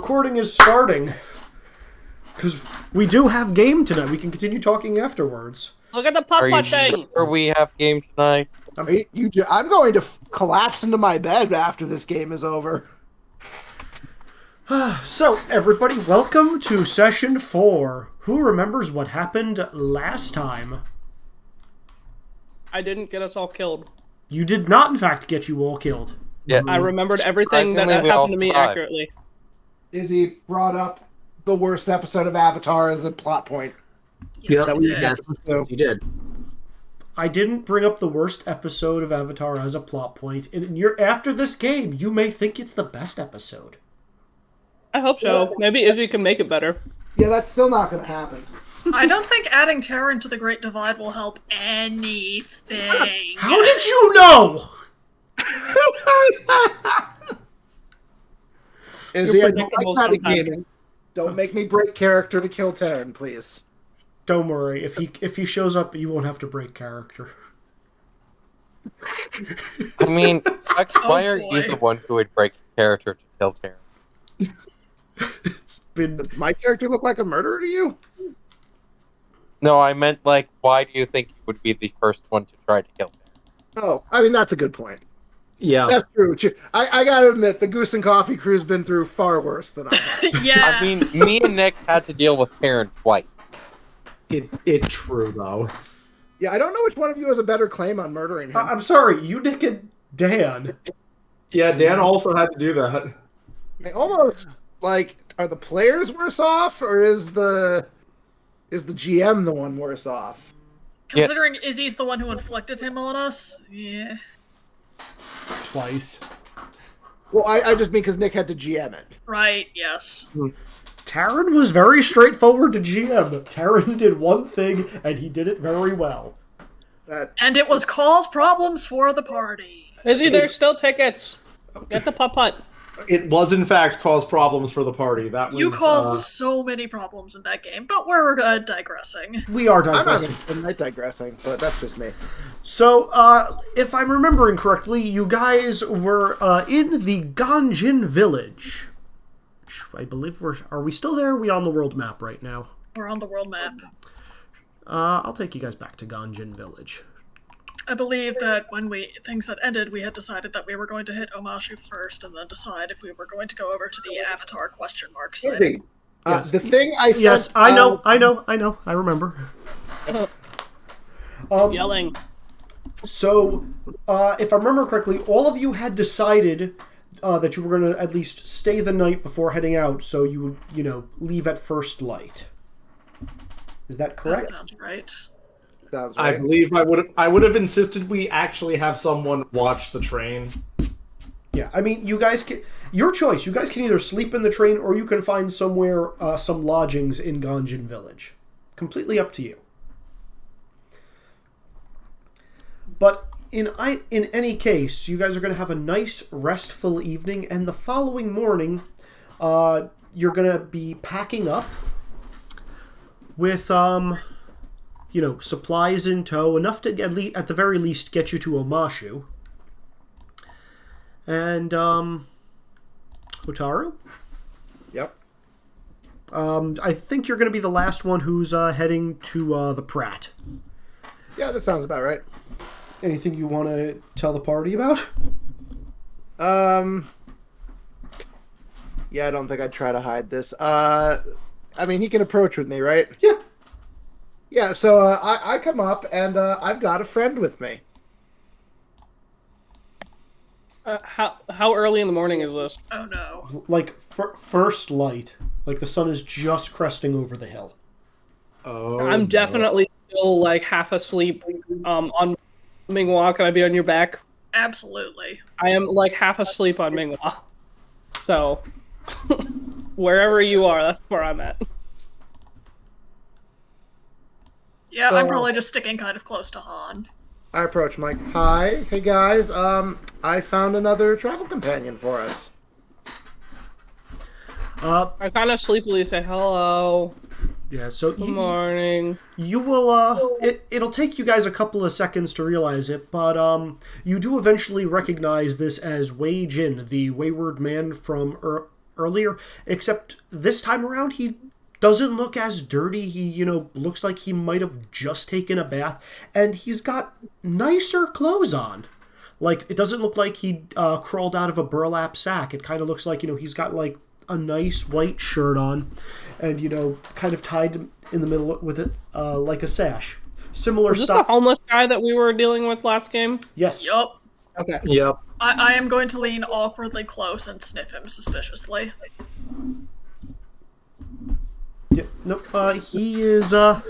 recording is starting. Because we do have game tonight. We can continue talking afterwards. Look at the putt-putt thing! Are you sure we have game tonight? I'm going to collapse into my bed after this game is over. So, everybody, welcome to Session 4. Who remembers what happened last time? I didn't get us all killed. You did not, in fact, get you all killed. Yeah. I remembered everything that Surprisingly, we all happened to me survived. accurately. Izzy brought up the worst episode of Avatar as a plot point. Yes, that you we did. so, You did. I didn't bring up the worst episode of Avatar as a plot point. And after this game, you may think it's the best episode. I hope so. Maybe Izzy can make it better. yeah, that's still not going to happen. I don't think adding terror into the Great Divide will help anything. How did you know? Izzy, I don't predictable like that sometimes. gaming. Don't make me break character to kill Terran, please. Don't worry. If he shows up, you won't have to break character. I mean, Rex, why are boy. you the one who would break character to kill Terran? It's been... Does my character look like a murderer to you? No, I meant, like, why do you think you would be the first one to try to kill Terran? Oh, I mean, that's a good point. Yeah. That's true. I gotta admit, the Goose and Coffee crew's been through far worse than I have. Yes. I mean, me and Nick had to deal with Terran twice. It's true, though. Yeah, I don't know which one of you has a better claim on murdering him. I'm sorry, you, Nick, and Dan. Yeah, Dan also had to do that. I almost, like, are the players worse off, or is the GM the one worse off? Considering Izzy's the one who inflicted him on us, yeah. Twice. Well, I just mean because Nick had to GM it. Right, yes. Taran was very straightforward to GM. Taran did one thing, and he did it very well. And it was cause problems for the party. Izzy, there's still tickets. Get the putt-putt. It was, in fact, caused problems for the party. That was, You caused so many problems in that game, but we're digressing. We are I'm not digressing. even digressing, but that's just me. So, if I'm remembering correctly, you guys were in the Ganjin village. I believe are we still there? Are we on the world map right now? We're on the world map. I'll take you guys back to Ganjin village. I believe that when things had ended, we had decided that we were going to hit Omashu first, and then decide if we were going to go over to the Avatar question mark site. Izzy, Yes. the thing I said... Yes, I know, I remember. Yelling. So, if I remember correctly, all of you had decided that you were going to at least stay the night before heading out, so you would, leave at first light. Is that correct? That sounds right. Sounds I right. believe I would have insisted we actually have someone watch the train. Yeah, I mean, you guys can... Your choice. You guys can either sleep in the train, or you can find somewhere, some lodgings in Ganjin village. Completely up to you. But in any case, you guys are going to have a nice, restful evening, and the following morning, you're going to be packing up with, supplies in tow, enough to, at the very least, get you to Omashu. And, Hotaru? Yep. I think you're going to be the last one who's heading to the Pratt. Yeah, that sounds about right. Anything you want to tell the party about? Yeah, I don't think I'd try to hide this. I mean, he can approach with me, right? Yeah. Yeah, so I come up, and I've got a friend with me. How early in the morning is this? Oh no. Like, first light. Like, the sun is just cresting over the hill. Oh, I'm definitely still, like, half asleep on Minghua. Can I be on your back? Absolutely. I am, like, half asleep on Minghua. So, wherever you are, that's where I'm at. Yeah, I'm probably just sticking kind of close to Han. I approach him like, hi, hey guys, I found another travel companion for us. I kind of sleepily say hello. Yeah, so Good morning. you will, it'll take you guys a couple of seconds to realize it, but, you do eventually recognize this as Wei Jin, the wayward man from earlier, except this time around he doesn't look as dirty. He, looks like he might have just taken a bath, and he's got nicer clothes on. Like, it doesn't look like he crawled out of a burlap sack. It kind of looks like, he's got, like, a nice white shirt on and, kind of tied in the middle with it like a sash. Similar Is this stuff. the homeless guy that we were dealing with last game? Yes. Yup. Okay. Yep. I am going to lean awkwardly close and sniff him suspiciously. Yeah, nope. He is going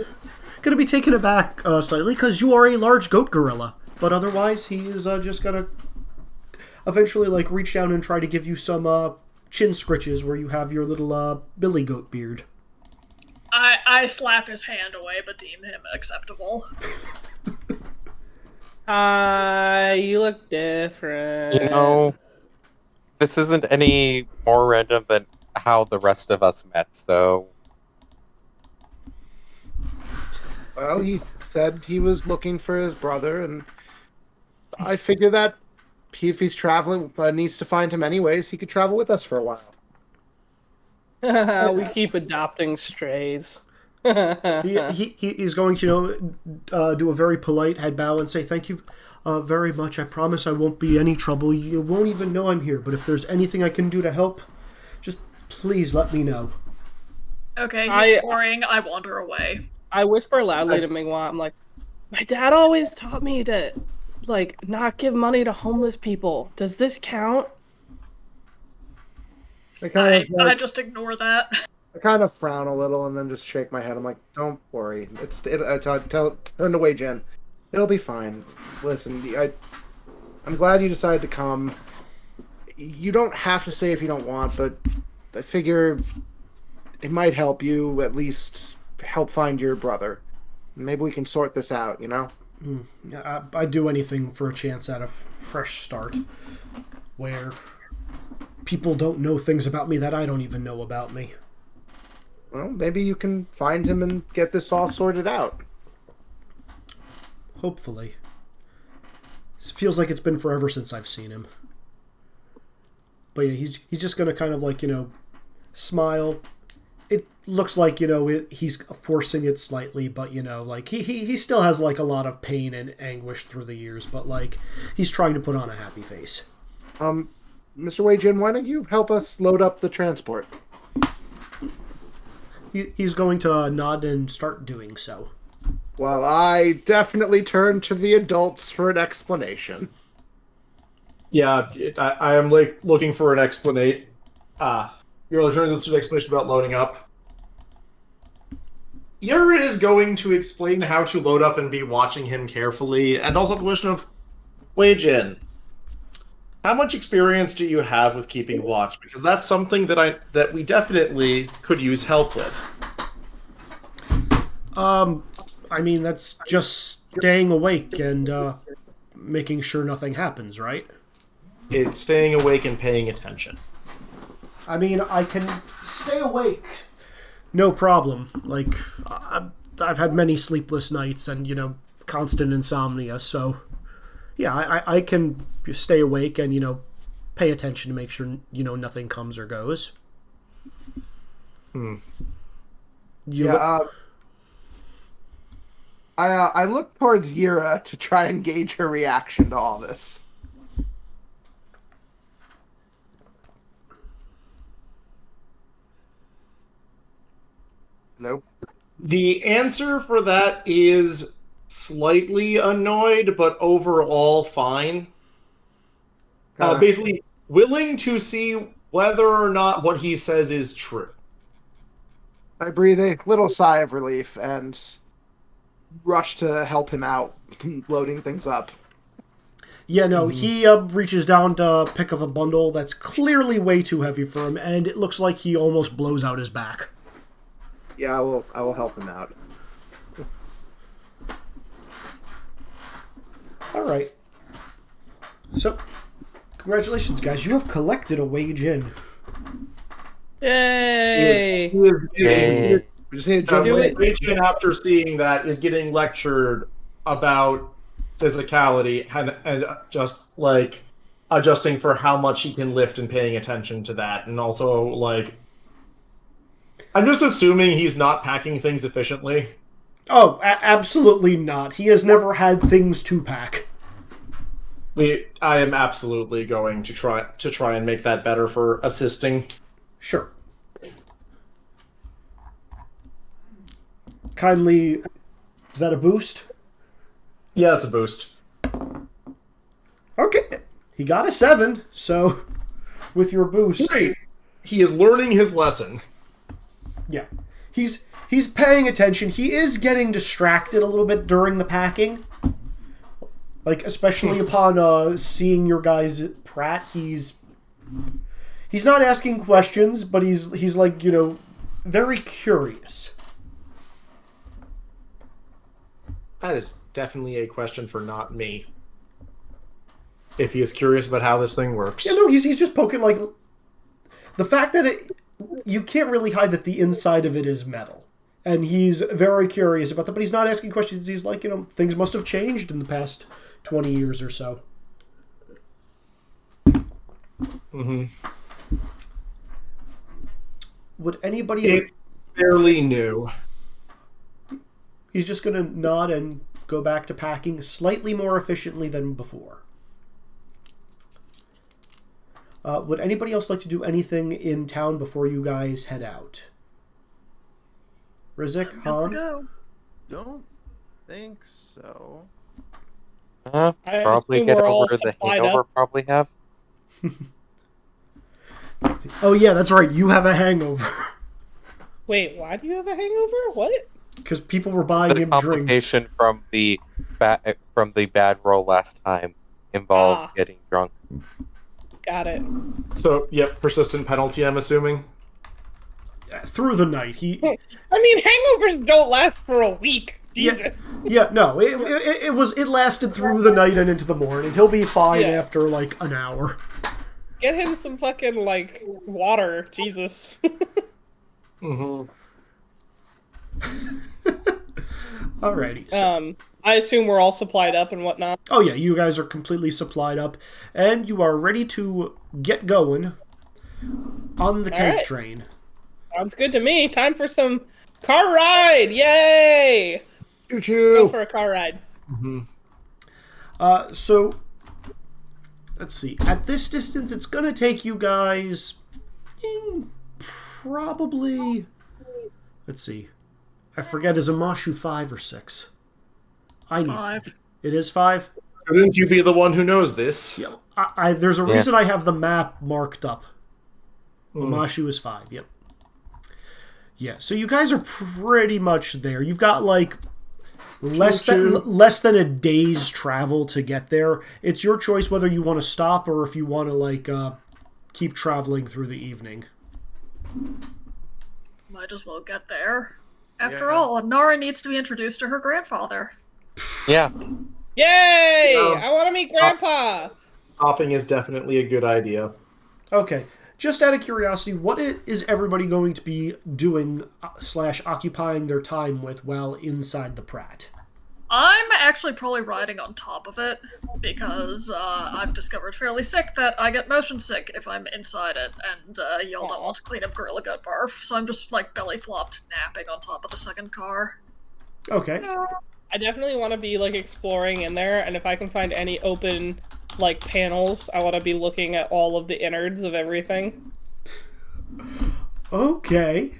to be taken aback slightly because you are a large goat gorilla. But otherwise, he is just going to eventually like reach down and try to give you some chin scritches where you have your little billy goat beard. I slap his hand away, but deem him acceptable. You look different. This isn't any more random than how the rest of us met, so... Well, he said he was looking for his brother, and I figure that if he's traveling, needs to find him anyways, he could travel with us for a while. We keep adopting strays. He's going to, do a very polite head bow and say, thank you very much. I promise I won't be any trouble. You won't even know I'm here, but if there's anything I can do to help, just please let me know. Okay, he's boring. I wander away. I whisper loudly to Mingwa, I'm like, my dad always taught me to, like, not give money to homeless people. Does this count? I just ignore that. I kind of frown a little and then just shake my head. I'm like, don't worry. Turn away, Jen. It'll be fine. Listen, I'm glad you decided to come. You don't have to say if you don't want, but I figure it might help you at least help find your brother. Maybe we can sort this out, I'd do anything for a chance at a fresh start where people don't know things about me that I don't even know about me. Well, maybe you can find him and get this all sorted out. Hopefully. It feels like it's been forever since I've seen him. But yeah, he's just going to kind of like, smile. It looks like, he's forcing it slightly, but, like he still has like a lot of pain and anguish through the years, but like he's trying to put on a happy face. Mr. Wei Jin, why don't you help us load up the transport? He's going to nod and start doing so. Well, I definitely turn to the adults for an explanation. Yeah, I am like looking for an explanation. Your turns to an explanation about loading up. Yura is going to explain how to load up and be watching him carefully, and also the question of, Wei Jin, how much experience do you have with keeping watch? Because that's something that we definitely could use help with. I mean, that's just staying awake and making sure nothing happens, right? It's staying awake and paying attention. I mean, I can stay awake, no problem. Like, I've had many sleepless nights and, constant insomnia, so... Yeah, I can stay awake and, pay attention to make sure, nothing comes or goes. I look towards Yura to try and gauge her reaction to all this. Nope. The answer for that is slightly annoyed, but overall fine. Basically, willing to see whether or not what he says is true. I breathe a little sigh of relief and rush to help him out, loading things up. Yeah, no, he reaches down to pick up a bundle that's clearly way too heavy for him, and it looks like he almost blows out his back. Yeah, I will help him out. All right. So, congratulations, guys. You have collected a wage in. Yay! Yay. We just need to jump in. Rachel, after seeing that, is getting lectured about physicality and just like adjusting for how much he can lift and paying attention to that. And also, like, I'm just assuming he's not packing things efficiently. Oh, absolutely not. He has never had things to pack. I am absolutely going to try and make that better for assisting. Sure. Kindly, is that a boost? Yeah, that's a boost. Okay, he got a 7, so with your boost... Great. He is learning his lesson. Yeah. He's paying attention. He is getting distracted a little bit during the packing. Like, especially upon seeing your guys at Pratt, he's not asking questions, but he's like, you know, very curious. That is definitely a question for not me. If he is curious about how this thing works. Yeah, no, he's just poking, like... The fact that you can't really hide that the inside of it is metal. And he's very curious about that, but he's not asking questions. He's like, you know, things must have changed in the past 20 years or so. Mm-hmm. Would anybody... It's fairly new. He's just going to nod and go back to packing slightly more efficiently than before. Would anybody else like to do anything in town before you guys head out? Rizik, Han? Go. Don't think so. Probably assume get we're all over the supplied hangover. up. Probably have. Oh yeah, that's right. You have a hangover. Wait, why do you have a hangover? What? Because people were buying The him drinks. complication from the bad roll last time involved getting drunk. Got it. So, yep, persistent penalty, I'm assuming. Through the night, I mean, hangovers don't last for a week. Jesus. Yeah, no, it lasted through the night and into the morning. He'll be fine after like an hour. Get him some fucking, like, water. Jesus. Mm-hmm. Alrighty. So. I assume we're all supplied up and whatnot. Oh yeah, you guys are completely supplied up, and you are ready to get going on the tank train. Sounds good to me. Time for some car ride! Yay! Choo-choo! Go for a car ride. Mm-hmm. So, let's see. At this distance, it's going to take you guys probably... Let's see. I forget, is Amashu 5 or 6? I need 5. It is 5? Shouldn't you be the one who knows this? Yeah, there's a reason I have the map marked up. Mm. Amashu is 5, yep. Yeah, so you guys are pretty much there. You've got, like, less than a day's travel to get there. It's your choice whether you want to stop or if you want to, like, keep traveling through the evening. Might as well get there. After all, Nora needs to be introduced to her grandfather. Yeah. Yay! I want to meet Grandpa! Stopping is definitely a good idea. Okay. Just out of curiosity, what is everybody going to be doing / occupying their time with while inside the Pratt? I'm actually probably riding on top of it, because I've discovered fairly sick that I get motion sick if I'm inside it, and y'all don't want to clean up Gorilla Gut barf, so I'm just, like, belly flopped napping on top of the second car. Okay. I definitely want to be, like, exploring in there, and if I can find any open, like, panels, I want to be looking at all of the innards of everything. Okay.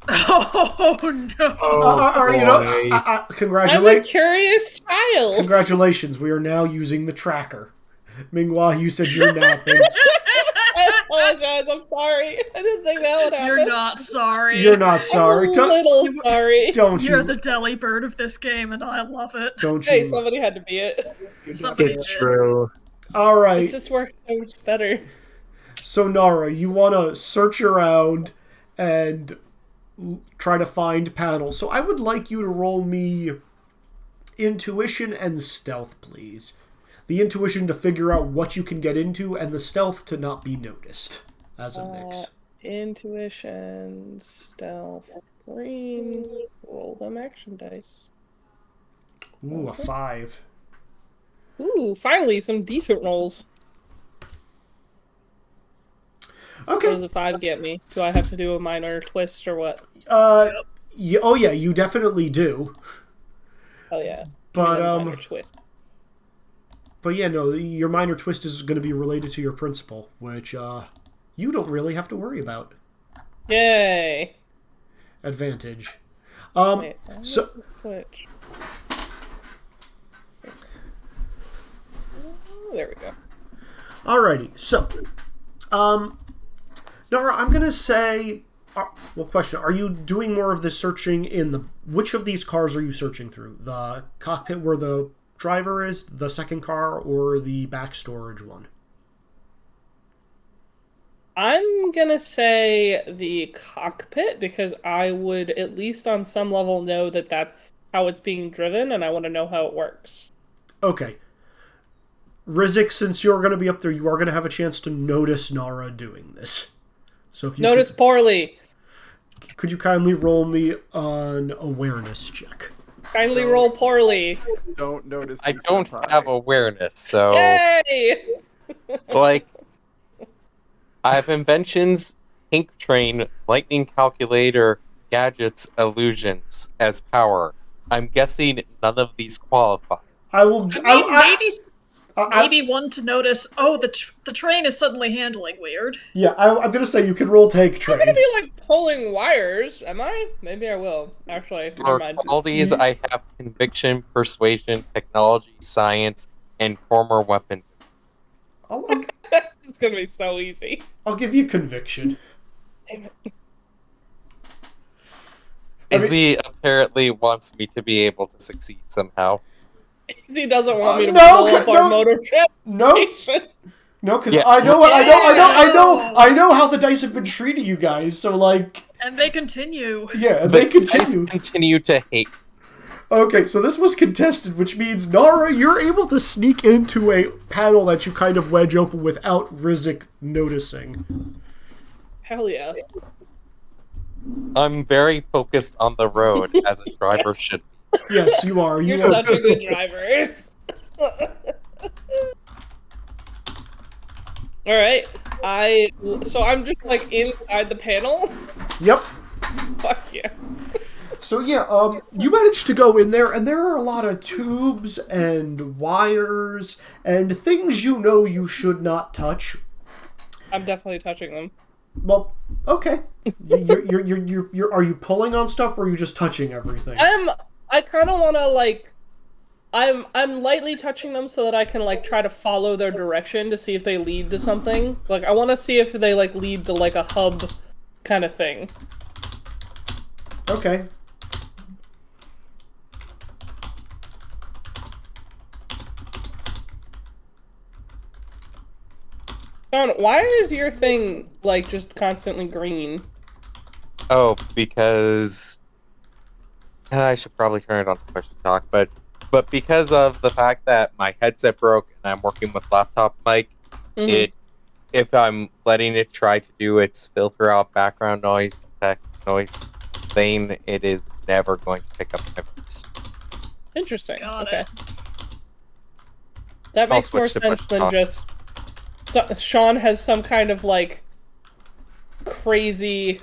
Oh, no! You know, congratulations. I'm a curious child! Congratulations, we are now using the tracker. Minghua, you said you're napping. I apologize, I'm sorry. I didn't think that would happen. You're not sorry. You're not sorry. I'm a little sorry. Don't You're you? the deli bird of this game, and I love it. Don't you? Hey, somebody had to be it. Somebody It's did. true. All right. It just works so much better. So, Nara, you want to search around and try to find panels. So I would like you to roll me intuition and stealth, please. The intuition to figure out what you can get into, and the stealth to not be noticed as a mix. Intuition, stealth, green. Roll them action dice. Ooh, a 5. Ooh, finally, some decent rolls. What Okay. does a 5 get me? Do I have to do a minor twist or what? Oh yeah, you definitely do. Oh yeah. But minor twist. But yeah, no, your minor twist is going to be related to your principal, which you don't really have to worry about. Yay! Advantage. Wait, So switch. There we go. alrighty, so Nora, I'm going to say, well, question: are you doing more of the searching in the? Which of these cars are you searching through? The cockpit where the driver is, the second car, or the back storage one? I'm gonna say the cockpit because I would at least on some level know that that's how it's being driven, and I want to know how it works. Okay. Rizik, since you're going to be up there, you are going to have a chance to notice Nara doing this. So if you Notice poorly. could you kindly roll me an awareness check? Kindly roll poorly. Don't notice. I these don't senpai. have awareness, so Yay! like I have inventions, tank train, lightning calculator, gadgets, illusions as power. I'm guessing none of these qualify. I will. Maybe one to notice. Oh, the train is suddenly handling weird. Yeah, I'm going to say you can roll tank I'm train. gonna be like pulling wires, am I? Maybe I will. Actually, never For mind. qualities, I have conviction, persuasion, technology, science, and former weapons. It's gonna be so easy. I'll give you conviction. Damn it. Izzy apparently wants me to be able to succeed somehow. He doesn't want me to no, blow up no, our motor trip. No, no, because Yeah. I know how the dice have been treating you guys. So like, And they continue. yeah, and But they continue. guys continue to hate. Okay, so this was contested, which means Nara, you're able to sneak into a panel that you kind of wedge open without Rizik noticing. Hell yeah. I'm very focused on the road, as a driver should be. Yes, you are. You're You are. such a good driver. Alright. So I'm just like inside the panel? Yep. Fuck yeah. So yeah, you managed to go in there, and there are a lot of tubes and wires and things you know you should not touch. I'm definitely touching them. Well, okay. You're are you pulling on stuff, or are you just touching everything? I kind of want to like. I'm lightly touching them so that I can like try to follow their direction to see if they lead to something. Like I want to see if they like lead to like a hub kind of thing. Okay. Sean, why is your thing like just constantly green? Oh, because I should probably turn it on to push to talk, but because of the fact that my headset broke and I'm working with laptop mic, if I'm letting it try to do its filter out background noise, detect noise thing, it is never going to pick up my voice. Interesting. Got Okay. it. That I'll makes more switch to sense push than talk. just Sean has some kind of like crazy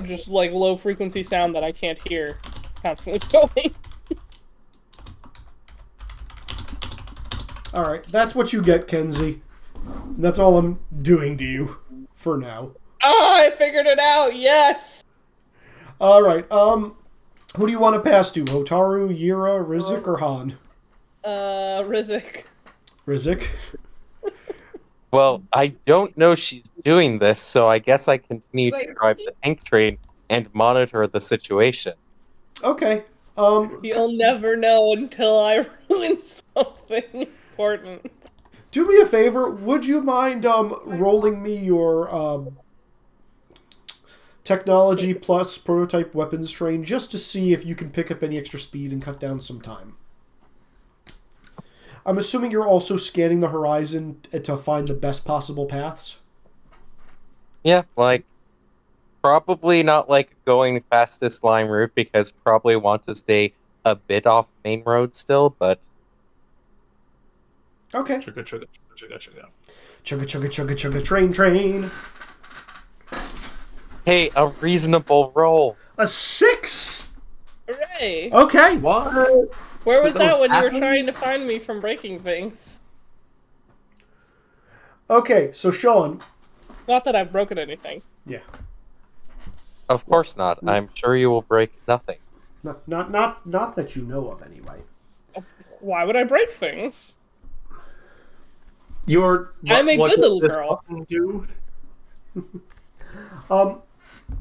just like low frequency sound that I can't hear constantly going. Alright, that's what you get, Kenzie. That's all I'm doing to you for now. Oh, I figured it out. Yes. Alright, who do you want to pass to? Hotaru, Yira, Rizik, or Han? Rizik. Rizik? Well, I don't know she's doing this, so I guess I continue to drive the tank train and monitor the situation. Okay. You'll never know until I ruin something important. Do me a favor. Would you mind rolling me your technology plus prototype weapons train just to see if you can pick up any extra speed and cut down some time? I'm assuming you're also scanning the horizon to find the best possible paths. Yeah, like, probably not like going fastest line route because probably want to stay a bit off main road still, but Okay. Trigger. Chugga chugga chugga chugga train train. Hey, a reasonable roll. A 6. Hooray! Okay. What? Where was Those that when you were happen? trying to find me from breaking things? Okay. So Sean. Not that I've broken anything. Yeah. Of course not. I'm sure you will break nothing. Not that you know of anyway. Why would I break things? I'm a what good does little this girl. button do?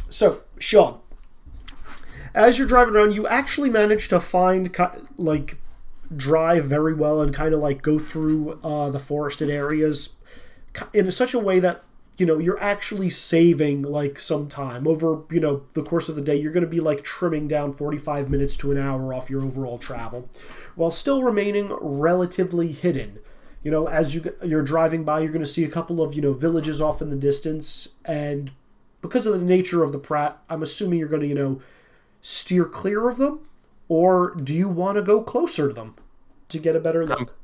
So Sean, as you're driving around, you actually manage to find drive very well and kind of like go through the forested areas in such a way that you're actually saving like some time over the course of the day. You're going to be like trimming down 45 minutes to an hour off your overall travel while still remaining relatively hidden. As you're driving by, you're going to see a couple of villages off in the distance, and because of the nature of the Pratt, I'm assuming you're going to steer clear of them, or do you want to go closer to them to get a better look?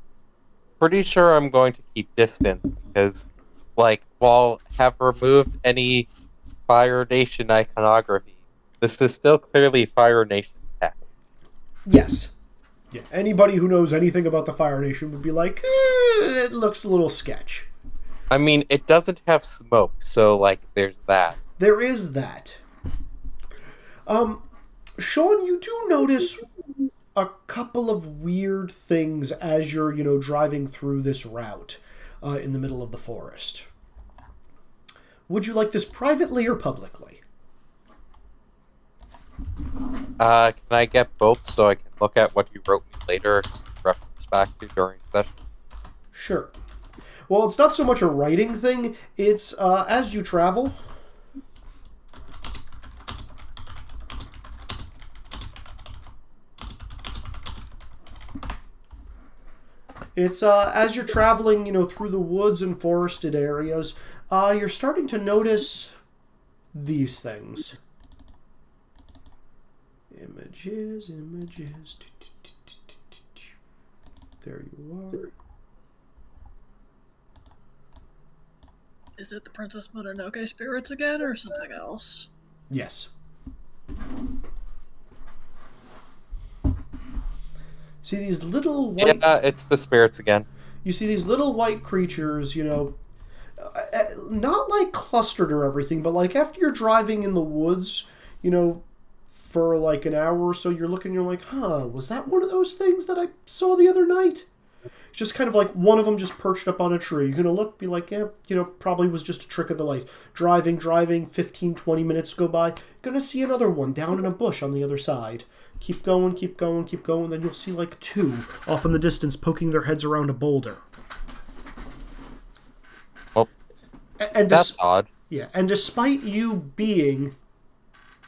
Pretty sure I'm going to keep distance because, while have removed any Fire Nation iconography, this is still clearly Fire Nation tech. Yes. Yeah. Anybody who knows anything about the Fire Nation would be like, it looks a little sketch. I mean, it doesn't have smoke, so, there's that. There is that. Sean, you do notice a couple of weird things as you're, driving through this route in the middle of the forest. Would you like this privately or publicly? Can I get both so I can look at what you wrote me later and reference back to during session? Sure. Well, it's not so much a writing thing. It's as you travel. It's as you're traveling, through the woods and forested areas, you're starting to notice these things. Images. There you are. Is it the Princess Mononoke spirits again, or something else? Yes. See these little white... Yeah, it's the spirits again. You see these little white creatures, not like clustered or everything, but like after you're driving in the woods, for like an hour or so, you're looking, you're like, was that one of those things that I saw the other night? Just kind of like one of them just perched up on a tree. You're going to look, be like, yeah, probably was just a trick of the light. Driving, 15, 20 minutes go by. Going to see another one down in a bush on the other side. Keep going. Then you'll see like two off in the distance poking their heads around a boulder. Well, and that's odd. Yeah, and despite you being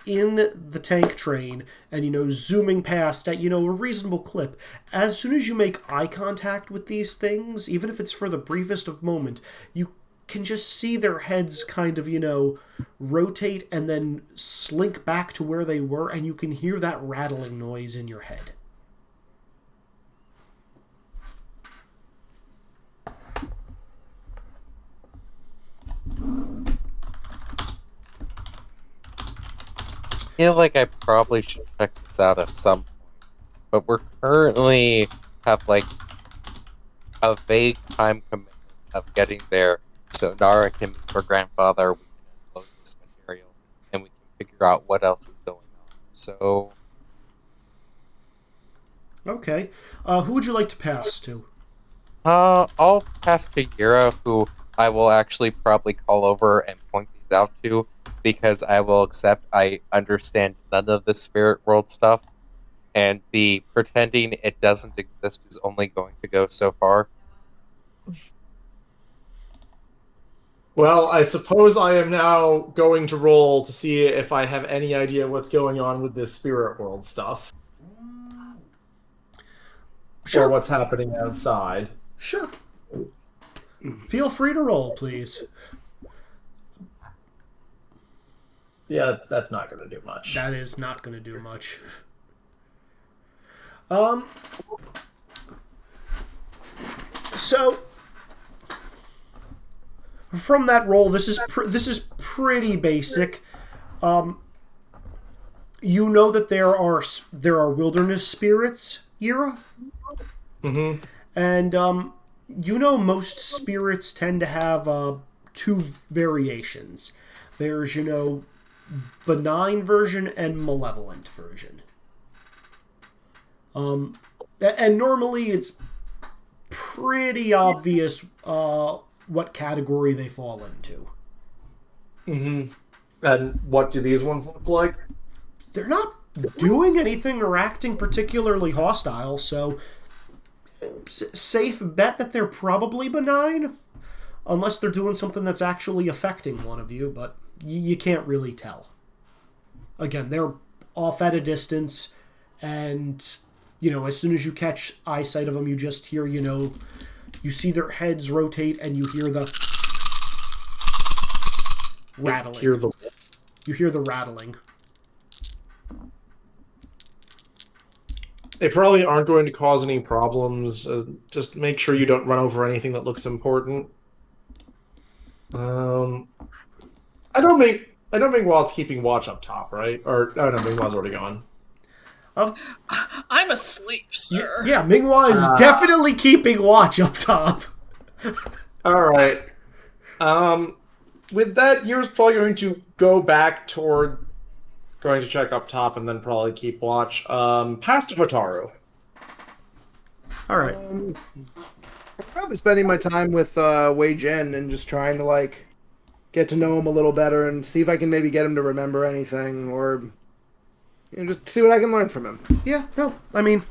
in the tank train and, zooming past at, a reasonable clip, as soon as you make eye contact with these things, even if it's for the briefest of moment, you can just see their heads kind of, rotate and then slink back to where they were, and you can hear that rattling noise in your head. I feel like I probably should check this out at some point, but we're currently have a vague time commitment of getting there, so Nara can meet her grandfather, we can upload this material, and we can figure out what else is going on. So, Okay. Who would you like to pass to? I'll pass to Yura, who I will actually probably call over and point these out to, because I will accept I understand none of the spirit world stuff, and the pretending it doesn't exist is only going to go so far. Well, I suppose I am now going to roll to see if I have any idea what's going on with this spirit world stuff. Sure. Or what's happening outside. Sure. Feel free to roll, please. Yeah, that's not going to do much. That is not going to do much. So, From that roll, this is pretty basic. You know that there are wilderness spirits, Yira, Mm-hmm. and you know most spirits tend to have two variations. There's benign version and malevolent version. And normally it's pretty obvious what category they fall into. Mm-hmm. And what do these ones look like? They're not doing anything or acting particularly hostile, so safe bet that they're probably benign, unless they're doing something that's actually affecting one of you, but you can't really tell. Again, they're off at a distance, and, as soon as you catch eyesight of them, you just hear, you see their heads rotate, and you hear the rattling. You hear the rattling. They probably aren't going to cause any problems. Just make sure you don't run over anything that looks important. I don't think Wild's keeping watch up top, right? Or no, Mingwa's already gone. I'm asleep, sir. Yeah, Minghua is definitely keeping watch up top. All right. With that, Yira's probably going to go back toward going to check up top and then probably keep watch. Past Hotaru. All right. I'm probably spending my time with Wei Jin and just trying to get to know him a little better and see if I can maybe get him to remember anything or just see what I can learn from him. Yeah, no, I mean,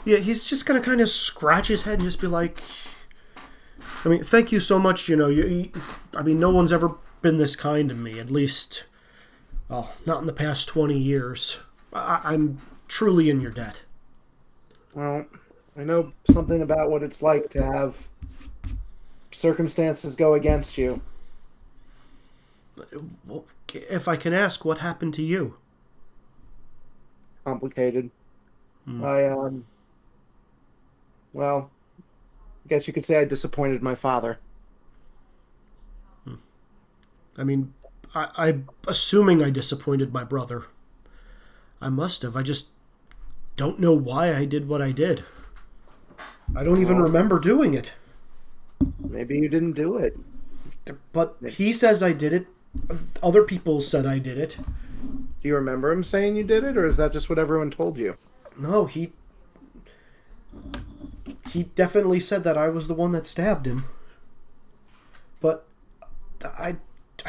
he's just gonna kind of scratch his head and just be like, thank you so much. No one's ever been this kind to me. At least, not in the past 20 years. I'm truly in your debt. Well, I know something about what it's like to have circumstances go against you. Well, if I can ask, what happened to you? Complicated. Hmm. I guess you could say I disappointed my father. I'm assuming I disappointed my brother. I must have. I just don't know why I did what I did. I don't even remember doing it. Maybe you didn't do it. But he says I did it. Other people said I did it. Do you remember him saying you did it, or is that just what everyone told you? No, he definitely said that I was the one that stabbed him. But I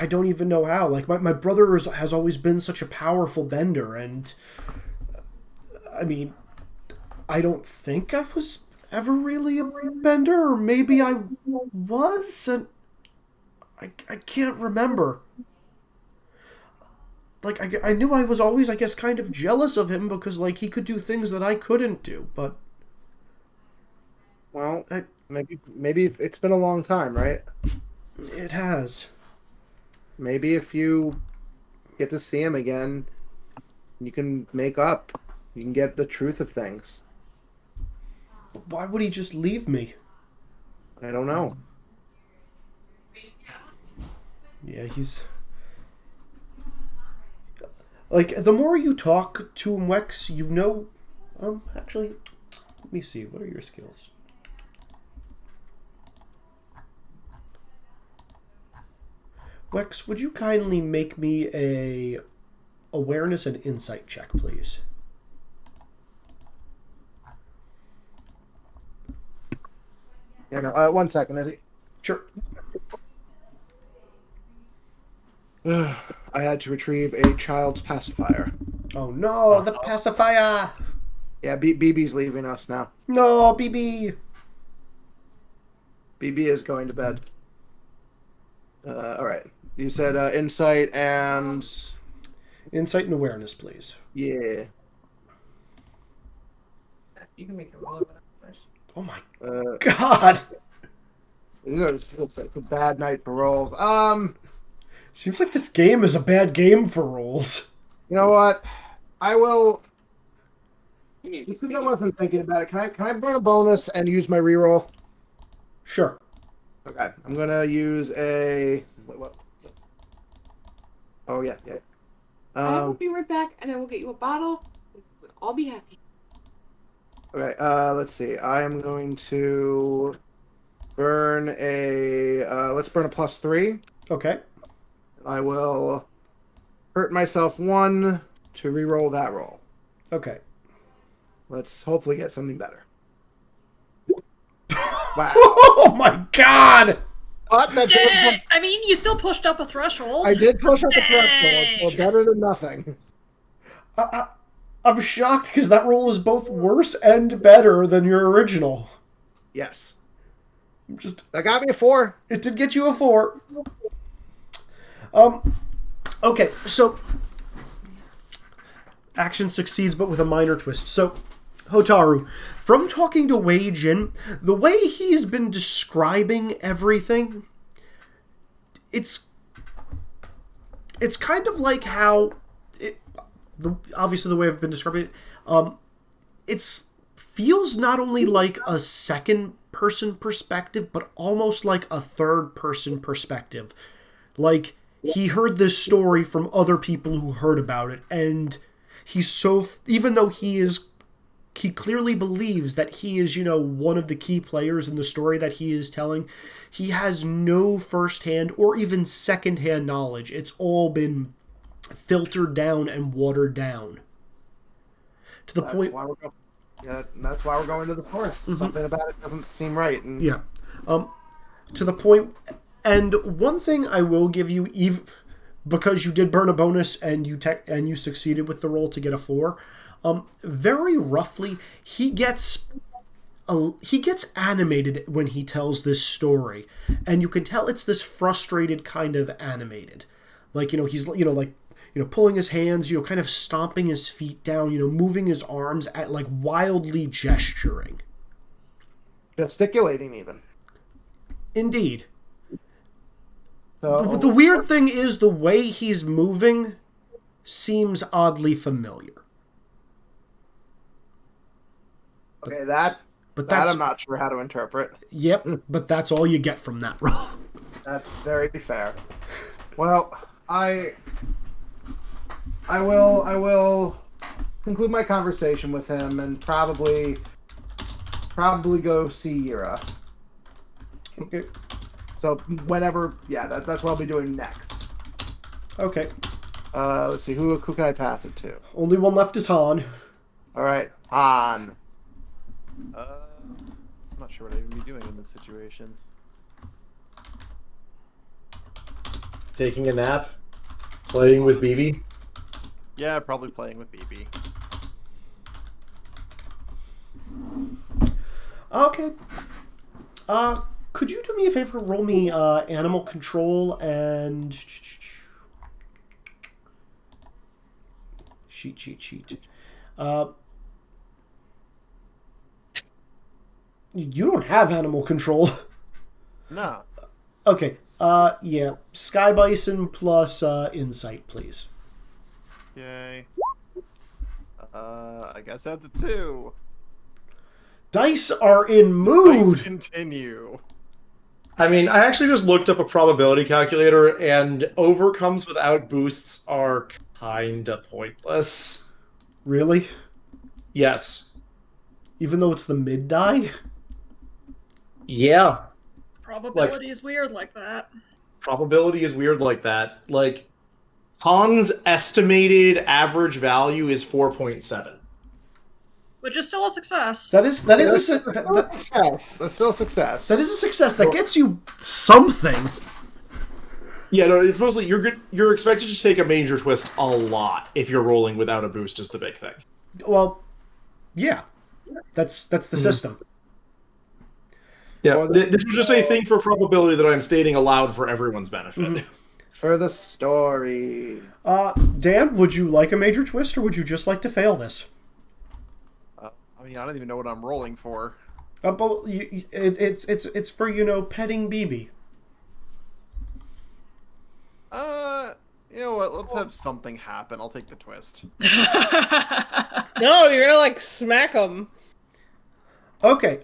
don't even know how. My brother has always been such a powerful bender, and I don't think I was ever really a bender, or maybe I was, and I can't remember. I knew I was always, I guess, kind of jealous of him because, he could do things that I couldn't do, but... Well, maybe it's been a long time, right? It has. Maybe if you get to see him again, you can make up. You can get the truth of things. Why would he just leave me? I don't know. Yeah, he's... the more you talk to him, Wex, actually, let me see. What are your skills? Wex, would you kindly make me a awareness and insight check, please? Yeah, no, 1 second. Is it? Sure. I had to retrieve a child's pacifier. Oh no, the pacifier! Yeah, BB's leaving us now. No, BB! BB is going to bed. Alright. You said insight and... Insight and awareness, please. Yeah. You can make a roll of it first. Oh my god! It's a bad night for rolls. Seems like this game is a bad game for rolls. You know what? I will... Because I wasn't thinking about it, can I burn a bonus and use my reroll? Sure. Okay, I'm gonna use a. Wait, what? Oh yeah. I will be right back, and I will get you a bottle. I'll be happy. Okay, let's see. I am going to burn a. Let's burn a +3. Okay. I will hurt myself 1 to re-roll that roll. Okay. Let's hopefully get something better. Wow. Oh my god! But that Dang! I mean, you still pushed up a threshold. I did push up the threshold, Dang. so better than nothing. I'm shocked because that roll is both worse and better than your original. Yes. Just That got me a 4. It did get you a 4. Okay, so action succeeds, but with a minor twist. So, Hotaru, from talking to Wei Jin, the way he's been describing everything, it's kind of like how obviously the way I've been describing it, it feels not only like a second-person perspective, but almost like a third-person perspective. Like, he heard this story from other people who heard about it, and even though he clearly believes that he is, one of the key players in the story that he is telling, he has no first-hand or even second-hand knowledge. It's all been filtered down and watered down. To the point... that's why we're going to the forest. Mm-hmm. Something about it doesn't seem right. And... Yeah. To the point... And one thing I will give you, because you did burn a bonus and you succeeded with the roll to get a 4, very roughly, he gets animated when he tells this story, and you can tell it's this frustrated kind of animated, like he's pulling his hands, kind of stomping his feet down, moving his arms at like wildly gesturing, gesticulating even. Indeed. So, the weird thing is the way he's moving seems oddly familiar. Okay, that I'm not sure how to interpret. Yep, but that's all you get from that roll. That's very fair. Well, I will conclude my conversation with him and probably go see Yira. Okay. So whenever, that's what I'll be doing next. Okay. Let's see, who can I pass it to? Only one left is Han. All right, Han. I'm not sure what I'd be doing in this situation. Taking a nap? Playing with BB? Yeah, probably playing with BB. Okay. Could you do me a favor? Roll me animal control and sheet. You don't have animal control. No. Okay. Yeah. Sky Bison plus insight, please. Yay. I guess that's a 2. Dice are in mood. Dice continue. I mean, I actually just looked up a probability calculator, and overcomes without boosts are kinda pointless. Really? Yes. Even though it's the mid die? Yeah. Probability is weird like that. Probability is weird like that. Like, Han's estimated average value is 4.7. Which is still a success. That is a success. That's still a success. That is a success. That gets you something. Yeah, no, it's mostly you're expected to take a major twist a lot if you're rolling without a boost is the big thing. Well, yeah. That's the system. Yeah, this was just a thing for probability that I'm stating aloud for everyone's benefit. Mm-hmm. For the story. Dan, would you like a major twist, or would you just like to fail this? I mean, I don't even know what I'm rolling for. But it's for petting BB. You know what? Let's have something happen. I'll take the twist. No, you're gonna like smack him. Okay.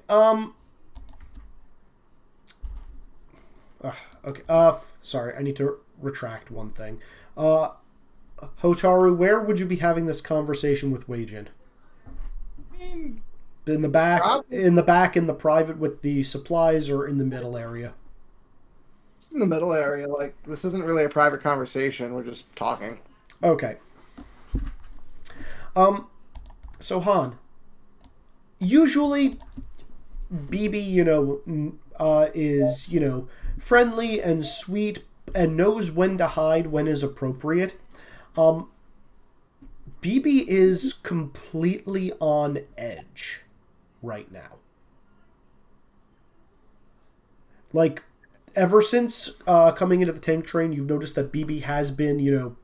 Okay. Sorry, I need to retract one thing. Hotaru, where would you be having this conversation with Weijin? In the back, in the private with the supplies, or in the middle area? It's in the middle area. Like, this isn't really a private conversation. We're just talking. Okay. So Han, usually BB, is, friendly and sweet and knows when to hide when is appropriate. BB is completely on edge right now. Like, ever since coming into the tank train, you've noticed that BB has been,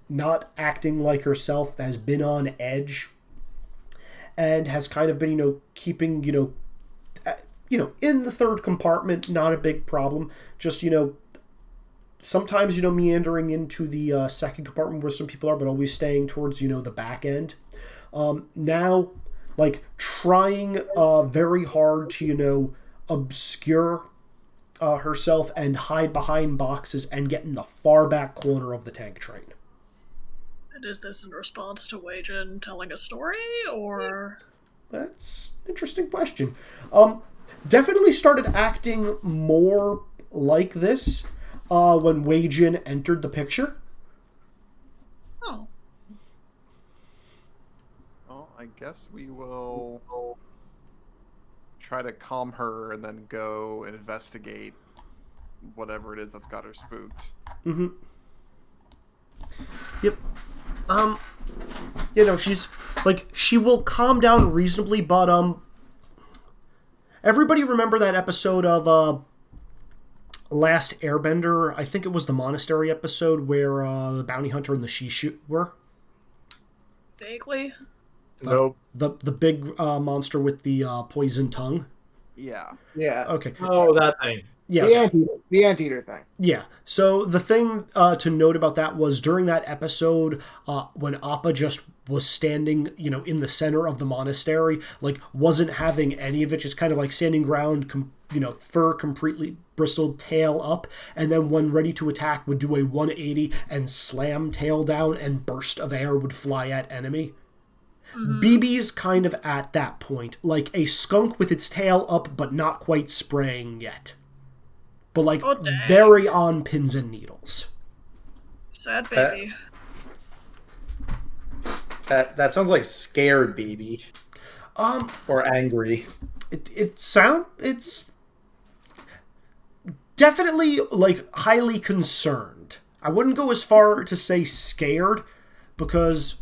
not acting like herself, has been on edge, and has kind of been, keeping, in the third compartment, not a big problem. Just, sometimes, meandering into the second compartment where some people are, but always staying towards, the back end. Now, like, trying very hard to, obscure herself and hide behind boxes and get in the far back corner of the tank train. And is this in response to Weijin telling a story, or...? That's an interesting question. Definitely started acting more like this when Weijin entered the picture. Oh. Well, I guess we will try to calm her and then go and investigate whatever it is that's got her spooked. Mm-hmm. Yep. She's like, she will calm down reasonably, but everybody remember that episode of Last Airbender? I think it was the monastery episode where the bounty hunter and the Shishu were. Vaguely. Nope. The big monster with the poison tongue. Yeah. Yeah. Okay. Oh, that thing. Yeah. The anteater thing. Yeah. So the thing to note about that was during that episode, when Appa just was standing, in the center of the monastery, like, wasn't having any of it, just kind of like standing ground, fur completely bristled, tail up, and then when ready to attack would do a 180 and slam tail down, and burst of air would fly at enemy. BB's kind of at that point, like a skunk with its tail up but not quite spraying yet. But, like, very on pins and needles. Sad baby. That sounds like scared baby. Or angry. It's definitely, like, highly concerned. I wouldn't go as far to say scared, because...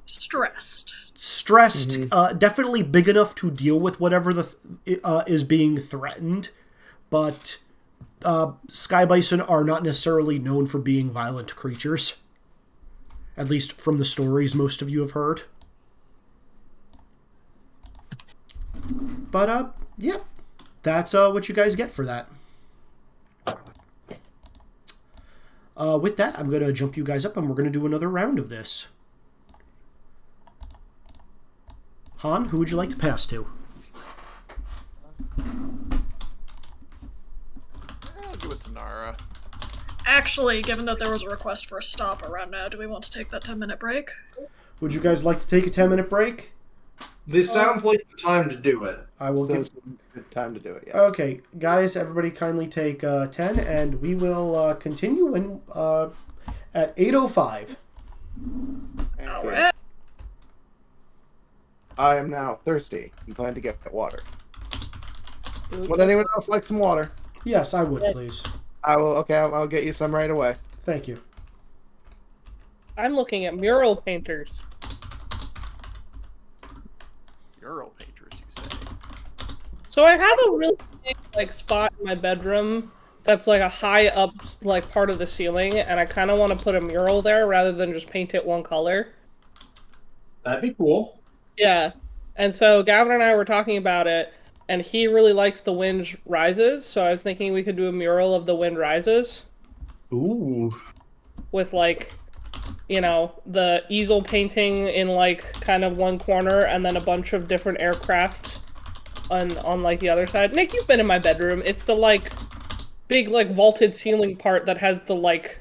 Stressed. Mm-hmm. Definitely big enough to deal with whatever is being threatened, but... Sky Bison are not necessarily known for being violent creatures. At least from the stories most of you have heard. But, yeah. That's what you guys get for that. With that, I'm going to jump you guys up and we're going to do another round of this. Han, who would you like to pass to? Do it to Nara. Actually, given that there was a request for a stop around now, do we want to take that 10-minute break? Would you guys like to take a 10-minute break? This sounds like the time to do it. I will give good time to do it, yes. Okay, guys, everybody kindly take 10, and we will continue when, at 8:05. All right. I am now thirsty and plan to get water. Would anyone else like some water? Yes, I would, please. I will. Okay, I'll get you some right away. Thank you. I'm looking at mural painters. Mural painters, you say? So I have a really big, spot in my bedroom that's a high up part of the ceiling, and I kind of want to put a mural there rather than just paint it one color. That'd be cool. Yeah, and so Gavin and I were talking about it. And he really likes The Wind Rises, so I was thinking we could do a mural of The Wind Rises. Ooh. With, the easel painting in, kind of one corner, and then a bunch of different aircraft on like the other side. Nick, you've been in my bedroom. It's the like big like vaulted ceiling part that has the like.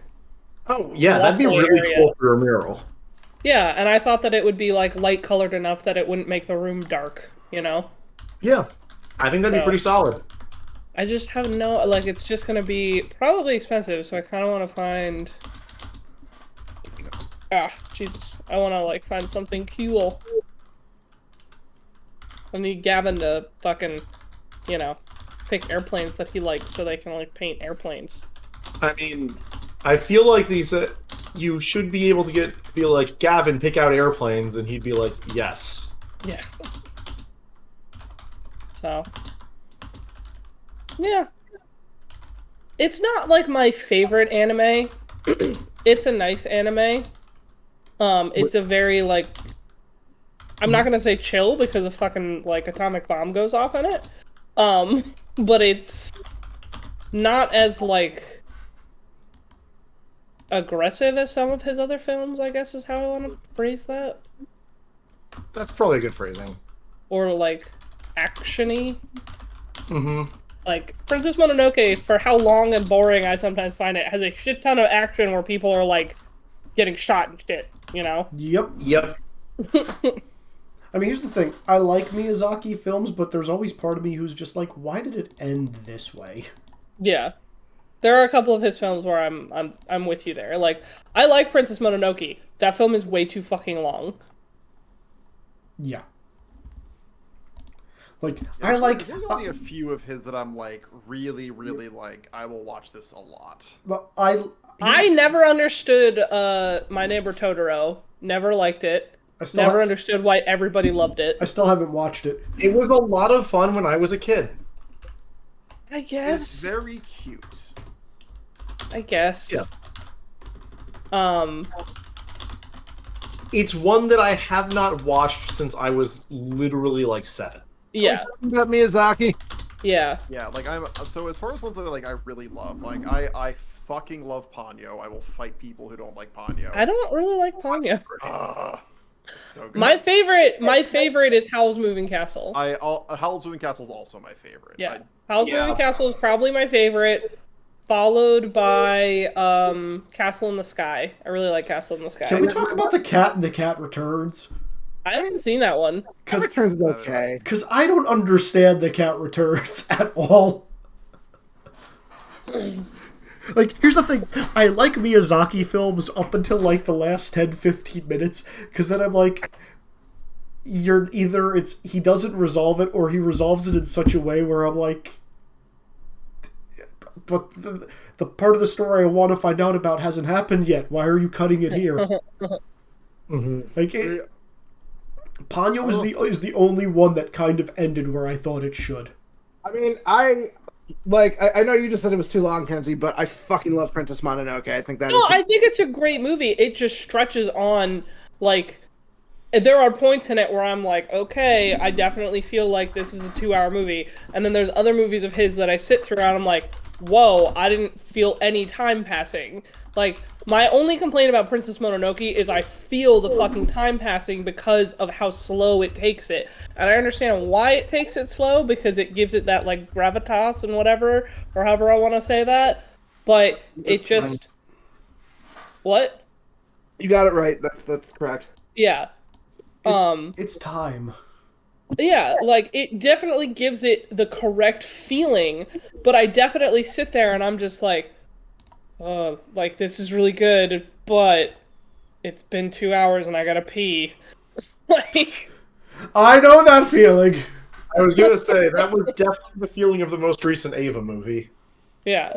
Oh yeah, that'd be walkway really area. cool for a mural. Yeah, and I thought that it would be like light colored enough that it wouldn't make the room dark. You know. Yeah, I think that'd be So- pretty solid. I just have no like. It's just gonna be probably expensive, so I kind of want to find. Ah, Jesus! I want to like find something cool. I need Gavin to fucking, you know, pick airplanes that he likes so they can like paint airplanes. I mean, I feel like these you should be able to be like, Gavin, pick out airplanes, and he'd be like, yes. Yeah. So. Yeah. It's not like my favorite anime. It's a nice anime. It's a very like I'm not gonna say chill because a fucking like atomic bomb goes off in it. But it's not as like aggressive as some of his other films, I guess is how I want to phrase that. That's probably a good phrasing. Or like actiony. Mm-hmm. Like Princess Mononoke, for how long and boring I sometimes find it, has a shit ton of action where people are like getting shot and shit, you know? Yep. Yep. I mean, here's the thing. I like Miyazaki films, but there's always part of me who's just like, why did it end this way? Yeah. There are a couple of his films where I'm with you there. Like, I like Princess Mononoke. That film is way too fucking long. Yeah. Like, I like... There's only a few of his that I'm like, really, really like, I will watch this a lot. But I never understood My Neighbor Totoro. Never liked it. Never understood why everybody loved it. I still haven't watched it. It was a lot of fun when I was a kid. I guess. It's very cute. I guess. Yeah. It's one that I have not watched since I was literally like 7. Yeah. About Miyazaki. Yeah. Yeah, like so as far as ones that I really love, like I fucking love Ponyo. I will fight people who don't like Ponyo. I don't really like Ponyo. It's so good. My favorite is Howl's Moving Castle. Howl's Moving Castle is also my favorite. Yeah. Howl's Moving Castle is probably my favorite, followed by Castle in the Sky. I really like Castle in the Sky. Can we talk about The Cat and The Cat Returns? I haven't seen that one. Because Returns is okay. I don't understand The Cat Returns at all. Like, here's the thing. I like Miyazaki films up until, like, the last 10, 15 minutes, because then I'm like, he doesn't resolve it, or he resolves it in such a way where I'm like, but the part of the story I want to find out about hasn't happened yet. Why are you cutting it here? Mm-hmm. Like, Ponyo is the only one that kind of ended where I thought it should. I mean, I know you just said it was too long, Kenzie, but I fucking love Princess Mononoke. I think that No, I think it's a great movie. It just stretches on, like, there are points in it where I'm like, okay, I definitely feel like this is a 2-hour movie. And then there's other movies of his that I sit through and I'm like, whoa, I didn't feel any time passing. Like, my only complaint about Princess Mononoke is I feel the fucking time passing because of how slow it takes it. And I understand why it takes it slow, because it gives it that, like, gravitas and whatever, or however I want to say that. But it just... What? You got it right. That's correct. Yeah. It's time. Yeah, like, it definitely gives it the correct feeling, but I definitely sit there and I'm just like, like, this is really good, but it's been 2 hours and I gotta pee. Like... I know that feeling. I was gonna say, that was definitely the feeling of the most recent Ava movie. Yeah.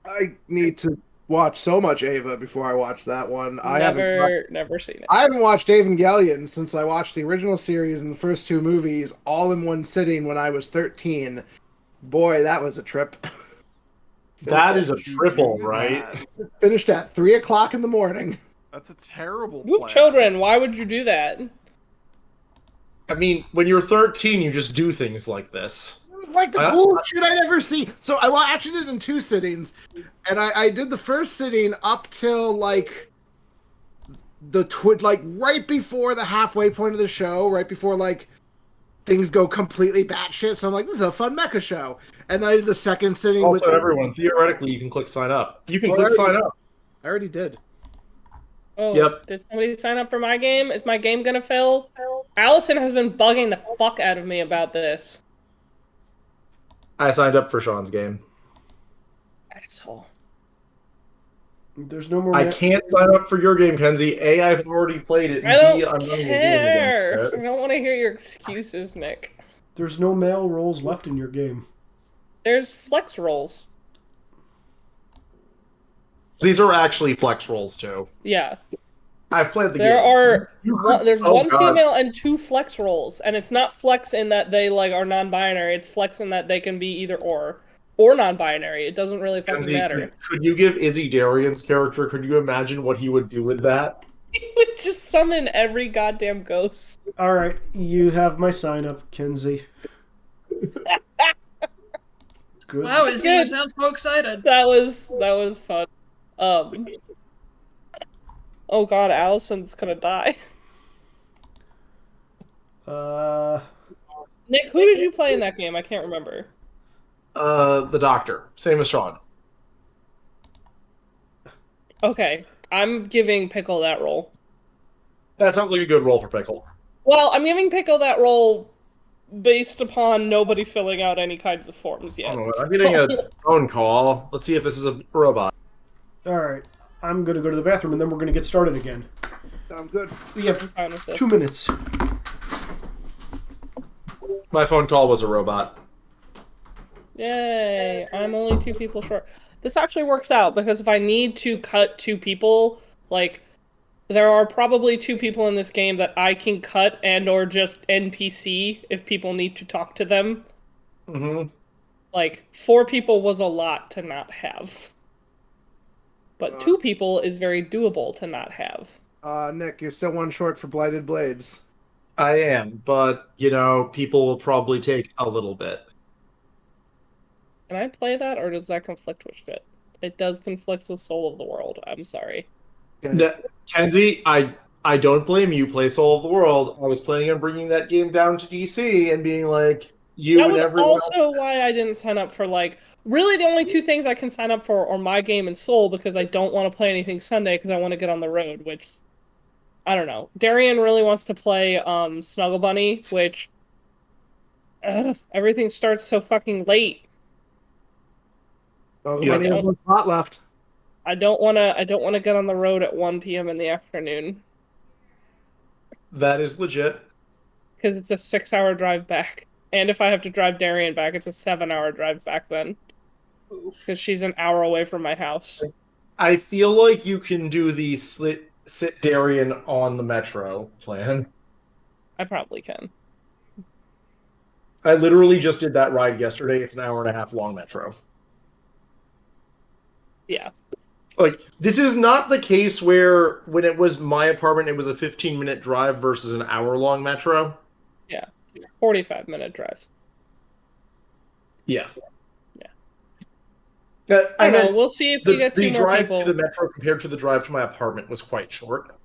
I need to watch so much Ava before I watch that one. Never seen it. I haven't watched Evangelion since I watched the original series and the first 2 movies all in one sitting when I was 13. Boy, that was a trip. That is a triple, right? Finished at 3 o'clock in the morning. That's a terrible With plan. children, why would you do that? I mean, when you're 13, you just do things like this. Like the coolest shit I'd ever seen. So I actually did it in 2 sittings, and I did the first sitting up till like like right before the halfway point of the show, right before like things go completely batshit. So I'm like, this is a fun mecha show. And then I did the second sitting with Also, everyone, theoretically, you can click sign up. You can Oh, click I already- sign up. I already did. Oh, Yep. did somebody sign up for my game? Is my game gonna fill? Allison has been bugging the fuck out of me about this. I signed up for Sean's game. Asshole. There's no more. I can't sign up for your game, Kenzie. A, I've already played it. I And B, don't I'm not even care. doing I it. don't want to hear your excuses, Nick. There's no male roles left in your game. There's flex rolls. These are actually flex rolls, too. Yeah. I've played the There game. are You could- there's oh, one God. female and 2 flex rolls, and it's not flex in that they like are non-binary. It's flex in that they can be either or non-binary. It doesn't really fucking Kenzie, matter. could you give Izzy Darian's character? Could you imagine what he would do with that? He would just summon every goddamn ghost. All right, you have my sign up, Kenzie. Good. Wow, Izzy, you sound so excited. That was fun. Oh god, Allison's gonna die. Nick, who did you play in that game? I can't remember. The doctor. Same as Sean. Okay, I'm giving Pickle that role. That sounds like a good role for Pickle. Well, I'm giving Pickle that role based upon nobody filling out any kinds of forms yet. Oh, I'm getting a phone call. Let's see if this is a robot. All right, I'm gonna go to the bathroom and then we're gonna get started again. Sounds good. We have Fine with this. 2 minutes. My phone call was a robot. Yay! I'm only 2 people short. This actually works out because if I need to cut 2 people, like there are probably 2 people in this game that I can cut and or just NPC if people need to talk to them. Mm-hmm. Like 4 people was a lot to not have. But 2 people is very doable to not have. Nick, you're still 1 short for Blighted Blades. I am, but, you know, people will probably take a little bit. Can I play that, or does that conflict with shit? It does conflict with Soul of the World. I'm sorry. Kenzie, I don't blame you. Play Soul of the World. I was planning on bringing that game down to DC and being like, you That and was everyone else. also why I didn't sign up for, like... Really, the only 2 things I can sign up for are my game and Soul, because I don't want to play anything Sunday, because I want to get on the road, which... I don't know. Darian really wants to play Snuggle Bunny, which... everything starts so fucking late. Oh, Yeah. money has one slot left. I don't want to get on the road at 1 p.m. in the afternoon, That is legit. because it's a 6-hour drive back. And if I have to drive Darian back, it's a 7-hour drive back then. Because she's an hour away from my house. I feel like you can do the sit Darian on the Metro plan. I probably can. I literally just did that ride yesterday. It's an hour and a half long Metro. Yeah. Like, this is not the case where when it was my apartment, it was a 15-minute drive versus an hour-long Metro. 45-minute drive. Yeah. I I don't know. meant We'll see if we the get 2 more drive people. to the Metro compared to the drive to my apartment was quite short.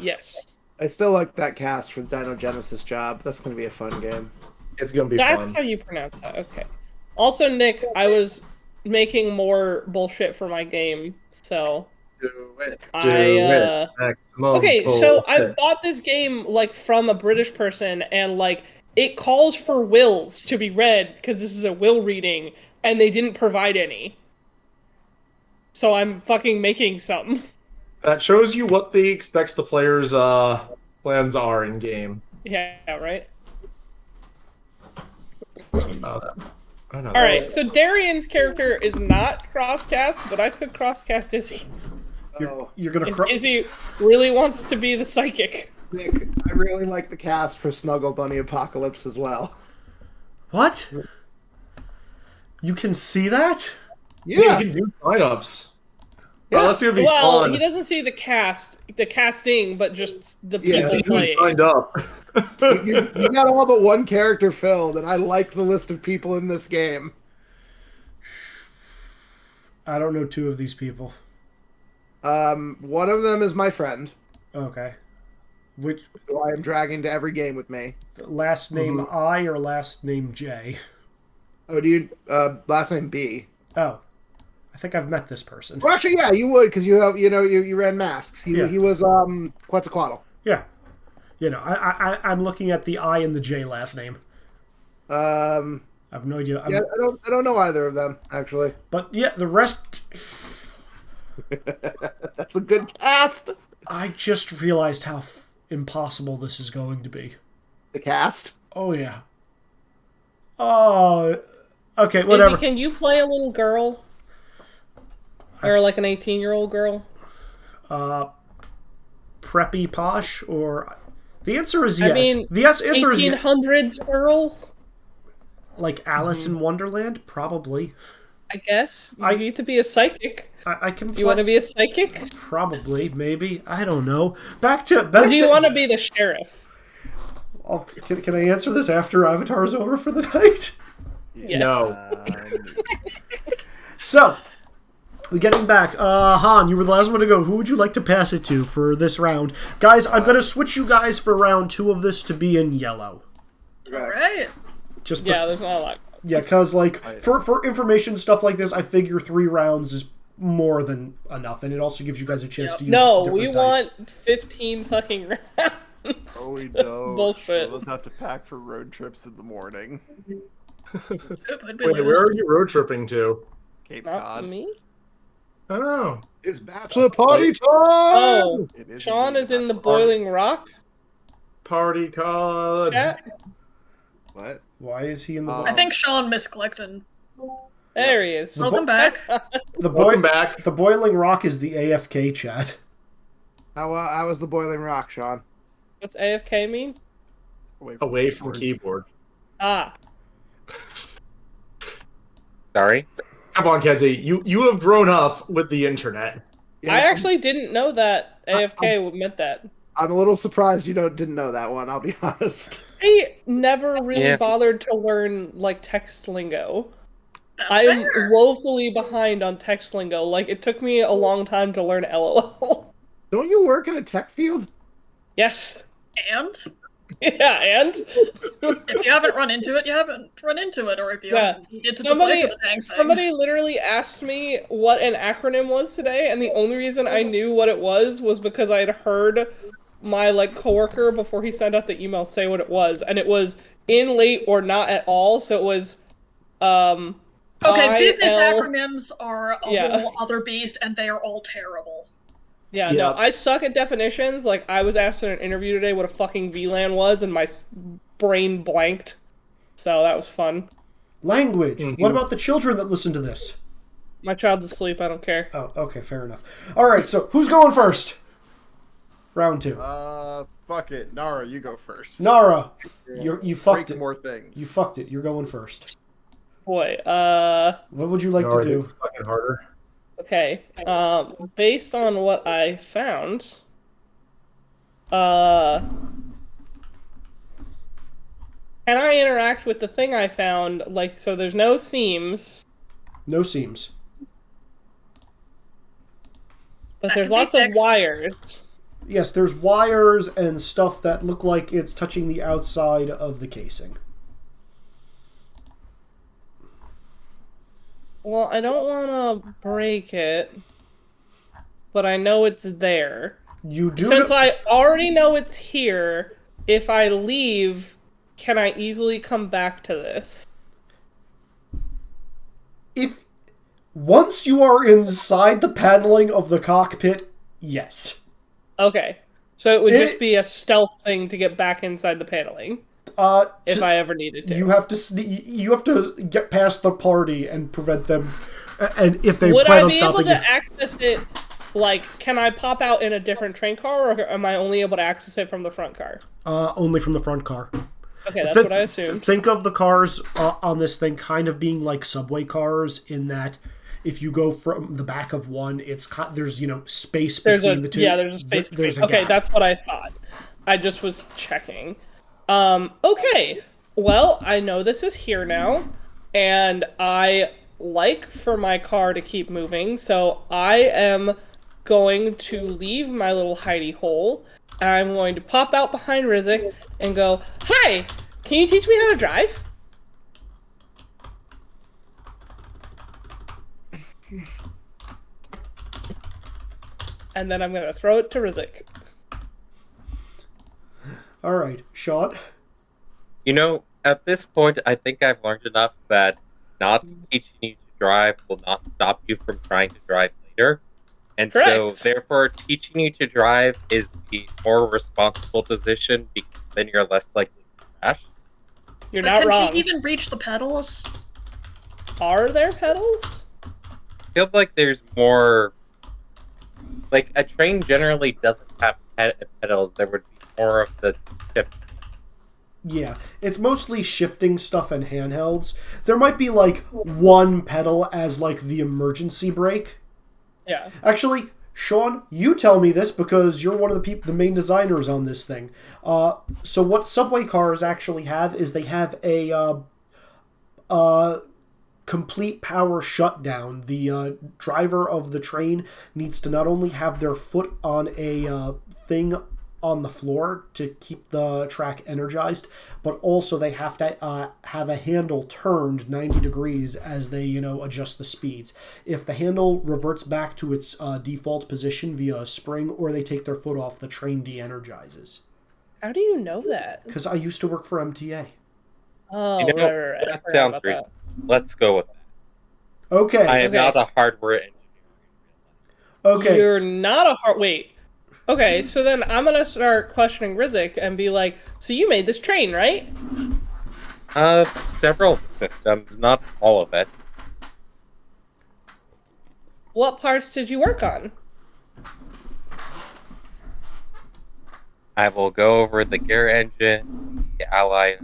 Yes. I still like that cast for Dino Genesis job. That's going to be a fun game. It's going to be That's fun. how you pronounce that. Okay. Also, Nick, I was making more bullshit for my game, so... Do it. Maximum Okay, so I bullshit. bought this game like from a British person, and like it calls for wills to be read because this is a will reading, and they didn't provide any. So I'm fucking making some. That shows you what they expect the players' plans are in game. Yeah, right. I know All right, so Darian's character is not crosscast, but I could crosscast Izzy. You're gonna If cry. Izzy really wants to be the psychic. Nick, I really like the cast for Snuggle Bunny Apocalypse as well. What? You can see that? Yeah, you can do signups. Yeah. Oh, that's gonna be Well, fun. he doesn't see the casting, but just the Yeah. people Who's playing. signed up? You got all but 1 character filled, and I like the list of people in this game. I don't know 2 of these people. One of them is my friend. Okay. Which who I am dragging to every game with me. last name I or last name J? Oh, do you last name B? Oh, I think I've met this person. Well, actually, yeah, you would because you ran masks. Yeah. He was Quetzalcoatl. Yeah, I'm looking at the I and the J last name. I have no idea. Yeah, I don't know either of them actually. But yeah, the rest. That's a good cast. I just realized how impossible this is going to be. The cast. Oh yeah. Oh, okay, whatever. Izzy, can you play a little girl? Or like an 18-year-old girl? Preppy posh, or the answer is yes. I mean, the answer is yes. 1800s girl? Like Alice in Wonderland, probably. I guess. You need to be a psychic. I can. You want to be a psychic? Probably, maybe. I don't know. Back to. Or do you want to be the sheriff? Can I answer this after Avatar is over for the night? Yes. No. So, we're getting back. Han, you were the last one to go. Who would you like to pass it to for this round? Guys, I'm going to switch you guys for round 2 of this to be in yellow. Alright. Just there's not a lot. Yeah, because, like, for information stuff like this, I figure 3 rounds is more than enough, and it also gives you guys a chance to use different we dice. want 15 fucking rounds. Oh, we don't. Bullshit. We'll just have to pack for road trips in the morning. Wait, where are you road tripping to? Cape Not Cod. me? I don't know. It's bachelor party time. Oh, It is Sean indeed is in the Bachelor Boiling Rock Party card. chat. What? Why is he in the... I think Sean miscollected. There he is. Welcome back. Welcome back. The Boiling Rock is the AFK chat. How was the Boiling Rock, Sean? What's AFK mean? Away from keyboard. Ah. Sorry. Come on, Kenzie. You have grown up with the internet. Yeah, I actually didn't know that AFK meant that. I'm a little surprised you didn't know that one. I'll be honest. I never really Yeah. bothered to learn, like, text lingo. That's I'm fair. woefully behind on text lingo. Like, it took me a long time to learn LOL. Don't you work in a tech field? Yes. And Yeah, and? if you haven't run into it, you haven't run into it, or if you Yeah. needed to Somebody, decipher the dang thing. somebody literally asked me what an acronym was today, and the only reason I knew what it was because I had heard my, like, coworker before he sent out the email say what it was, and it was in late or not at all, so it was, Okay, business IL acronyms are a Yeah. whole other beast, and they are all terrible. Yeah, Yep. no, I suck at definitions. Like, I was asked in an interview today what a fucking VLAN was, and my brain blanked. So that was fun. Language. Mhm. What about the children that listen to this? My child's asleep, I don't care. Oh, okay, fair enough. All right, so who's going first? Round 2. Fuck it. Nara, you go first. Nara, you fucked Break it. more things. You fucked it. You're going first. Boy, What would you like to do? Fucking harder. okay. Based on what I found, can I interact with the thing I found? Like, so there's no seams, No seams. but That there's could be lots of fixed. wires. Yes, there's wires and stuff that look like it's touching the outside of the casing. Well, I don't want to break it, but I know it's there. You do. Since I already know it's here, if I leave, can I easily come back to this? If once you are inside the paneling of the cockpit, yes. Okay. So it would just be a stealth thing to get back inside the paneling, if I ever needed to. You have to get past the party and prevent them. And if they Would plan I on be able stopping to you, access it, like, can I pop out in a different train car, or am I only able to access it from the front car? only from the front car. Okay, that's what I assumed. Think of the cars on this thing kind of being like subway cars, in that if you go from the back of one, there's space between the two. Yeah, there's a space There's between. a Okay, gap. that's what I thought. I just was checking. Okay. Well, I know this is here now, and I like for my car to keep moving, so I am going to leave my little hidey hole, and I'm going to pop out behind Rizik and go, "Hi, can you teach me how to drive?" And then I'm going to throw it to Rizik. All right, Sean. You know, at this point, I think I've learned enough that not teaching you to drive will not stop you from trying to drive later. And so, Correct. therefore, teaching you to drive is the more responsible decision because then you're less likely to crash. You're But not can wrong. she even reach the pedals? Are there pedals? I feel like there's more. Like, a train generally doesn't have pedals. There would be more of the shift. Yeah, it's mostly shifting stuff and handhelds. There might be like one pedal as like the emergency brake. Yeah. Actually, Sean, you tell me this because you're one of the main designers on this thing. So what subway cars actually have is they have a complete power shutdown. The driver of the train needs to not only have their foot on a thing on the floor to keep the track energized, but also they have to have a handle turned 90 degrees as they, adjust the speeds. If the handle reverts back to its default position via a spring, or they take their foot off, the train de-energizes. How do you know that? Because I used to work for MTA. Oh, You know, right. I that forgot sounds about reasonable. that. Let's go with that. Okay. I am Okay. not a hardware engineer. Okay. You're not a hard. Wait. Okay, so then I'm gonna start questioning Rizik and be like, "So you made this train, right?" Several systems, not all of it. What parts did you work on? I will go over the gear engine, the ally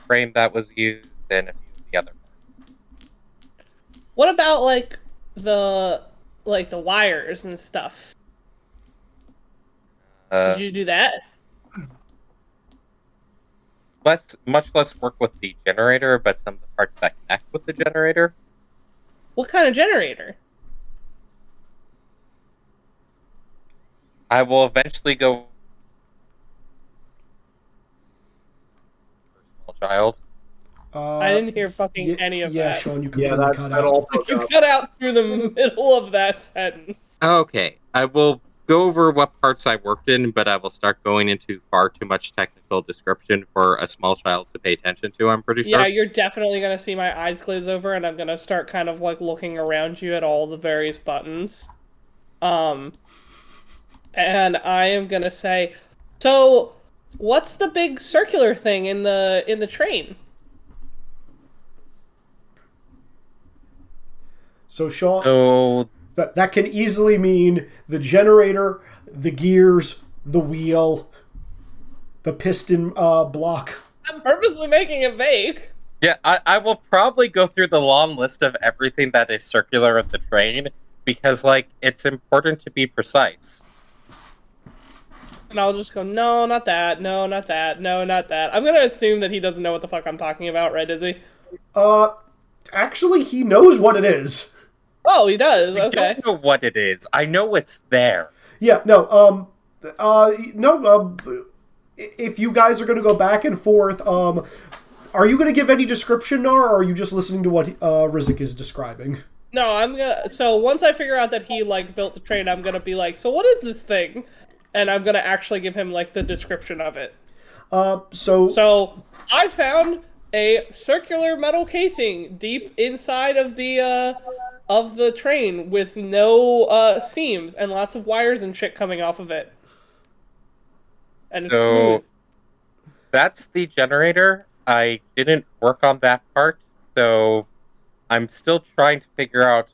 frame that was used, and a few of the other parts. What about the the wires and stuff? Did you do that? Much less work with the generator, but some of the parts that connect with the generator. What kind of generator? I will eventually go for small child. I didn't hear fucking any of yeah, that. Sean, you Yeah, completely that, cut that out. all broke You up. cut out through the middle of that sentence. Okay, I will go over what parts I worked in, but I will start going into far too much technical description for a small child to pay attention to, I'm pretty Yeah, sure. you're definitely gonna see my eyes glaze over, and I'm gonna start kind of looking around you at all the various buttons. And I am gonna say, so what's the big circular thing in the train? So Sean, So, that can easily mean the generator, the gears, the wheel, the piston block. I'm purposely making it vague. yeah, I will probably go through the long list of everything that is circular in the train, because, it's important to be precise. And I'll just go, no, not that, no, not that, no, not that. I'm gonna assume that he doesn't know what the fuck I'm talking about, right, is he? Actually, he knows what it is. Oh, he does, I okay. don't know what it is. I know it's there. Yeah, no, if you guys are going to go back and forth, are you going to give any description, or are you just listening to what Rizik is describing? No, so once I figure out that he, built the train, I'm gonna be like, so what is this thing? And I'm gonna actually give him, the description of it. So, I found a circular metal casing deep inside of the train with no, seams and lots of wires and shit coming off of it. And it's smooth. That's the generator. I didn't work on that part, so I'm still trying to figure out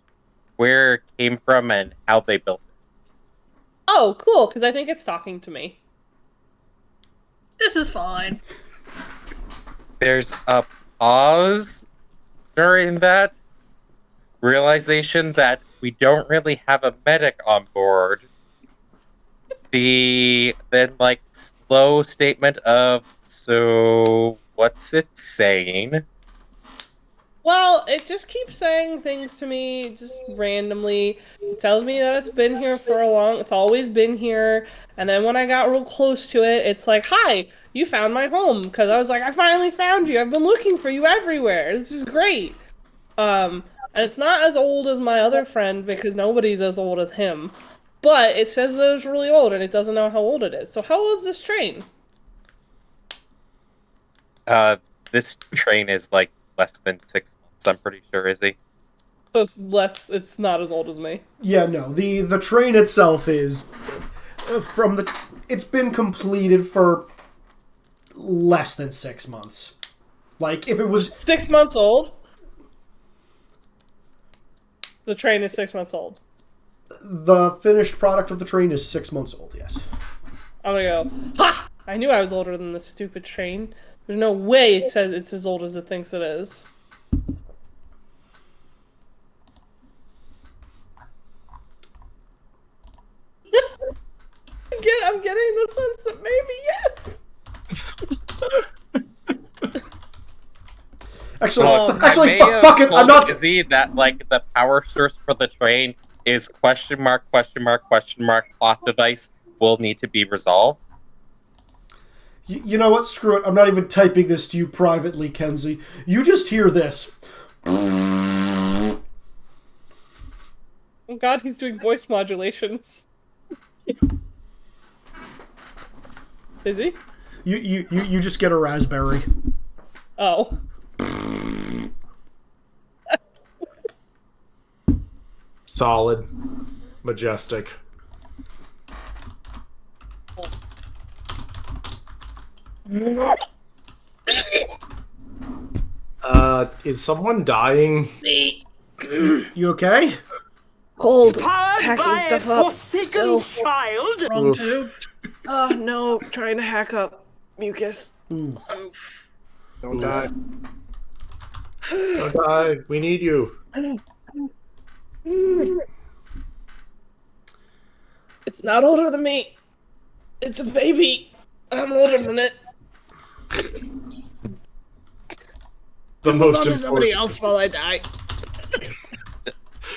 where it came from and how they built it. Oh, cool, because I think it's talking to me. This is fine. There's a pause during that realization that we don't really have a medic on board. The then slow statement of, so what's it saying? Well, it just keeps saying things to me just randomly. It tells me that it's been here for it's always been here. And then when I got real close to it, it's like, "Hi, you found my home." Because I was like, "I finally found you. I've been looking for you everywhere. This is great." And it's not as old as my other friend because nobody's as old as him. But it says that it's really old and it doesn't know how old it is. So how old is this train? This train is like less than 6 months, I'm pretty sure, is he? So it's not as old as me. Yeah, no. The train itself is it's been completed for less than 6 months. Like if it was 6 months old? The train is 6 months old. The finished product of the train is 6 months old, yes. I'm gonna go, ha! I knew I was older than this stupid train. There's no way it says it's as old as it thinks it is. I'm getting the sense that maybe yes. Actually, fuck it. I'm not. Busy that like the power source for the train is question mark plot device will need to be resolved. You know what? Screw it. I'm not even typing this to you privately, Kenzie. You just hear this. Oh God, he's doing voice modulations. Is he? You just get a raspberry. Oh. Solid. Majestic. Is someone dying? Me. You okay? Cold. Powered Hacking by stuff a up. forsaken Still. child. Wrong too. Oh no, trying to hack up mucus. Oof. Don't die. Don't die. We need you. It's not older than me. It's a baby. I'm older than it. The Hold most on to somebody important. else while I die.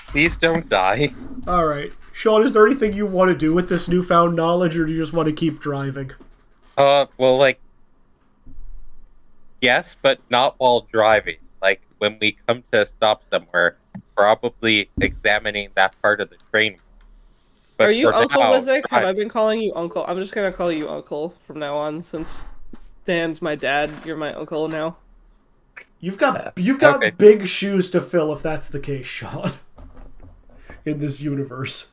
Please don't die. All right, Sean. Is there anything you want to do with this newfound knowledge, or do you just want to keep driving? Well, like, yes, but not while driving. Like, when we come to a stop somewhere, probably examining that part of the train. But Are you for Uncle now, Rizik? Have I drive. been calling you Uncle? I'm just gonna call you Uncle from now on, since Dan's my dad. You're my uncle now. You've got okay. big shoes to fill if that's the case, Sean. In this universe.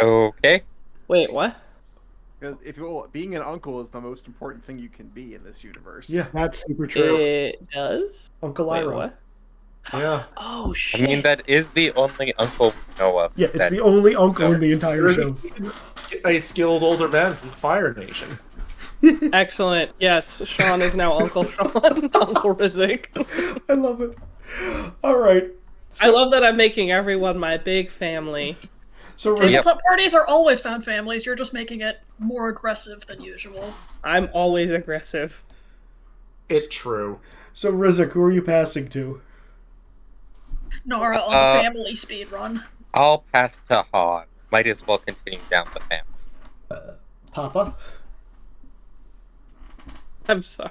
Okay. Wait, what? Because being an uncle is the most important thing you can be in this universe. Yeah, That's super true. It does? Uncle Wait, Ira. what? Yeah. Oh I shit. mean, that is the only uncle we know of. Yeah, it's that- the only uncle in the entire There show. is a skilled older man from the Fire Nation. Excellent. Yes, Sean is now Uncle Sean. Uncle Rizik. I love it. All right. I love that I'm making everyone my big family. So Tabletop parties are always found families. You're just making it more aggressive than usual. I'm always aggressive. It's true. So Rizik, who are you passing to? Nara on the family speed run. I'll pass to Han. Might as well continue down the family. Papa? I'm sorry.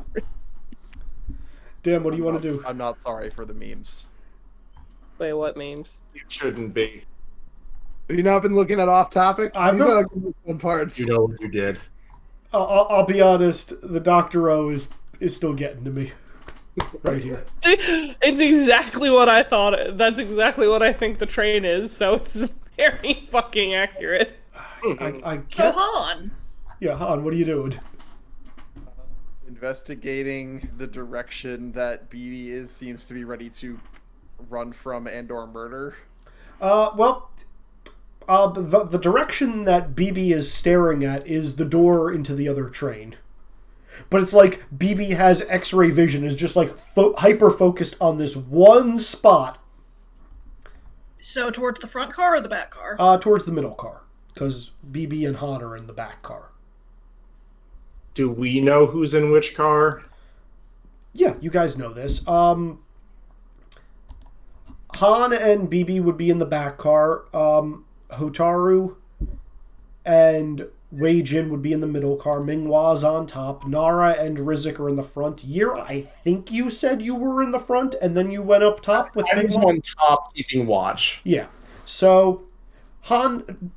Dan, what do you want to do? I'm not sorry for the memes. Wait, what memes? You shouldn't be. Have you not been looking at off topic? I've These been- are like the fun parts. You know what you did. I'll be honest. The Dr. O is still getting to me. Right here. It's exactly what I thought. That's exactly what I think the train is, so it's very fucking accurate. I So can't. Han. Yeah, Han, what are you doing? Investigating the direction that BB seems to be ready to run from and/or murder. The direction that BB is staring at is the door into the other train. But it's like BB has X-ray vision, is just like hyper-focused on this one spot. So towards the front car or the back car? Towards the middle car. Because BB and Han are in the back car. Do we know who's in which car? Yeah, you guys know this. Han and BB would be in the back car. Hotaru and Wei Jin would be in the middle car. Minghua's on top. Nara and Rizik are in the front. Yira, I think you said you were in the front, and then you went up top with I was Minghua? on top keeping watch. Yeah. So, Han,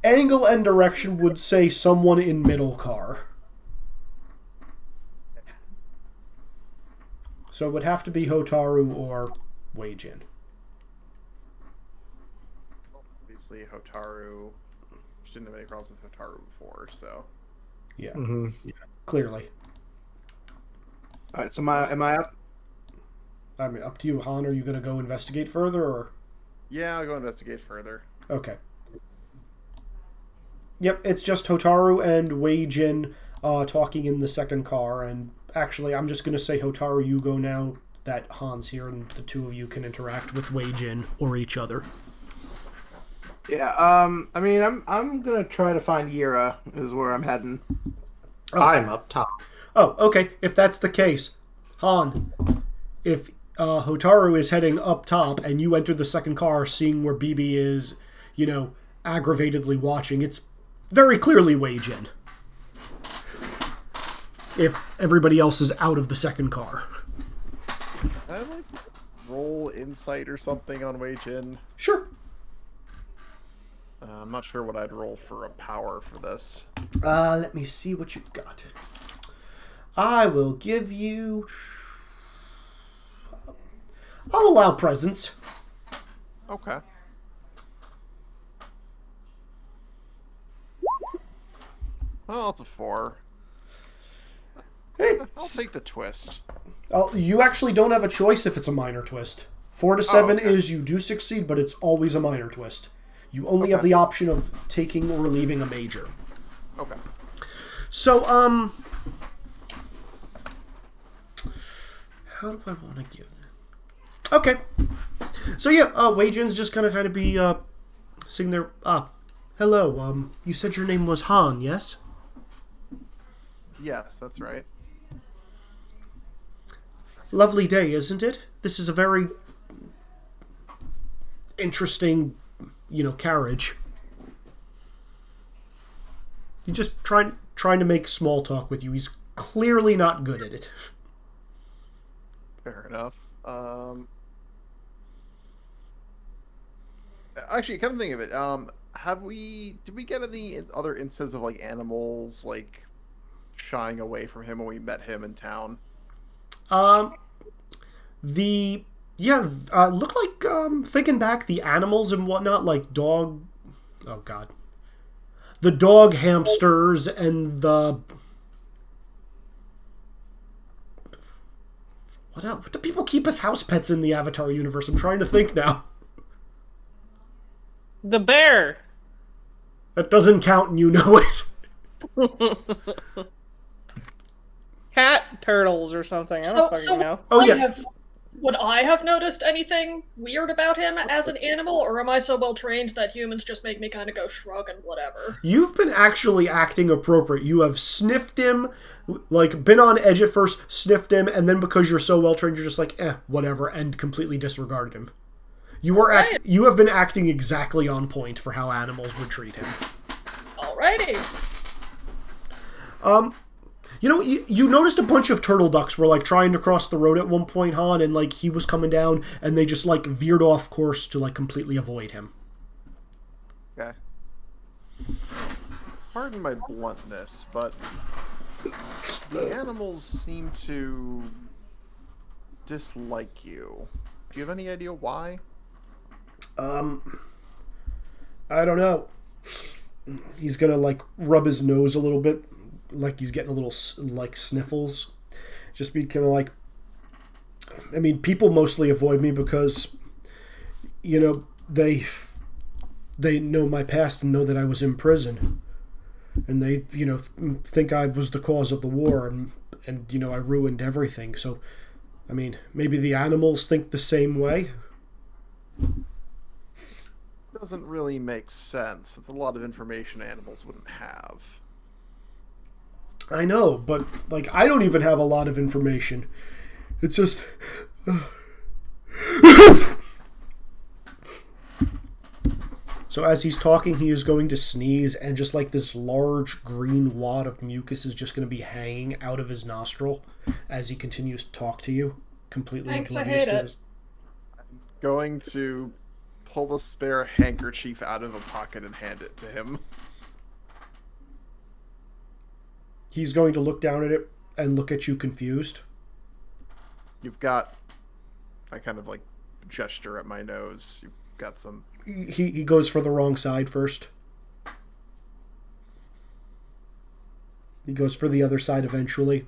angle and direction would say someone in middle car. So it would have to be Hotaru or Wei Jin. Obviously, Hotaru. She didn't have any problems with Hotaru before, so. Yeah. Mm-hmm. Clearly. All right, so am I up? I mean, up to you, Han. Are you going to go investigate further, or? Yeah, I'll go investigate further. Okay. Yep, it's just Hotaru and Wei Jin talking in the second car, and actually, I'm just going to say, Hotaru, you go now that Han's here, and the two of you can interact with Wei Jin or each other. Yeah. I mean, I'm gonna try to find Yira. Is where I'm heading. Oh. I'm up top. Oh, okay. If that's the case, Han, if Hotaru is heading up top and you enter the second car, seeing where BB is, aggravatedly watching, it's very clearly Wei Jin. If everybody else is out of the second car. Can I roll insight or something on Wei Jin? Sure. I'm not sure what I'd roll for a power for this. Let me see what you've got. I will give you... I'll allow presence. Okay. Well, it's a 4. Hey, I'll take the twist. you actually don't have a choice if it's a minor twist. 4 to 7 okay. is you do succeed, but it's always a minor twist. You only have the option of taking or leaving a major. Okay. So, how do I want to give that? Okay. So yeah, Wei Jin's just gonna kind of be sitting there. Hello. You said your name was Han, yes? Yes, that's right. Lovely day, isn't it? This is a very interesting, carriage. He's just trying to make small talk with you. He's clearly not good at it. Fair enough. Actually, come to think of it, did we get any other instances of animals shying away from him when we met him in town? Looked like, thinking back, the animals and whatnot, like dog, oh god, the dog hamsters and the, what else? What do people keep as house pets in the Avatar universe? I'm trying to think now. The bear. That doesn't count and you know it. Cat turtles or something. I don't fucking know. Oh, yeah. Would I have noticed anything weird about him as an animal, or am I so well trained that humans just make me kind of go shrug and whatever? You've been actually acting appropriate. You have sniffed him, been on edge at first, sniffed him, and then because you're so well trained, you're just whatever, and completely disregarded him. You have been acting exactly on point for how animals would treat him. Alrighty. You noticed a bunch of turtle ducks were trying to cross the road at one point, Han, and he was coming down, and they just veered off course to completely avoid him. Okay. Pardon my bluntness, but the animals seem to dislike you. Do you have any idea why? I don't know. He's gonna rub his nose a little bit, he's getting a little sniffles. Just be kind of I mean, people mostly avoid me because, they know my past and know that I was in prison, and they think I was the cause of the war and I ruined everything. So, I mean, maybe the animals think the same way. Doesn't really make sense. It's a lot of information animals wouldn't have. I know, but I don't even have a lot of information. It's just So as he's talking, he is going to sneeze, and just like this large green wad of mucus is just going to be hanging out of his nostril as he continues to talk to you, completely Thanks, I oblivious hate to it. his... Going to pull the spare handkerchief out of a pocket and hand it to him. He's going to look down at it and look at you confused. You've got... I kind of like gesture at my nose. You've got some... He goes for the wrong side first. He goes for the other side eventually.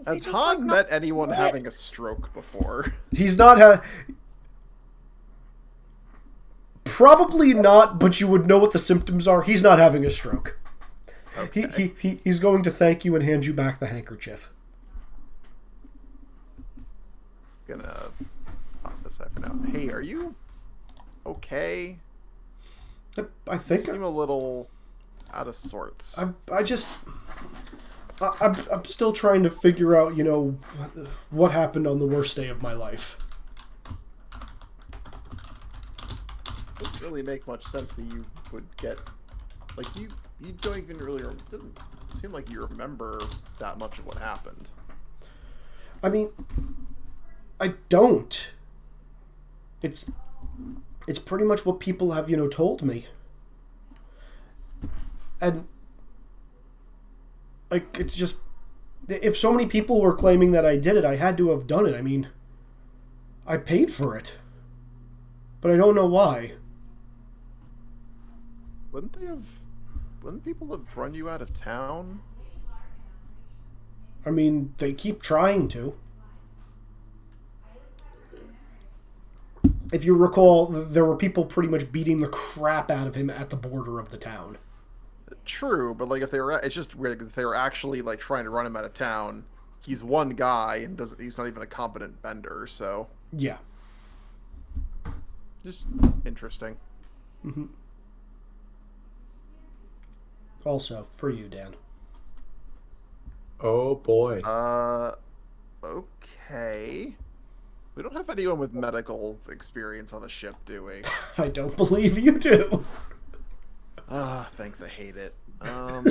Has Han met anyone having a stroke before? He's not probably not, but you would know what the symptoms are. He's not having a stroke. Okay. He's going to thank you and hand you back the handkerchief. Gonna toss this out for now. Hey, are you okay? I think You seem a little out of sorts. I'm still trying to figure out, what happened on the worst day of my life. Doesn't really make much sense that you would get, like, you don't even really, it doesn't seem like you remember that much of what happened. I mean, I don't. It's pretty much what people have, told me. And like, it's just, if so many people were claiming that I did it, I had to have done it. I mean, I paid for it. But I don't know why. Wouldn't people have run you out of town? I mean, they keep trying to. If you recall, there were people pretty much beating the crap out of him at the border of the town. True, but like if they were, it's just weird because if they were actually like trying to run him out of town. He's one guy and he's not even a competent bender, so Yeah. just interesting. Mm-hmm. Also, for you, Dan. Oh boy. Okay. We don't have anyone with medical experience on the ship, do we? I don't believe you do. Ah, thanks, I hate it.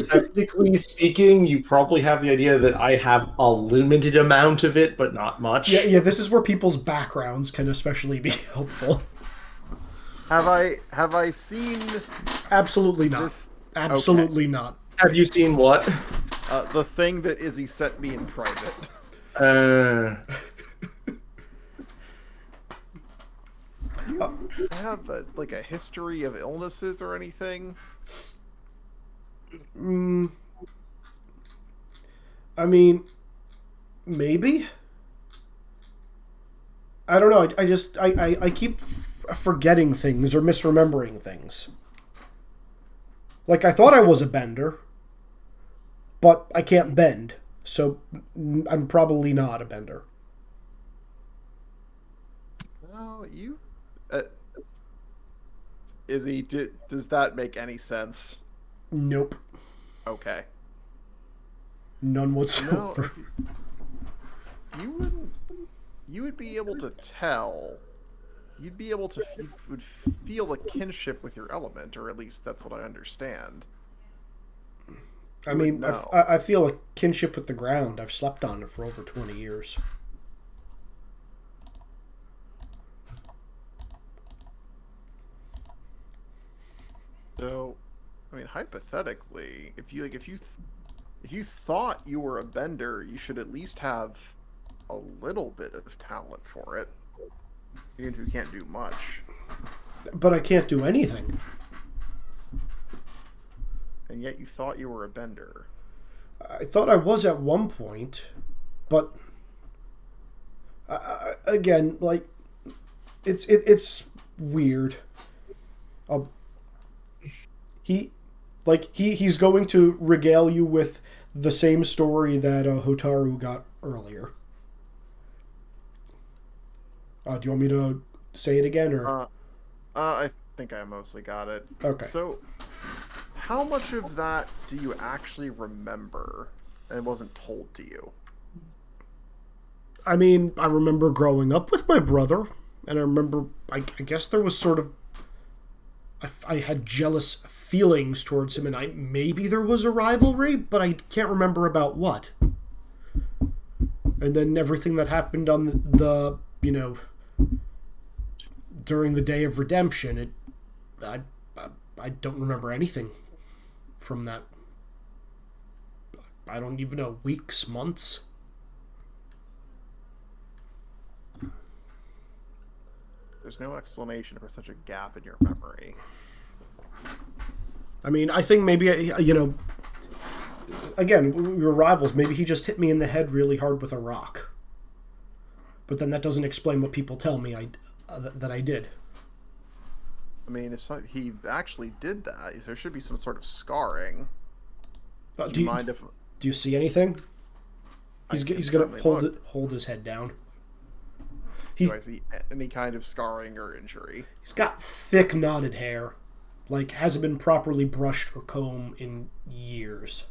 Technically speaking, you probably have the idea that I have a limited amount of it, but not much. Yeah, this is where people's backgrounds can especially be helpful. Have I seen Absolutely not. this? Absolutely not. Have you seen what? The thing that Izzy sent me in private. You have a history of illnesses or anything? I mean, maybe. I don't know. I keep forgetting things or misremembering things. Like, I thought I was a bender, but I can't bend, so I'm probably not a bender. No, you... Izzy, does that make any sense? Nope. Okay. None No, whatsoever. you would be able to tell. You would feel a kinship with your element, or at least that's what I understand. I mean, No. I feel a kinship with the ground. I've slept on it for over 20 years. So, I mean, hypothetically, if you thought you were a bender, you should at least have a little bit of talent for it, even if you can't do much. But I can't do anything. And yet you thought you were a bender. I thought I was at one point, but again, like, it's weird. He's going to regale you with the same story that Hotaru got earlier. Do you want me to say it again, or? I think I mostly got it. Okay. So, how much of that do you actually remember and wasn't told to you? I mean, I remember growing up with my brother, and I remember, I guess there was sort of I had jealous feelings towards him, and maybe there was a rivalry, but I can't remember about what. And then everything that happened on the during the Day of Redemption, I don't remember anything from that. I don't even know, weeks, months. There's no explanation for such a gap in your memory. I mean, I think maybe, again, we were rivals. Maybe he just hit me in the head really hard with a rock. But then that doesn't explain what people tell me that I did. I mean, if he actually did that, there should be some sort of scarring. Do you see anything? He's going to hold his head down. Do I see any kind of scarring or injury? He's got thick knotted hair. Like, hasn't been properly brushed or combed in years.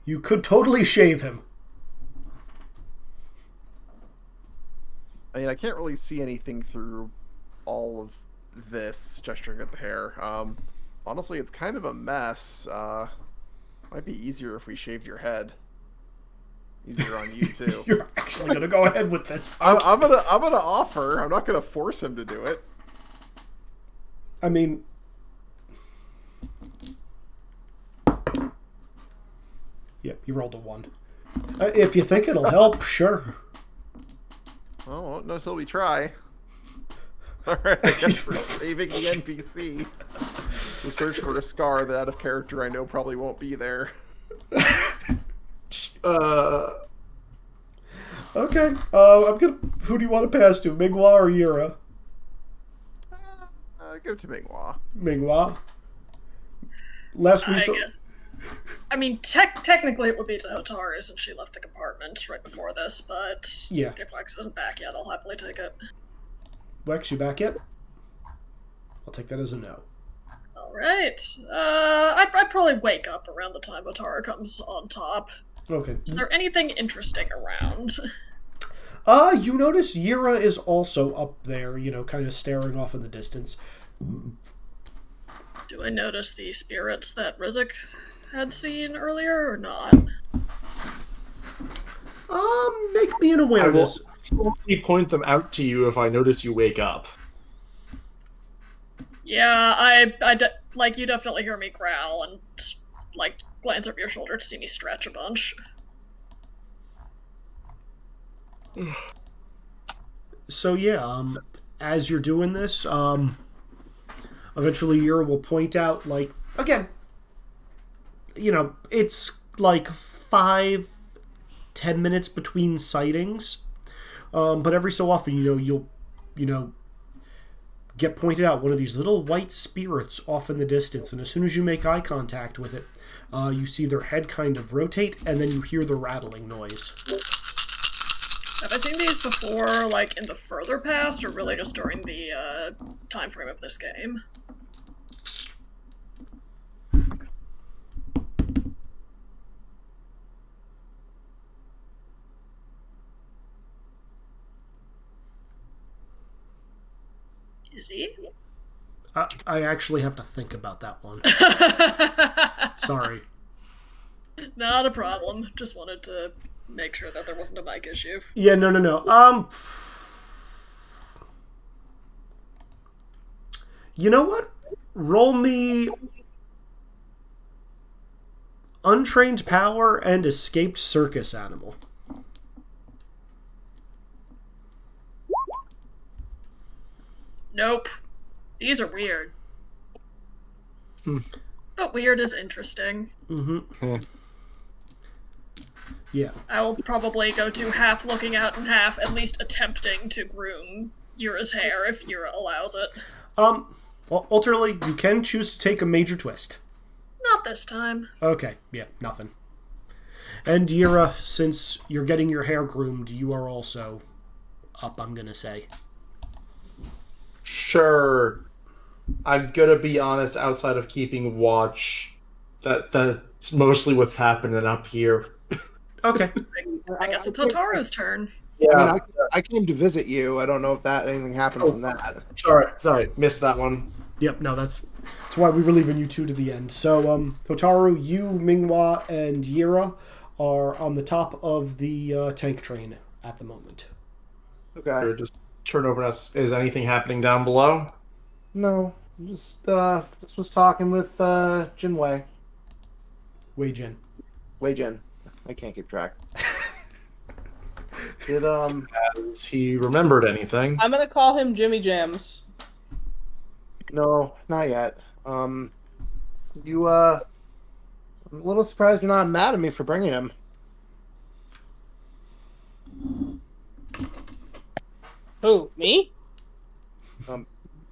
You could totally shave him. I mean, I can't really see anything through all of this, gesturing at the hair. Honestly, it's kind of a mess. Might be easier if we shaved your head. Easier on you too. You're actually gonna go ahead with this. I'm gonna offer. I'm not gonna force him to do it. I mean, yeah, you rolled a 1. If you think it'll help, sure. Well, won't know till we try. All right, I guess we're saving the NPC to search for a scar that out of character I know probably won't be there. Okay. Who do you want to pass to, Mingwa or Yura? Go to Mingwa. Mingwa. I mean, technically it would be to Hotaru since she left the compartment right before this, but yeah. If Lex isn't back yet, I'll happily take it. Lex, you back yet? I'll take that as a no. Alright. I'd probably wake up around the time Hotaru comes on top. Okay. Is there anything interesting around? You notice Yura is also up there, kind of staring off in the distance. Do I notice the spirits that Rizek had seen earlier or not? Make me an awareness. I will slowly point them out to you if I notice you wake up. Yeah, you definitely hear me growl and, glance over your shoulder to see me stretch a bunch. So, yeah, as you're doing this, eventually Yura will point out, again, it's 5-10 minutes between sightings, but every so often, you'll get pointed out one of these little white spirits off in the distance, and as soon as you make eye contact with it, you see their head kind of rotate, and then you hear the rattling noise. Have I seen these before, in the further past, or really just during the time frame of this game? Is he? I actually have to think about that one. Sorry. Not a problem. Just wanted to make sure that there wasn't a mic issue. Yeah, no. You know what? Roll me untrained power and escaped circus animal. Nope. These are weird. But weird is interesting. Mm-hmm. Yeah. I will probably go to half looking out and half at least attempting to groom Yura's hair if Yura allows it. Well, alternately, you can choose to take a major twist. Not this time. Okay, yeah, nothing. And Yura, since you're getting your hair groomed, you are also up, I'm gonna say. Sure. I'm gonna be honest, outside of keeping watch, that's mostly what's happening up here. Okay. I guess it's Hotaru's turn. Yeah. I mean, I came to visit you. I don't know if anything happened from that. Sorry, missed that one. Yep, no, that's why we were leaving you two to the end. So, Hotaru, you, Minghua, and Yira are on the top of the tank train at the moment. Okay. Just turn over us. Is anything happening down below? No, just was talking with Jinwei. Wei Jin. Wei Jin. I can't keep track. Did Has he remembered anything? I'm gonna call him Jimmy Jams. No, not yet. You I'm a little surprised you're not mad at me for bringing him. Who, me?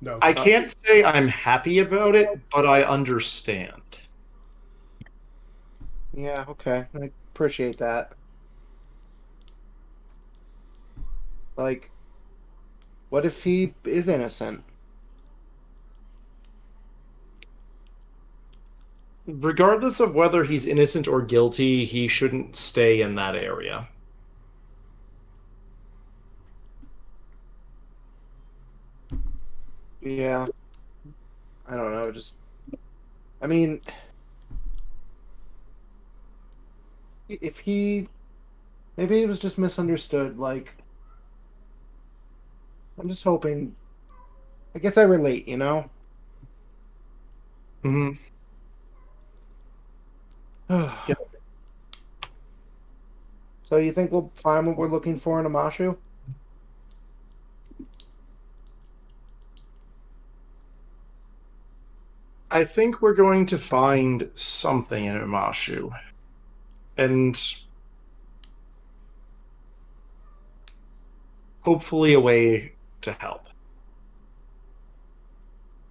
No. I can't say I'm happy about it, but I understand. Yeah, okay. I appreciate that. Like, what if he is innocent? Regardless of whether he's innocent or guilty, he shouldn't stay in that area. Yeah. I don't know, I mean, if maybe it was just misunderstood, like, I'm just hoping, I guess I relate, you know? Mm-hmm. Yeah. So you think we'll find what we're looking for in Amashu? I think we're going to find something in Umashu. And hopefully a way to help.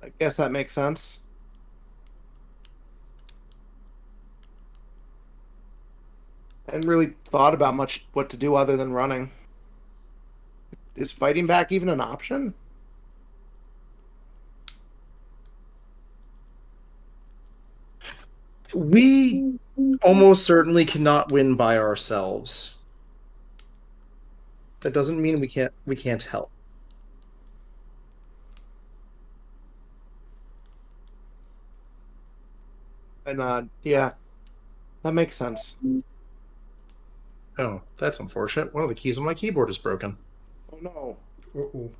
I guess that makes sense. I hadn't really thought about much what to do other than running. Is fighting back even an option? We almost certainly cannot win by ourselves. That doesn't mean we can't help. And yeah, that makes sense. Oh, that's unfortunate. One of the keys on my keyboard is broken. Oh no. Uh-oh.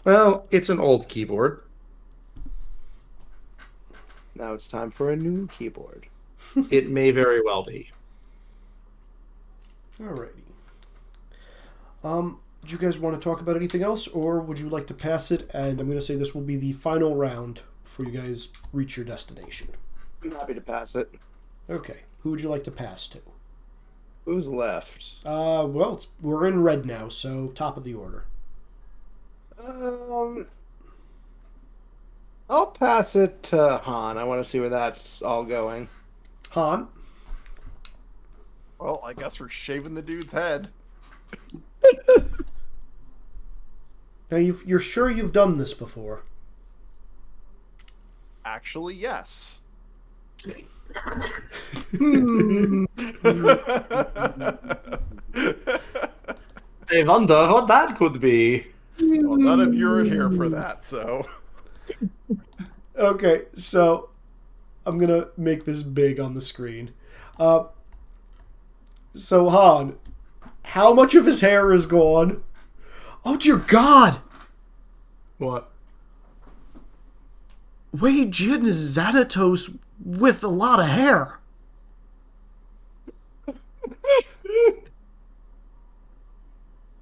Well, it's an old keyboard. Now it's time for a new keyboard. It may very well be. Alrighty. Do you guys want to talk about anything else, or would you like to pass it? And I'm going to say this will be the final round before you guys reach your destination. I'm happy to pass it. Okay. Who would you like to pass to? Who's left? Well, we're in red now, so top of the order. I'll pass it to Han. I want to see where that's all going. Han? Well, I guess we're shaving the dude's head. Now, you're sure you've done this before? Actually, yes. I wonder what that could be. Well, none of you are here for that, so. Okay, so I'm going to make this big on the screen. So, Han, how much of his hair is gone? Oh, dear God! What? Wei Jin is Xanatos with a lot of hair.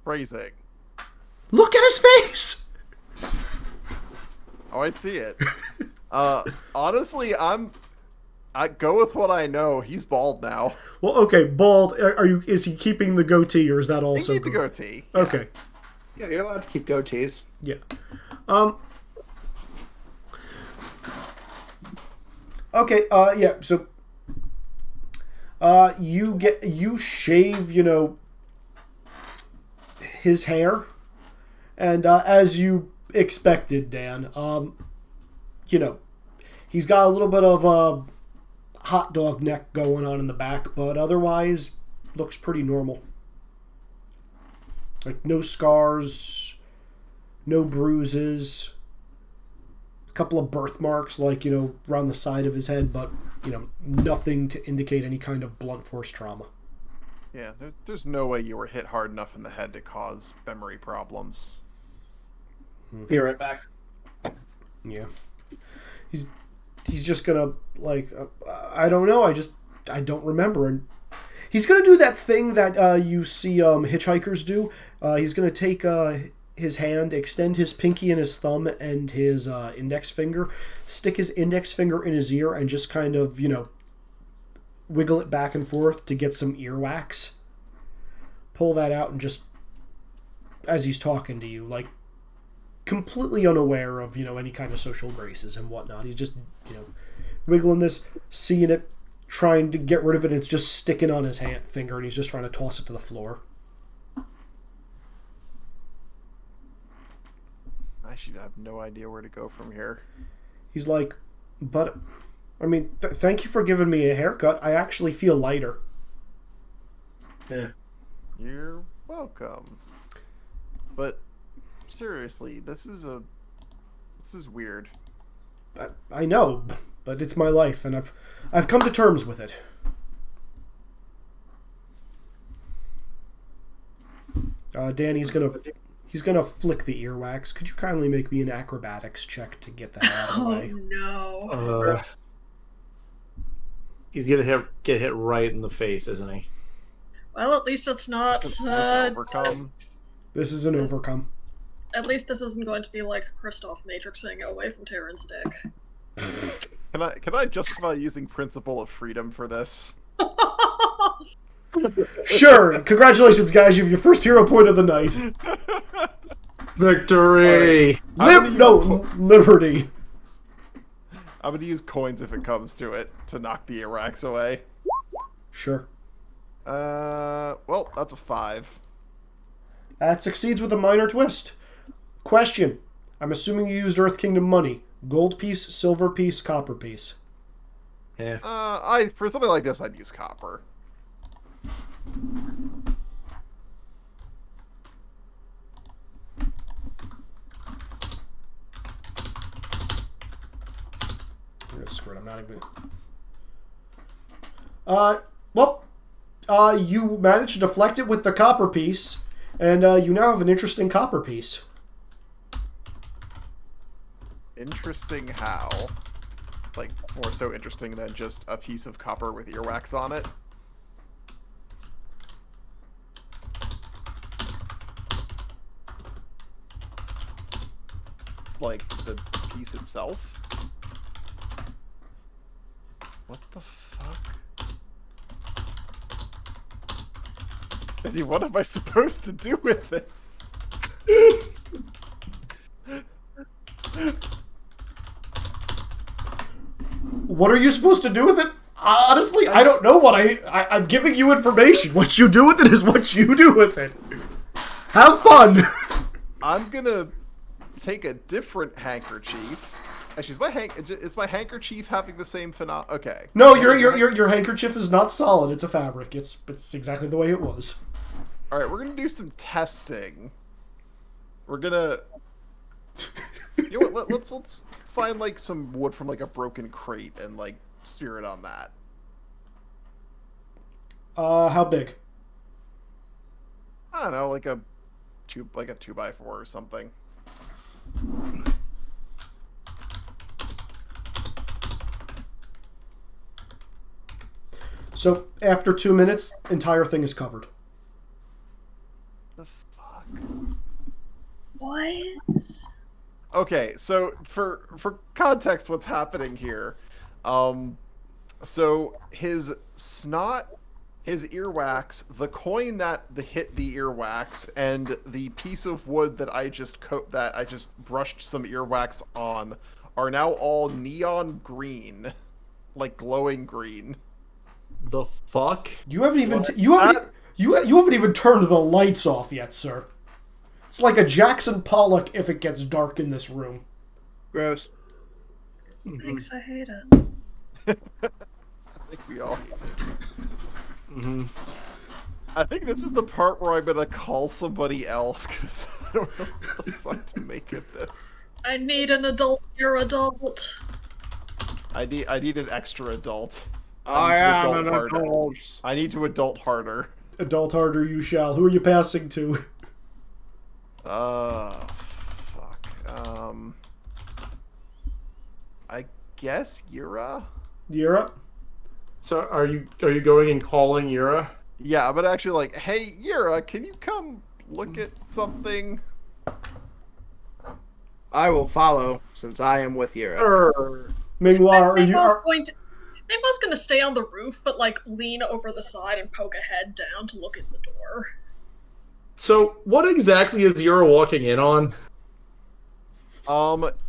Phrasing. Look at his face! Oh, I see it. Honestly, I go with what I know. He's bald now. Well, okay, bald. Is he keeping the goatee, or is that He also keep the gone? goatee. Yeah. Okay. Yeah, you're allowed to keep goatees. Yeah. Okay, yeah, so you shave, his hair, and as you expected, Dan, he's got a little bit of a hot dog neck going on in the back, but otherwise looks pretty normal. Like, no scars, no bruises, a couple of birthmarks, like, around the side of his head, but, nothing to indicate any kind of blunt force trauma. Yeah, there's no way you were hit hard enough in the head to cause memory problems. Be right back. Yeah. He's just gonna, I don't know, I don't remember. And he's gonna do that thing that you see hitchhikers do. He's gonna take his hand, extend his pinky and his thumb and his index finger, stick his index finger in his ear, and just kind of, wiggle it back and forth to get some earwax. Pull that out and just, as he's talking to you, like, completely unaware of, any kind of social graces and whatnot. He's just, wiggling this, seeing it, trying to get rid of it, and it's just sticking on his finger, and he's just trying to toss it to the floor. I should have no idea where to go from here. He's like, but, thank you for giving me a haircut. I actually feel lighter. Yeah. You're welcome. But seriously, this is weird. I know, but it's my life, and I've come to terms with it. Danny's gonna flick the earwax. Could you kindly make me an acrobatics check to get that out of the way? No. He's gonna get hit right in the face, isn't he? Well, at least it's not. Is this an overcome? This is an overcome. At least this isn't going to be like Kristoff matrixing away from Terran's dick. Can I justify using principle of freedom for this? Sure. Congratulations, guys. You have your first hero point of the night. Victory! Liberty. I'm gonna use coins if it comes to it to knock the earwax away. Sure. Well, that's a 5. That succeeds with a minor twist. Question. I'm assuming you used Earth Kingdom money. Gold piece, silver piece, copper piece. Yeah. For something like this, I'd use copper. Screw it, I'm not even... you managed to deflect it with the copper piece, and you now have an interesting copper piece. Interesting how? Like, more so interesting than just a piece of copper with earwax on it? Like, the piece itself? What the fuck? Izzy, what am I supposed to do with this? What are you supposed to do with it? Honestly, I don't know what I'm giving you information. What you do with it is what you do with it. Have fun. I'm gonna take a different handkerchief. Actually, is my handkerchief having the same phenomenon? Okay. No, your handkerchief is not solid. It's a fabric. It's exactly the way it was. All right, we're gonna do some testing. We're gonna. You know what? Let's find like some wood from like a broken crate and like spear it on that. How big? I don't know, like a 2x4 or something. So after 2 minutes, entire thing is covered. The fuck? What? Okay, so for context, what's happening here? So his snot, his earwax, the coin that hit the earwax, and the piece of wood that I just brushed some earwax on are now all neon green, like glowing green. The fuck? You haven't even you haven't even turned the lights off yet, sir. It's like a Jackson Pollock if it gets dark in this room. Gross. Thanks, I hate it. I think we all hate it. I think this is the part where I'm gonna call somebody else because I don't know what the fuck to make of this. I need an adult. You're adult. I need an extra adult. I need to am an adult harder. adult. I need to adult harder. Adult harder you shall. Who are you passing to? Fuck. I guess Yura? Yura? So are you going and calling Yura? Yeah, but actually like, hey Yura, can you come look at something? I will follow, since I am with Yura. Meanwhile, are you... Maybe I was gonna stay on the roof, but like lean over the side and poke a head down to look in the door. So what exactly is Yura walking in on?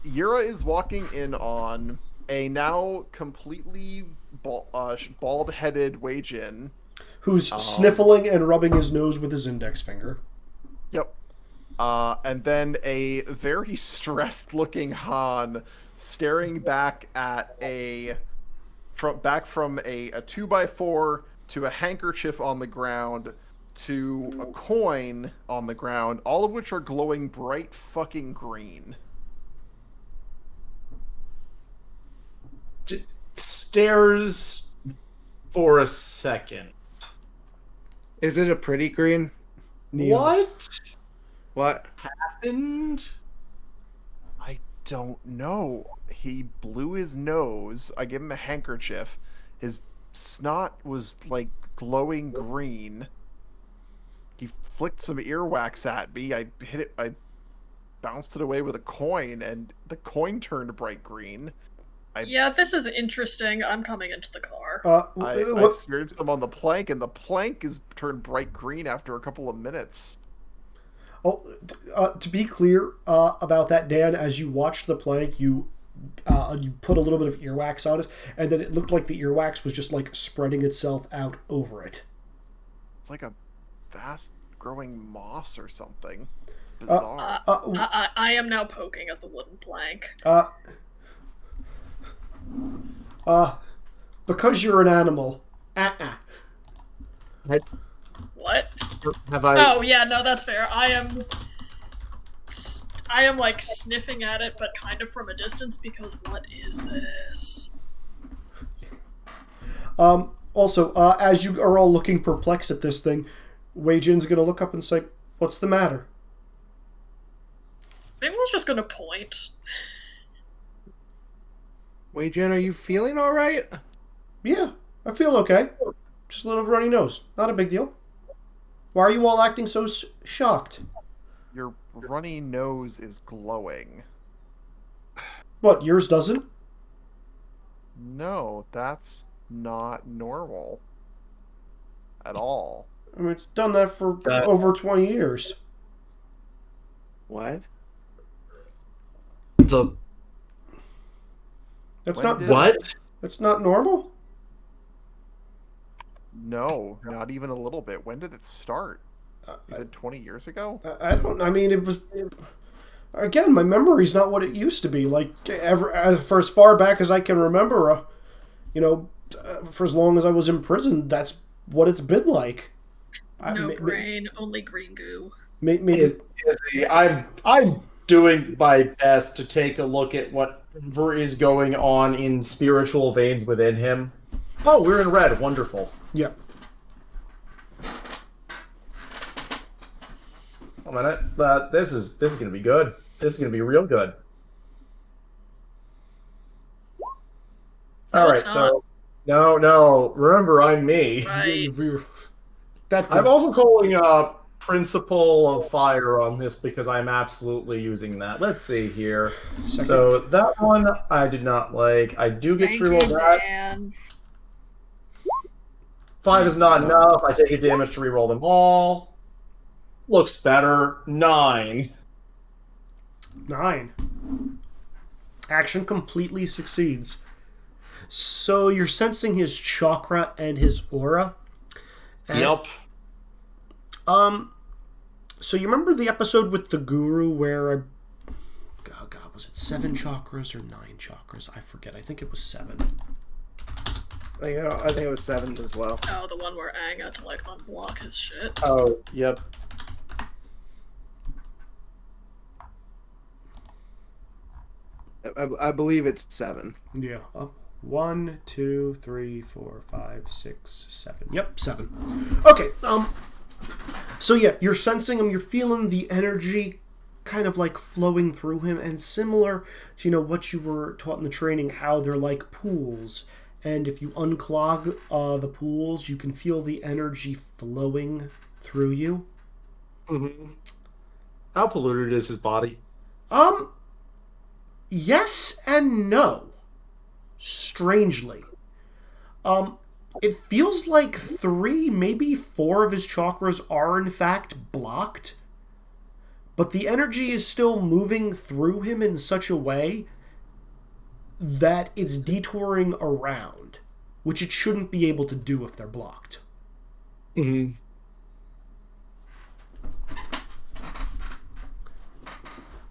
Yura is walking in on a now completely bald-headed Wei-Jin. Who's sniffling and rubbing his nose with his index finger. Yep. And then a very stressed-looking Han staring back at from a 2x4 to a handkerchief on the ground to a coin on the ground, all of which are glowing bright fucking green. Stares for a second. Is it a pretty green? Neon. What happened? I don't know. He blew his nose. I gave him a handkerchief. His snot was like glowing green. He flicked some earwax at me. I hit it. I bounced it away with a coin, and the coin turned bright green. Yeah, this is interesting. I'm coming into the car. I experienced them on the plank, and the plank is turned bright green after a couple of minutes. Oh, to be clear about that, Dan, as you watched the plank, you put a little bit of earwax on it, and then it looked like the earwax was just like spreading itself out over it. It's like a fast growing moss or something. It's bizarre. I am now poking at the wooden plank. Because you're an animal. What? Have I? Oh yeah, no, that's fair. I am like sniffing at it, but kind of from a distance because what is this? Also, as you are all looking perplexed at this thing, Wei-Jin's gonna look up and say, "What's the matter?" Maybe I was just gonna point. Wei-Jin, are you feeling all right? Yeah, I feel okay. Just a little runny nose. Not a big deal. Why are you all acting so shocked? Your runny nose is glowing. What, yours doesn't? No, that's not normal. At all. I mean, it's done that for over 20 years. What? That's When not... What? That's not normal? No, not even a little bit. When did it start? You said 20 years ago? I don't... I mean, it was... Again, my memory's not what it used to be. Like, for as far back as I can remember, for as long as I was in prison, that's what it's been like. No brain, only green goo. I'm doing my best to take a look at whatever is going on in spiritual veins within him. Oh, we're in red. Wonderful. Yeah. A minute. This is gonna be good. This is gonna be real good. All right. So no. Remember, I'm me. Right. I'm also calling Principle of Fire on this because I'm absolutely using that. Let's see here. So that one I did not like. I do get to reroll that. Dan. 5 is not enough. I take a damage to reroll them all. Looks better. 9. 9. Action completely succeeds. So you're sensing his chakra and his aura. Yep. So you remember the episode with the guru where was it 7 chakras or 9 chakras? I forget. I think it was 7. I think it was 7 as well. Oh, the one where Aang had to like unblock his shit. Oh, yep. I believe it's 7. Yeah. 1, 2, 3, 4, 5, 6, 7. Yep, 7. Okay. So yeah, you're sensing him. You're feeling the energy, kind of like flowing through him, and similar to what you were taught in the training, how they're like pools, and if you unclog the pools, you can feel the energy flowing through you. Mm-hmm. How polluted is his body? Yes and no. Strangely. It feels like 3, maybe 4 of his chakras are in fact blocked, but the energy is still moving through him in such a way that it's detouring around, which it shouldn't be able to do if they're blocked. Mm-hmm.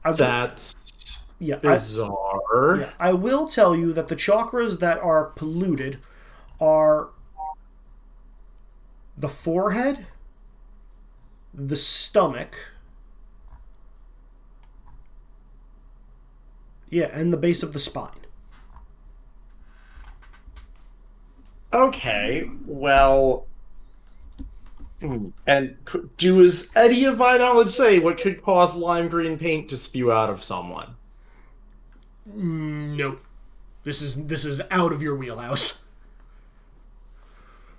That's bizarre. I will tell you that the chakras that are polluted are the forehead, the stomach, and the base of the spine. Okay, well... And does any of my knowledge say what could cause lime green paint to spew out of someone? Nope. This is out of your wheelhouse.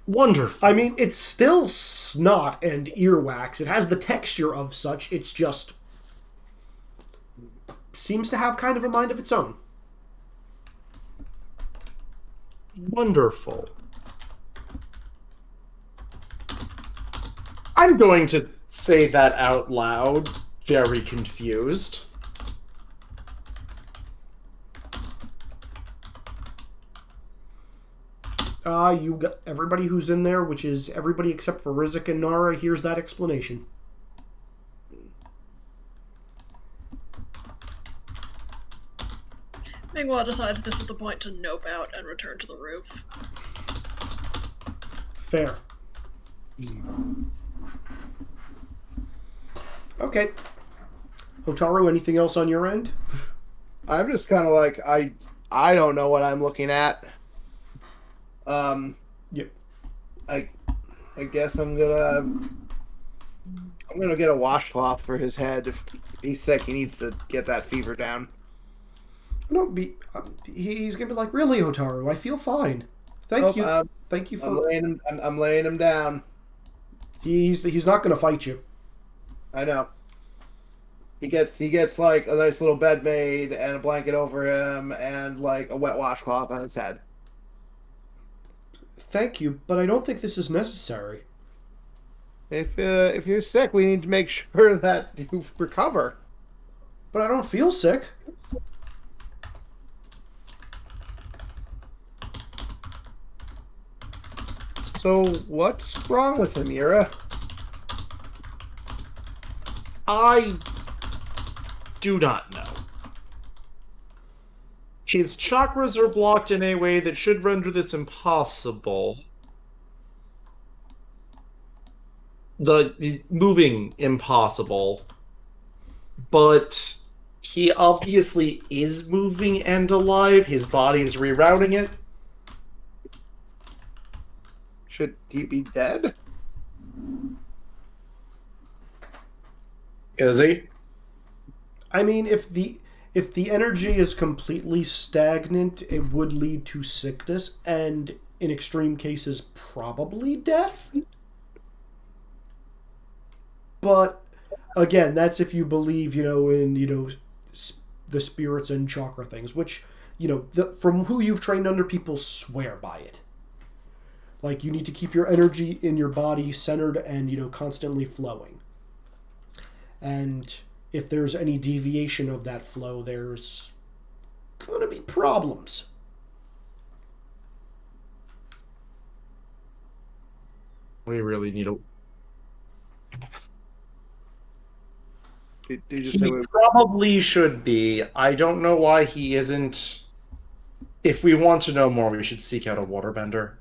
Wonderful. I mean, it's still snot and earwax. It has the texture of such. It's just... seems to have kind of a mind of its own. Wonderful. I'm going to say that out loud, very confused. You got everybody who's in there, which is everybody except for Rizk and Nara, here's that explanation. Mingwa decides this is the point to nope out and return to the roof. Fair. Okay. Hotaru, anything else on your end? I'm just kind of like, I don't know what I'm looking at. Yep. I guess I'm gonna get a washcloth for his head. If he's sick, he needs to get that fever down. He's gonna be like, really, Hotaru? I feel fine. Thank you. Thank you for. I'm laying him down. He's not gonna fight you. I know. He gets like a nice little bed made and a blanket over him and like a wet washcloth on his head. Thank you, but I don't think this is necessary. If you're sick, we need to make sure that you recover. But I don't feel sick. So what's wrong with him, Ira? I do not know. His chakras are blocked in a way that should render this impossible. The moving impossible. But he obviously is moving and alive. His body is rerouting it. Should he be dead? Is he? I mean, if the energy is completely stagnant, it would lead to sickness, and in extreme cases, probably death. But again, that's if you believe, in the spirits and chakra things, which from who you've trained under, people swear by it. Like, you need to keep your energy in your body centered and constantly flowing. And if there's any deviation of that flow, there's going to be problems. We really need a... He probably should be. I don't know why he isn't. If we want to know more, we should seek out a waterbender.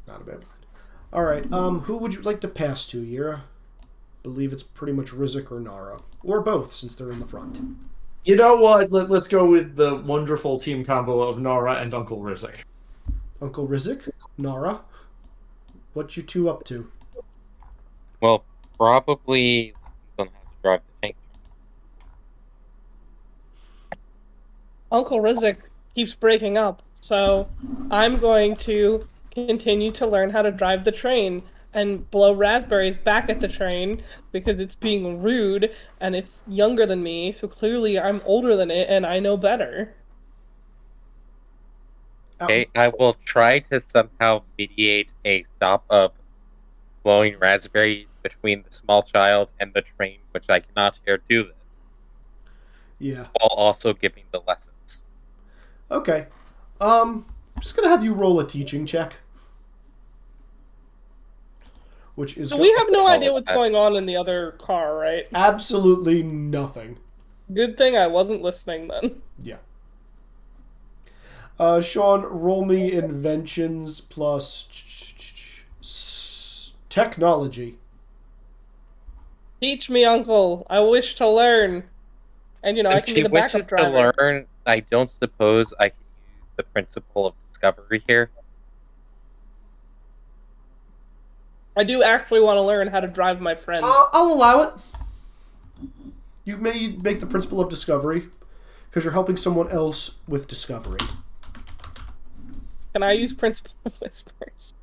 Not a bad line. All right. Who would you like to pass to, Yira? Believe it's pretty much Rizik or Nara, or both, since they're in the front. You know what? Let's go with the wonderful team combo of Nara and Uncle Rizik. Uncle Rizik, Nara, what you two up to? Well, probably lessons on how to drive the tank. Uncle Rizik keeps breaking up, so I'm going to continue to learn how to drive the train and blow raspberries back at the train because it's being rude and it's younger than me, so clearly I'm older than it and I know better. Okay, I will try to somehow mediate a stop of blowing raspberries between the small child and the train, which I cannot hear do this. Yeah. While also giving the lessons. Okay. I'm just gonna have you roll a teaching check. Which is So we have no idea what's going on in the other car, right? absolutely nothing. Good thing I wasn't listening then. Yeah. Sean, roll me inventions plus technology. Teach me, Uncle. I wish to learn. And, you know, I Since can she be the backup wishes driver. to learn, I don't suppose I can use the principle of discovery here. I do actually want to learn how to drive my friend. I'll allow it. You may make the principle of discovery because you're helping someone else with discovery. Can I use principle of whispers?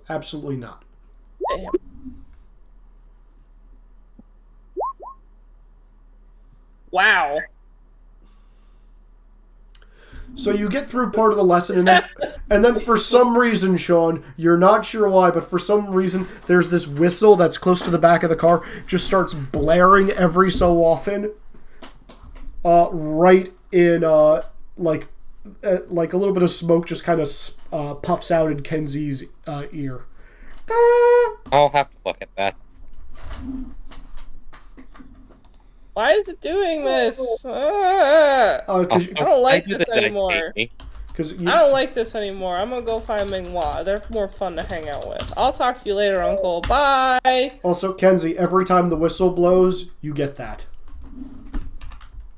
Absolutely not. Damn. Wow. So you get through part of the lesson, and then for some reason, Sean, you're not sure why, but for some reason, there's this whistle that's close to the back of the car, just starts blaring every so often, right in like a little bit of smoke just kind of puffs out in Kenzie's ear. I'll have to look at that. Why is it doing this? I don't like this anymore. I don't like this anymore. I'm gonna go find Ming-Hua. They're more fun to hang out with. I'll talk to you later, Uncle. Bye! Also, Kenzie, every time the whistle blows, you get that.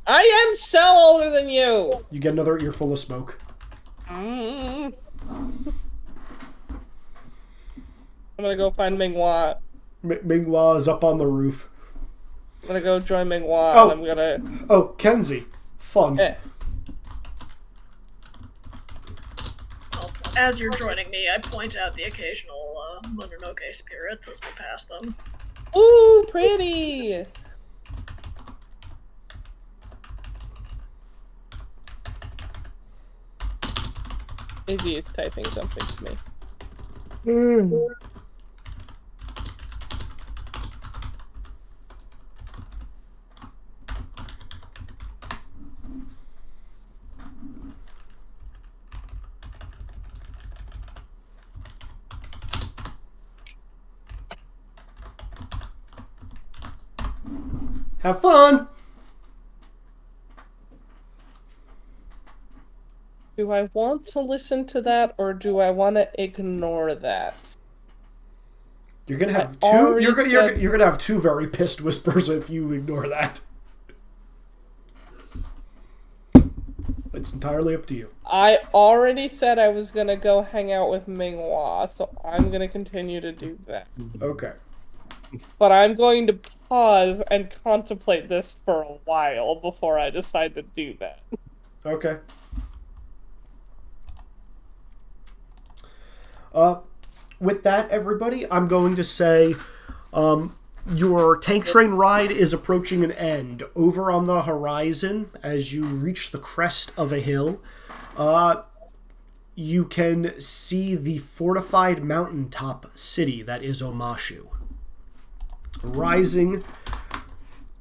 I am so older than you! You get another earful of smoke. I'm gonna go find Ming-Hua. Ming-Hua is up on the roof. I'm gonna go join Ming-Hua, and I'm gonna... Oh, Kenzie. Fun. Yeah. Well, as you're joining me, I point out the occasional Mononoke spirits as we pass them. Ooh, pretty! Izzy is typing something to me. Have fun! Do I want to listen to that, or do I want to ignore that? You're gonna have two. You're gonna have two very pissed whispers if you ignore that. It's entirely up to you. I already said I was gonna go hang out with Ming-Hua, so I'm gonna continue to do that. Okay. But I'm going to pause and contemplate this for a while before I decide to do that. Okay. With that, everybody, I'm going to say your tank train ride is approaching an end. Over on the horizon, as you reach the crest of a hill, you can see the fortified mountaintop city that is Omashu, rising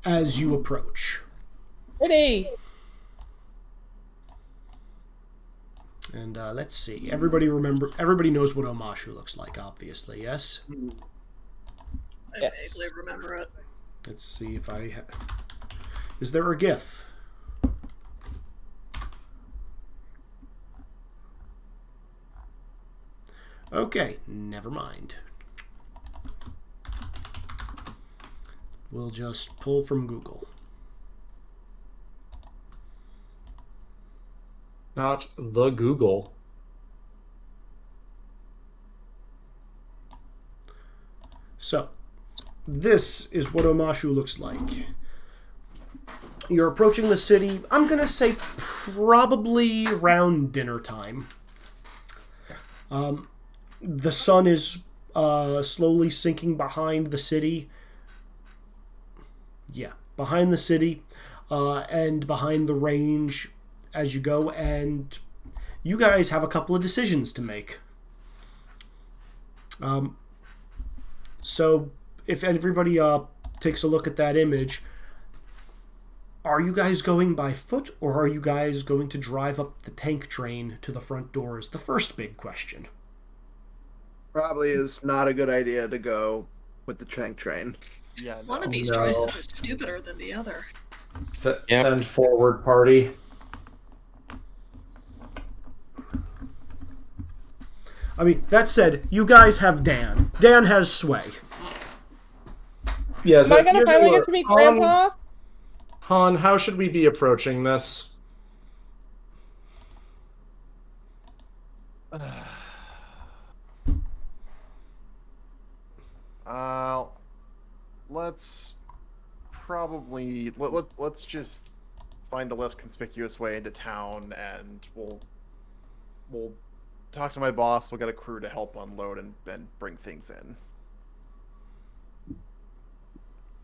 as you approach. Pretty! And let's see. Everybody knows what Omashu looks like, obviously, yes? I Yes. vaguely remember it. Let's see if I... Is there a GIF? Okay, never mind. We'll just pull from Google. Not the Google. So, this is what Omashu looks like. You're approaching the city, I'm going to say probably around dinner time. The sun is slowly sinking behind the city. Yeah, behind the city and behind the range as you go, and you guys have a couple of decisions to make. So if everybody takes a look at that image, are you guys going by foot, or are you guys going to drive up the tank train to the front door is the first big question. Probably is not a good idea to go with the tank train. Yeah, One no. of these choices is stupider than the other. Send forward party. I mean, that said, you guys have Dan. Dan has sway. Yeah, Am I gonna finally get to meet Grandpa? Han, how should we be approaching this? Let's probably let's just find a less conspicuous way into town, and we'll talk to my boss. We'll get a crew to help unload and bring things in.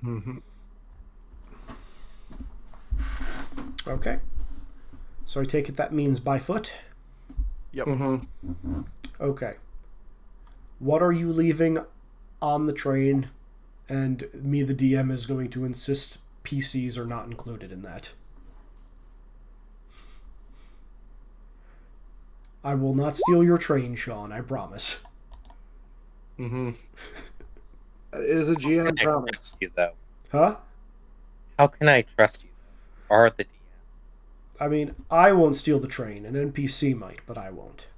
Mm-hmm. Okay. So I take it that means by foot? Yep. Mm-hmm. Okay. What are you leaving on the train? And me, the DM, is going to insist PCs are not included in that. I will not steal your train, Sean, I promise. Mm-hmm. That is a GM How can I promise. trust you, though? Huh? How can I trust you, though? Or the DM? I mean, I won't steal the train. An NPC might, but I won't.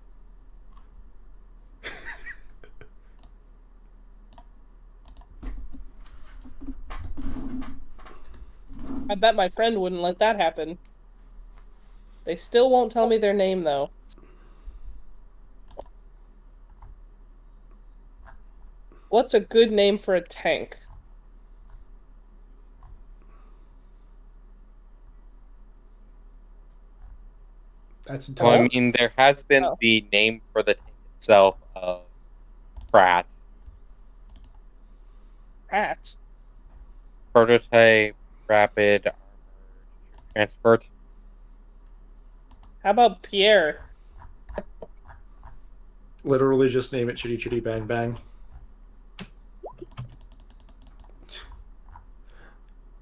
I bet my friend wouldn't let that happen. They still won't tell me their name, though. What's a good name for a tank? That's Well, I entirely... mean, there has been Oh. the name for the tank itself of Pratt. Pratt. Prototype Rapid Armored Transport. How about Pierre? Literally just name it Chitty Chitty Bang Bang.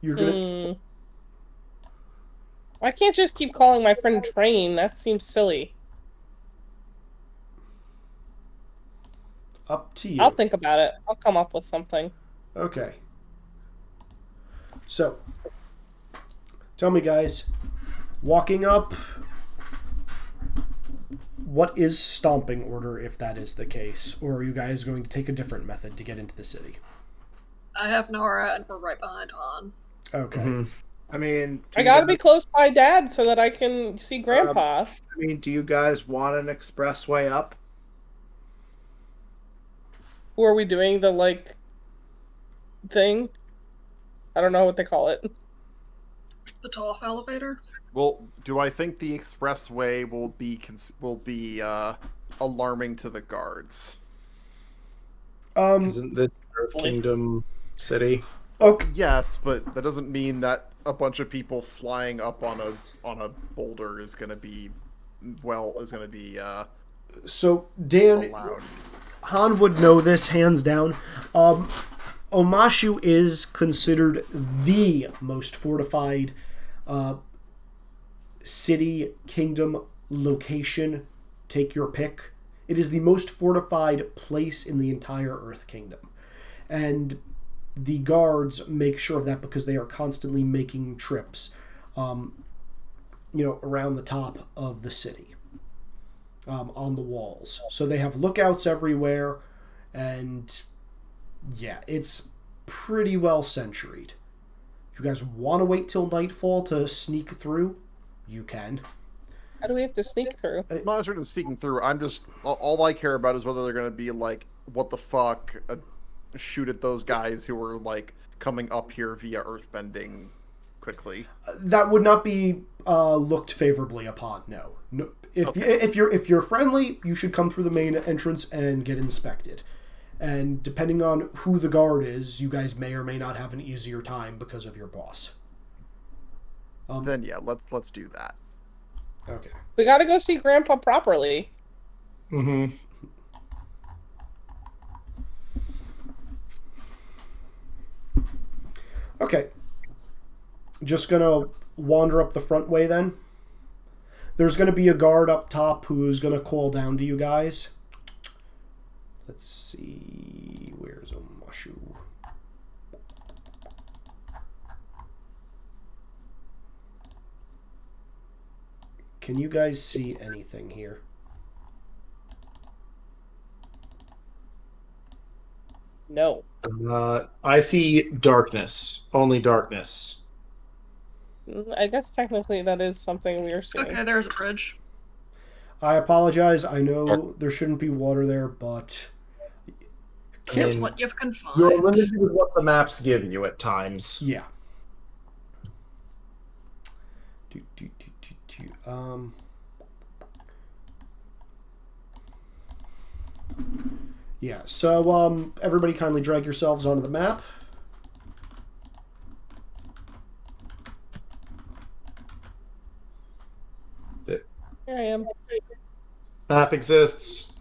You're gonna... I can't just keep calling my friend Train. That seems silly. Up to you. I'll think about it. I'll come up with something. Okay. So, tell me, guys, walking up, what is stomping order if that is the case? Or are you guys going to take a different method to get into the city? I have Nora, and we're right behind Han. Okay. Mm-hmm. I mean, I gotta be close by Dad so that I can see Grandpa. do you guys want an expressway up? Who are we doing? The, like, thing? I don't know what they call it. The TOF elevator? Well, do I think the expressway will be alarming to the guards? Isn't this Earth Kingdom City? Okay. Yes, but that doesn't mean that a bunch of people flying up on a boulder is going to be So, Dan, allowed. Han would know this hands down. Omashu is considered the most fortified city, kingdom, location. Take your pick. It is the most fortified place in the entire Earth Kingdom. And the guards make sure of that because they are constantly making trips, around the top of the city. on the walls. So they have lookouts everywhere, and yeah, it's pretty well sentryed. If you guys want to wait till nightfall to sneak through, you can. How do we have to sneak through? I'm not sure to sneaking through. I'm just all I care about is whether they're gonna be like, what the fuck, shoot at those guys who were like coming up here via earthbending quickly. That would not be looked favorably upon. No. If Okay. if you're friendly, you should come through the main entrance and get inspected. And depending on who the guard is, you guys may or may not have an easier time because of your boss. Then yeah, let's do that. Okay. We gotta go see Grandpa properly. Mm-hmm. Okay. Just gonna wander up the front way then. There's gonna be a guard up top who's gonna call down to you guys. Let's see. Where's Omashu? Can you guys see anything here? No. I see darkness. Only darkness. I guess technically that is something we are seeing. Okay, there's a bridge. I apologize. I know there shouldn't be water there, but That's mean, what you've confined. You're limited with what the maps give you at times. yeah. Yeah, so everybody kindly drag yourselves onto the map. Here I am. Map exists.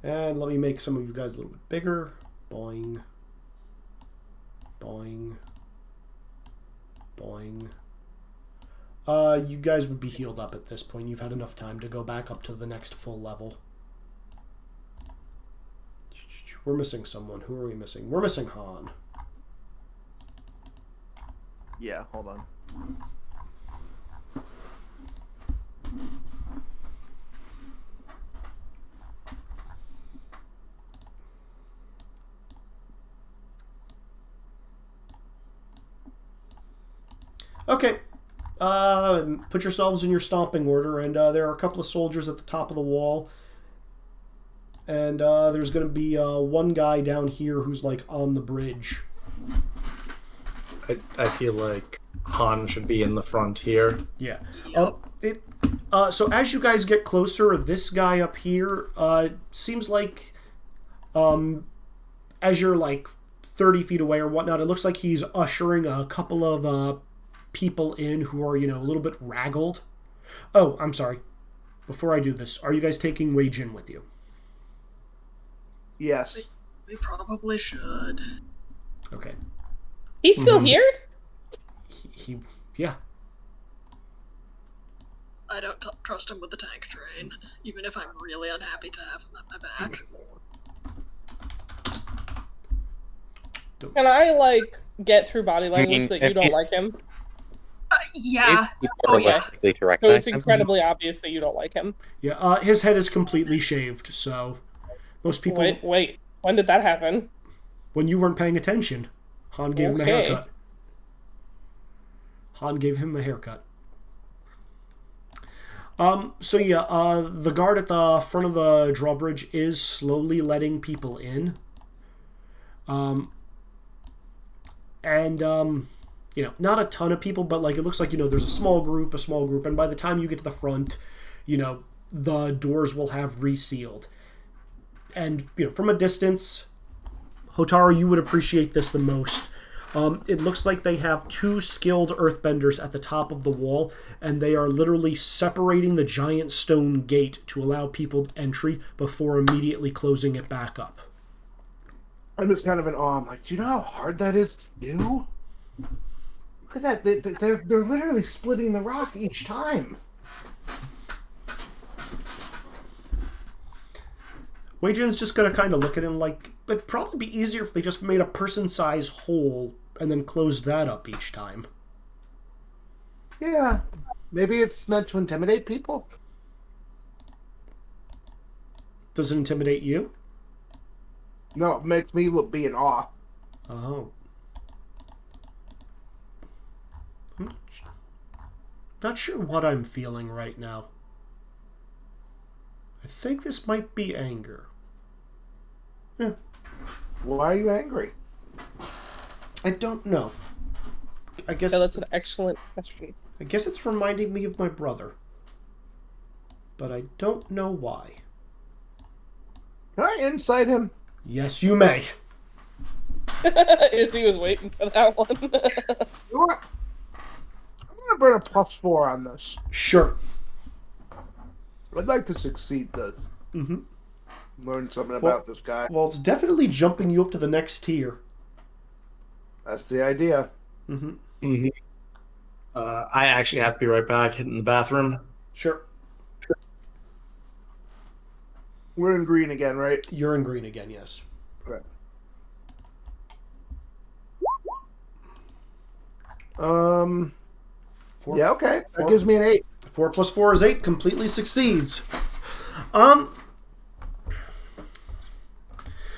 And let me make some of you guys a little bit bigger. Boing. Boing. Boing. You guys would be healed up at this point. You've had enough time to go back up to the next full level. We're missing someone. Who are we missing? We're missing Han. Yeah, hold on. Okay. Put yourselves in your stomping order, and there are a couple of soldiers at the top of the wall. And there's going to be one guy down here who's like on the bridge. I feel like Han should be in the front here. Yeah. So as you guys get closer, this guy up here seems like, as you're like 30 feet away or whatnot, it looks like he's ushering a couple of people in who are, a little bit raggled. Oh, I'm sorry. Before I do this, are you guys taking Wei Jin with you? Yes. We probably should. Okay. He's still here? Yeah. I don't trust him with the tank train, even if I'm really unhappy to have him at my back. Can I, like, get through body language mean, that you if don't he's- like him? Yeah. People Oh, are yeah. less likely to So recognize it's him. incredibly obvious that you don't like him. Yeah, his head is completely shaved, so most people... Wait. When did that happen? When you weren't paying attention, Han gave him a Okay. haircut. Han gave him a haircut. So yeah, the guard at the front of the drawbridge is slowly letting people in. Not a ton of people, but like it looks like, there's a small group, and by the time you get to the front, the doors will have resealed. And, from a distance, Hotaru, you would appreciate this the most. It looks like they have two skilled earthbenders at the top of the wall, and they are literally separating the giant stone gate to allow people entry before immediately closing it back up. I'm just kind of in awe. I'm like, do you know how hard that is to do? Look at that. They're literally splitting the rock each time. Wei Jin's just going to kind of look at him like, it'd probably be easier if they just made a person-size hole and then closed that up each time. Yeah. Maybe it's meant to intimidate people. Does it intimidate you? No, it makes me be in awe. Oh. I'm not sure what I'm feeling right now. I think this might be anger. Yeah. Why are you angry? I don't know. I guess Yeah, that's an excellent question. I guess it's reminding me of my brother. But I don't know why. Can I insight him? Yes, you may. Izzy was waiting for that one. You know what? I'm gonna burn a +4 on this. Sure. I'd like to succeed this. Mm-hmm. Learn something about this guy. Well, it's definitely jumping you up to the next tier. That's the idea. Mm-hmm. Mm-hmm. I actually have to be right back, hitting the bathroom. Sure. We're in green again, right? You're in green again, yes. Okay. Yeah, okay. That gives me an 8. 4 plus 4 is 8. Completely succeeds.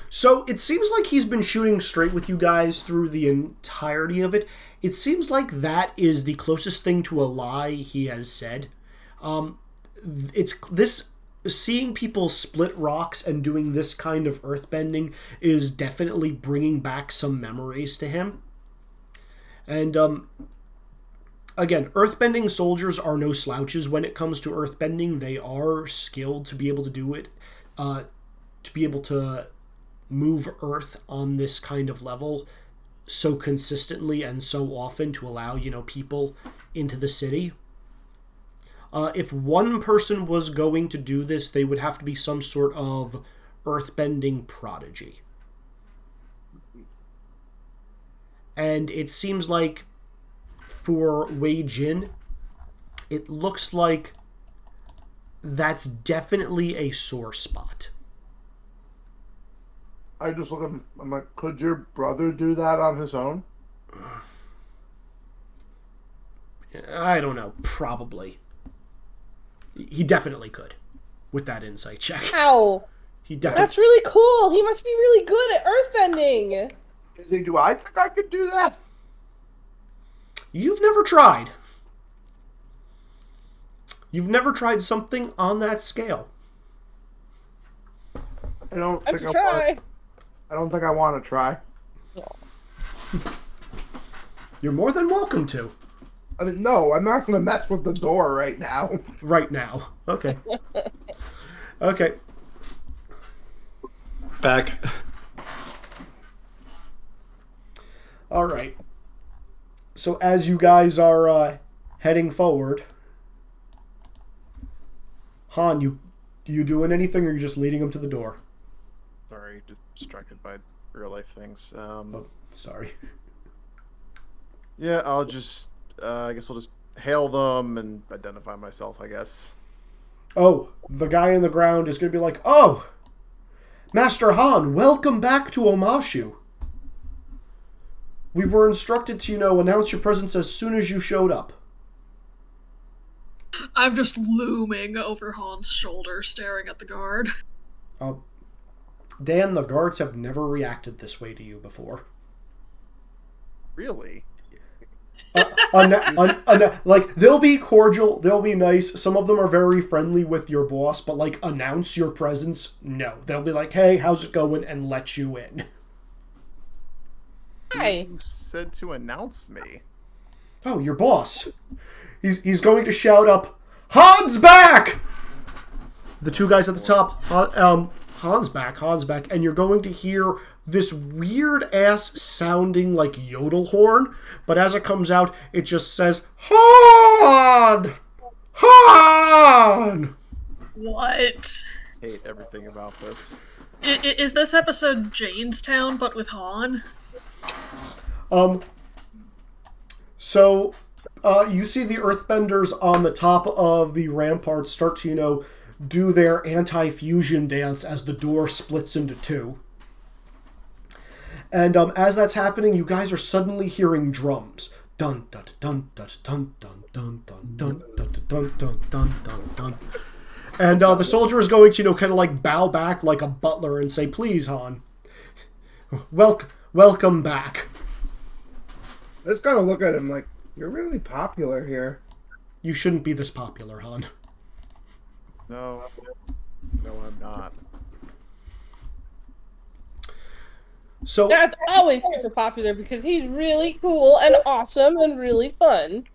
So it seems like he's been shooting straight with you guys through the entirety of it. It seems like that is the closest thing to a lie he has said. It's this seeing people split rocks and doing this kind of earthbending is definitely bringing back some memories to him. And again, earthbending soldiers are no slouches when it comes to earthbending. They are skilled to be able to do it, to be able to move earth on this kind of level so consistently and so often to allow, people into the city. If one person was going to do this, they would have to be some sort of earthbending prodigy. And it seems like for Wei Jin, it looks like that's definitely a sore spot. I just look at him. I'm like, could your brother do that on his own? I don't know. Probably. He definitely could with that insight check. How? He definitely. That's really cool. He must be really good at earthbending. Do I think I could do that? You've never tried. You've never tried something on that scale. I don't I think should I try. want. I don't think I want to try. You're more than welcome to. I mean, no, I'm not going to mess with the door right now. Right now. Okay. Okay. Back. All right. So as you guys are heading forward, Han, you doing anything, or are you just leading him to the door? Sorry, distracted by real life things. Oh, sorry. Yeah, I'll just. I guess I'll just hail them and identify myself, I guess. Oh, the guy on the ground is going to be like, "Oh, Master Han, welcome back to Omashu. We were instructed to, announce your presence as soon as you showed up." I'm just looming over Han's shoulder, staring at the guard. Dan, the guards have never reacted this way to you before. Really? Like, they'll be cordial, they'll be nice. Some of them are very friendly with your boss, but, like, announce your presence, no. They'll be like, "Hey, how's it going?" and let you in. Hi. Who said to announce me? Oh, your boss. He's going to shout up, "Han's back!" The two guys at the top, Han's back, and you're going to hear this weird-ass sounding, like, yodel horn, but as it comes out, it just says, "Han! Han!" What? Hate everything about this. Is this episode Janestown, but with Han? So, you see the Earthbenders on the top of the ramparts start to, do their anti-fusion dance as the door splits into two. And as that's happening, you guys are suddenly hearing drums. Dun dun dun dun dun dun dun dun dun dun dun dun dun dun dun. And the soldier is going to, kind of like bow back like a butler and say, "Please, Han, welcome back." I just gotta look at him like, you're really popular here. You shouldn't be this popular, Han. No, I'm not. So Dad's always super popular because he's really cool and awesome and really fun.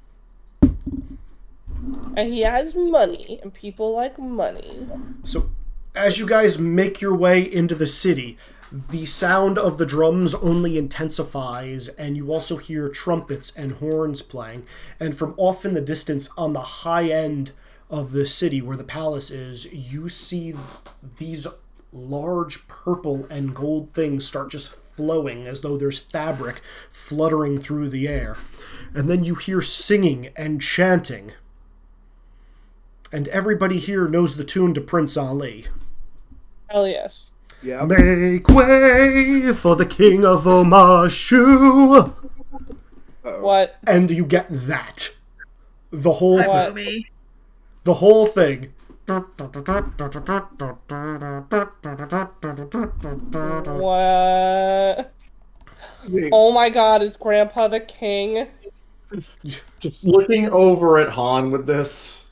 And he has money, and people like money. So, as you guys make your way into the city, the sound of the drums only intensifies, and you also hear trumpets and horns playing. And from off in the distance, on the high end of the city where the palace is, you see these large purple and gold things start just flowing as though there's fabric fluttering through the air. And then you hear singing and chanting. And everybody here knows the tune to Prince Ali. Hell yes. Yeah. Make way for the king of Omashu. What? And you get that. The whole Hi, thing. Boomy. The whole thing. What? Oh my god, is Grandpa the king? Just looking over at Han with this.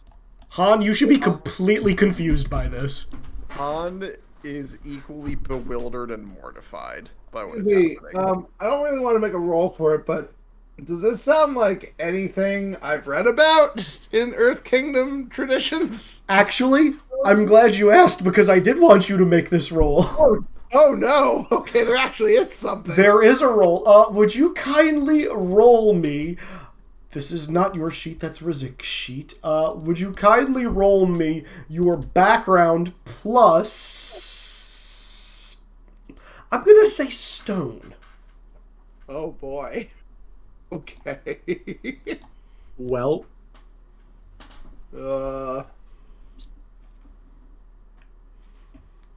Han, you should be completely confused by this. Han is equally bewildered and mortified by what is Wait, happening. I don't really want to make a roll for it, but does this sound like anything I've read about in Earth Kingdom traditions? Actually, I'm glad you asked because I did want you to make this roll. Oh no! Okay, there actually is something. There is a roll. Would you kindly roll me? This is not your sheet, that's Rizik's sheet. Would you kindly roll me your background plus... I'm gonna say stone. Oh boy. Okay. Well,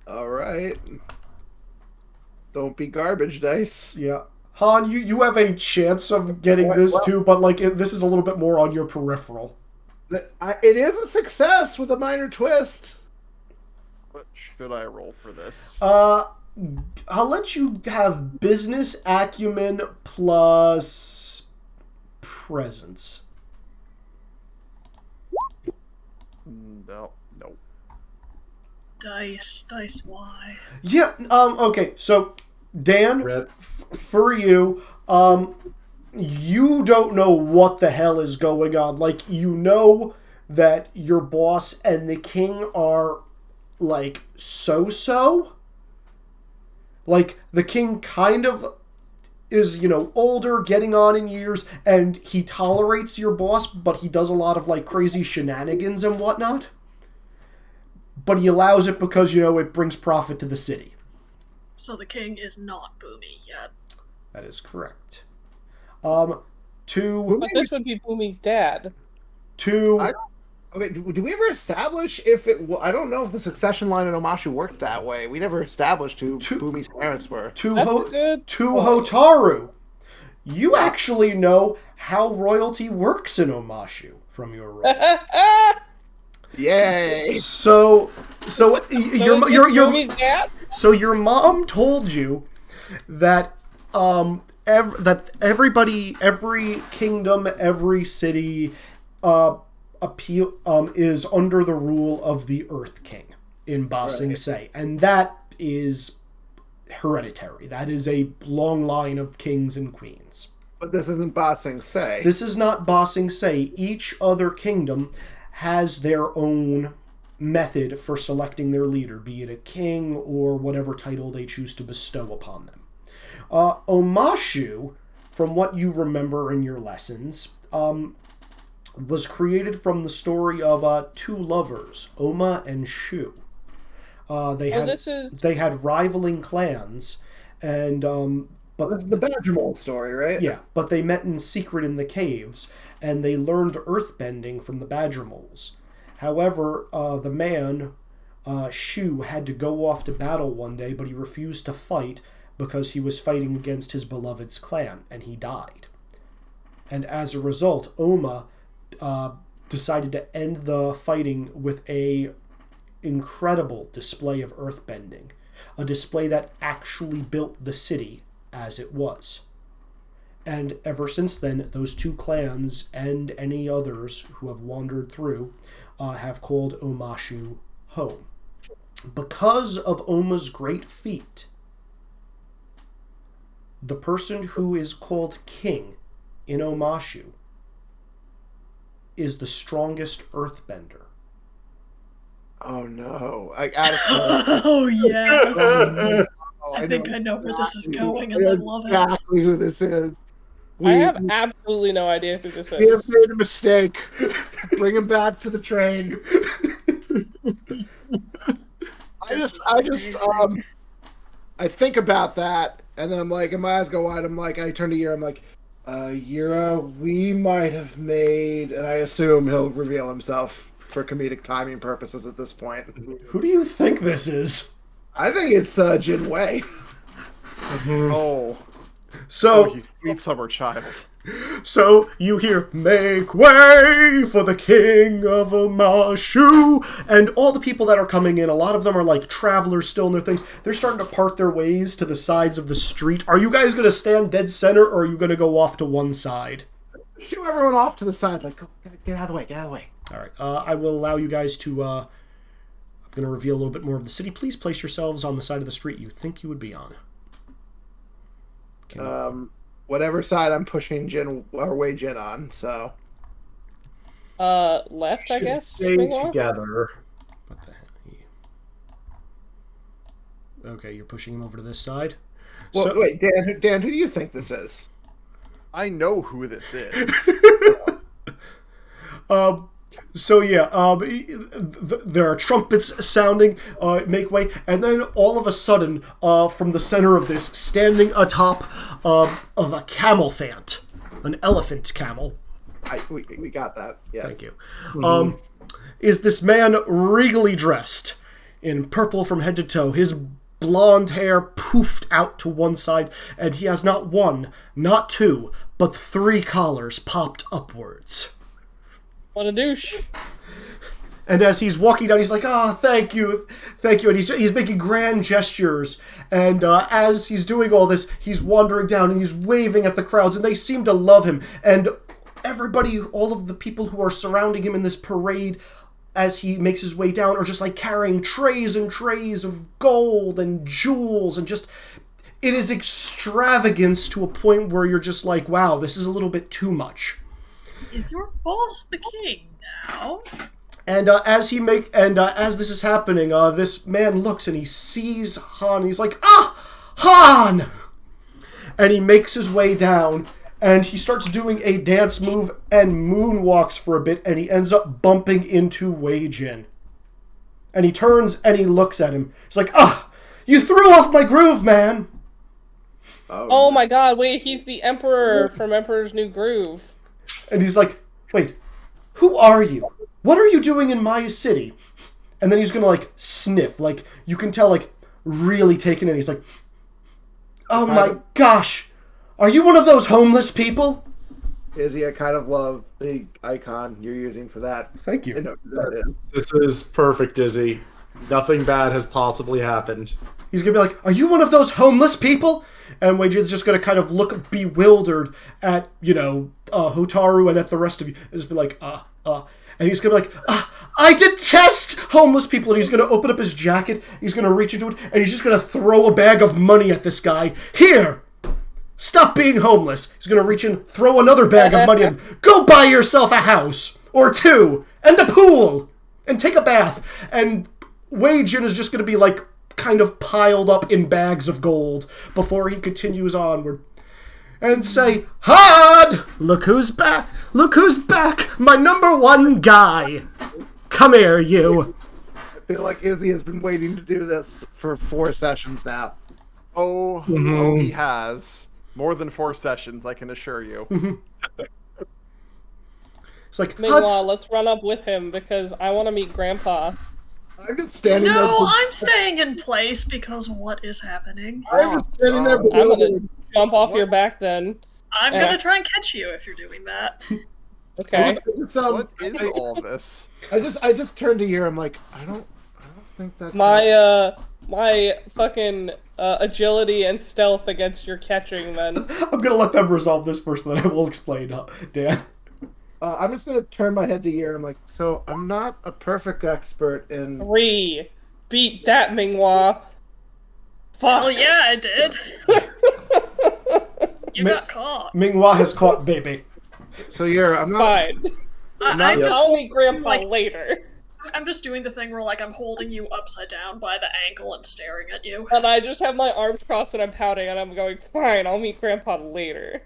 Alright. Don't be garbage dice. Yeah. Han, you have a chance of getting this too, but this is a little bit more on your peripheral. It is a success with a minor twist. What should I roll for this? I'll let you have business acumen plus presence. No. Dice, why? Yeah, okay, so Dan, Rip. for you, you don't know what the hell is going on. Like, you know that your boss and the king are, like, so-so. Like, the king kind of is, older, getting on in years, and he tolerates your boss, but he does a lot of, like, crazy shenanigans and whatnot. But he allows it because, it brings profit to the city. So the king is not Boomy yet. That is correct. But this would be Boomy's dad. Okay, do we ever establish if it... I don't know if the succession line in Omashu worked that way. We never established who Boomy's parents were. To That's good. Hotaru. You actually know how royalty works in Omashu from your role. Yay! So Boomy's dad? So your mom told you that every kingdom, every city is under the rule of the Earth King in Ba Sing Se, and that is hereditary. That is a long line of kings and queens. But this isn't Ba Sing Se. This is not Ba Sing Se. Each other kingdom has their own method for selecting their leader, be it a king or whatever title they choose to bestow upon them. Omashu, from what you remember in your lessons, was created from the story of two lovers, Oma and Shu. They had rivaling clans, and but This is the Badgermole story, right? yeah, but they met in secret in the caves, and they learned earthbending from the badger moles. However, the man, Shu, had to go off to battle one day, but he refused to fight because he was fighting against his beloved's clan, and he died. And as a result, Oma decided to end the fighting with a incredible display of earthbending, a display that actually built the city as it was. And ever since then, those two clans and any others who have wandered through have called Omashu home. Because of Oma's great feat, the person who is called king in Omashu is the strongest earthbender. Oh no! Oh yeah. I think I know where this is going, and I love it. Exactly who this is. I have absolutely no idea who this We have is. made a mistake. Bring him back to the train. I think about that, and then I'm like, and my eyes go wide. I'm like, I turn to Yira. I'm like, Yira, we might have made, and I assume he'll reveal himself for comedic timing purposes at this point. Who do you think this is? I think it's Jin Wei. Oh, So, you sweet summer child. so you hear, "Make way for the king of Omashu," and all the people that are coming in, a lot of them are like travelers still in their things. They're starting to part their ways to the sides of the street. Are you guys going to stand dead center, or are you going to go off to one side? Shoo everyone off to the side. Like, go, get out of the way. Get out of the way. All right. I will allow you guys to. I'm going to reveal a little bit more of the city. Please place yourselves on the side of the street you think you would be on. Whatever side I'm pushing Wei Jin on. So. Left, I Should guess. stay Swing together. What the heck? Okay, you're pushing him over to this side. Well, So- wait, Dan, who do you think this is? I know who this is. So yeah, there are trumpets sounding, make way, and then all of a sudden, from the center of this, standing atop of a camel fant, an elephant camel. We got that. Yes. Thank you. Is this man regally dressed in purple from head to toe? His blonde hair poofed out to one side, and he has not one, not two, but 3 collars popped upwards. What a douche. And as he's walking down, he's like, thank you. And he's making grand gestures. And as he's doing all this, he's wandering down and he's waving at the crowds, and they seem to love him. And everybody, all of the people who are surrounding him in this parade, as he makes his way down, are just like carrying trays and trays of gold and jewels, and just, it is extravagance to a point where you're just like, wow, this is a little bit too much. Is your boss the king now? And as this is happening, this man looks and he sees Han. And he's like, Han! And he makes his way down, and he starts doing a dance move and moonwalks for a bit, and he ends up bumping into Wei Jin. And he turns and he looks at him. He's like, you threw off my groove, man! Oh my god, wait, he's the Emperor from Emperor's New Groove. And he's like, wait, who are you? What are you doing in my city? And then he's gonna, like, sniff. Like, you can tell, like, really taken in. He's like, oh my gosh, are you one of those homeless people? Izzy, I kind of love the icon you're using for that. Thank you. I know who that is. This is perfect, Izzy. Nothing bad has possibly happened. He's gonna be like, are you one of those homeless people? And Wei Jin's just gonna kind of look bewildered at, Hotaru and at the rest of you. And just be like, And he's gonna be like, I detest homeless people. And he's gonna open up his jacket, he's gonna reach into it, and he's just gonna throw a bag of money at this guy. Here! Stop being homeless. He's gonna reach in, throw another bag of money, and go buy yourself a house! Or 2! And a pool! And take a bath! And Wei Jin is just gonna be like, kind of piled up in bags of gold before he continues onward. And say, Han! Look who's back! Look who's back! My #1 guy! Come here, you! I feel like Izzy has been waiting to do this for 4 sessions now. Oh, he has. More than 4 sessions, I can assure you. It's like, Meanwhile, let's run up with him because I want to meet Grandpa. I'm just standing there. No, I'm staying in place because what is happening? I'm just standing there. I'm gonna jump off your back then. I'm gonna try and catch you if you're doing that. Okay. What is all this? I just turned to here. I'm like, I don't think that's my fucking agility and stealth against your catching. Then I'm gonna let them resolve this first, then I will explain, Dan. I'm just gonna turn my head to Yer. I'm like, so I'm not a perfect expert in. 3. Beat that, Minghua. Well, Fuck. yeah, I did. You got caught. Minghua has caught baby. So Yer, I'm not. Fine. I'm just I'll meet Grandpa like- later. I'm just doing the thing where like I'm holding you upside down by the ankle and staring at you. And I just have my arms crossed and I'm pouting and I'm going, fine, I'll meet Grandpa later.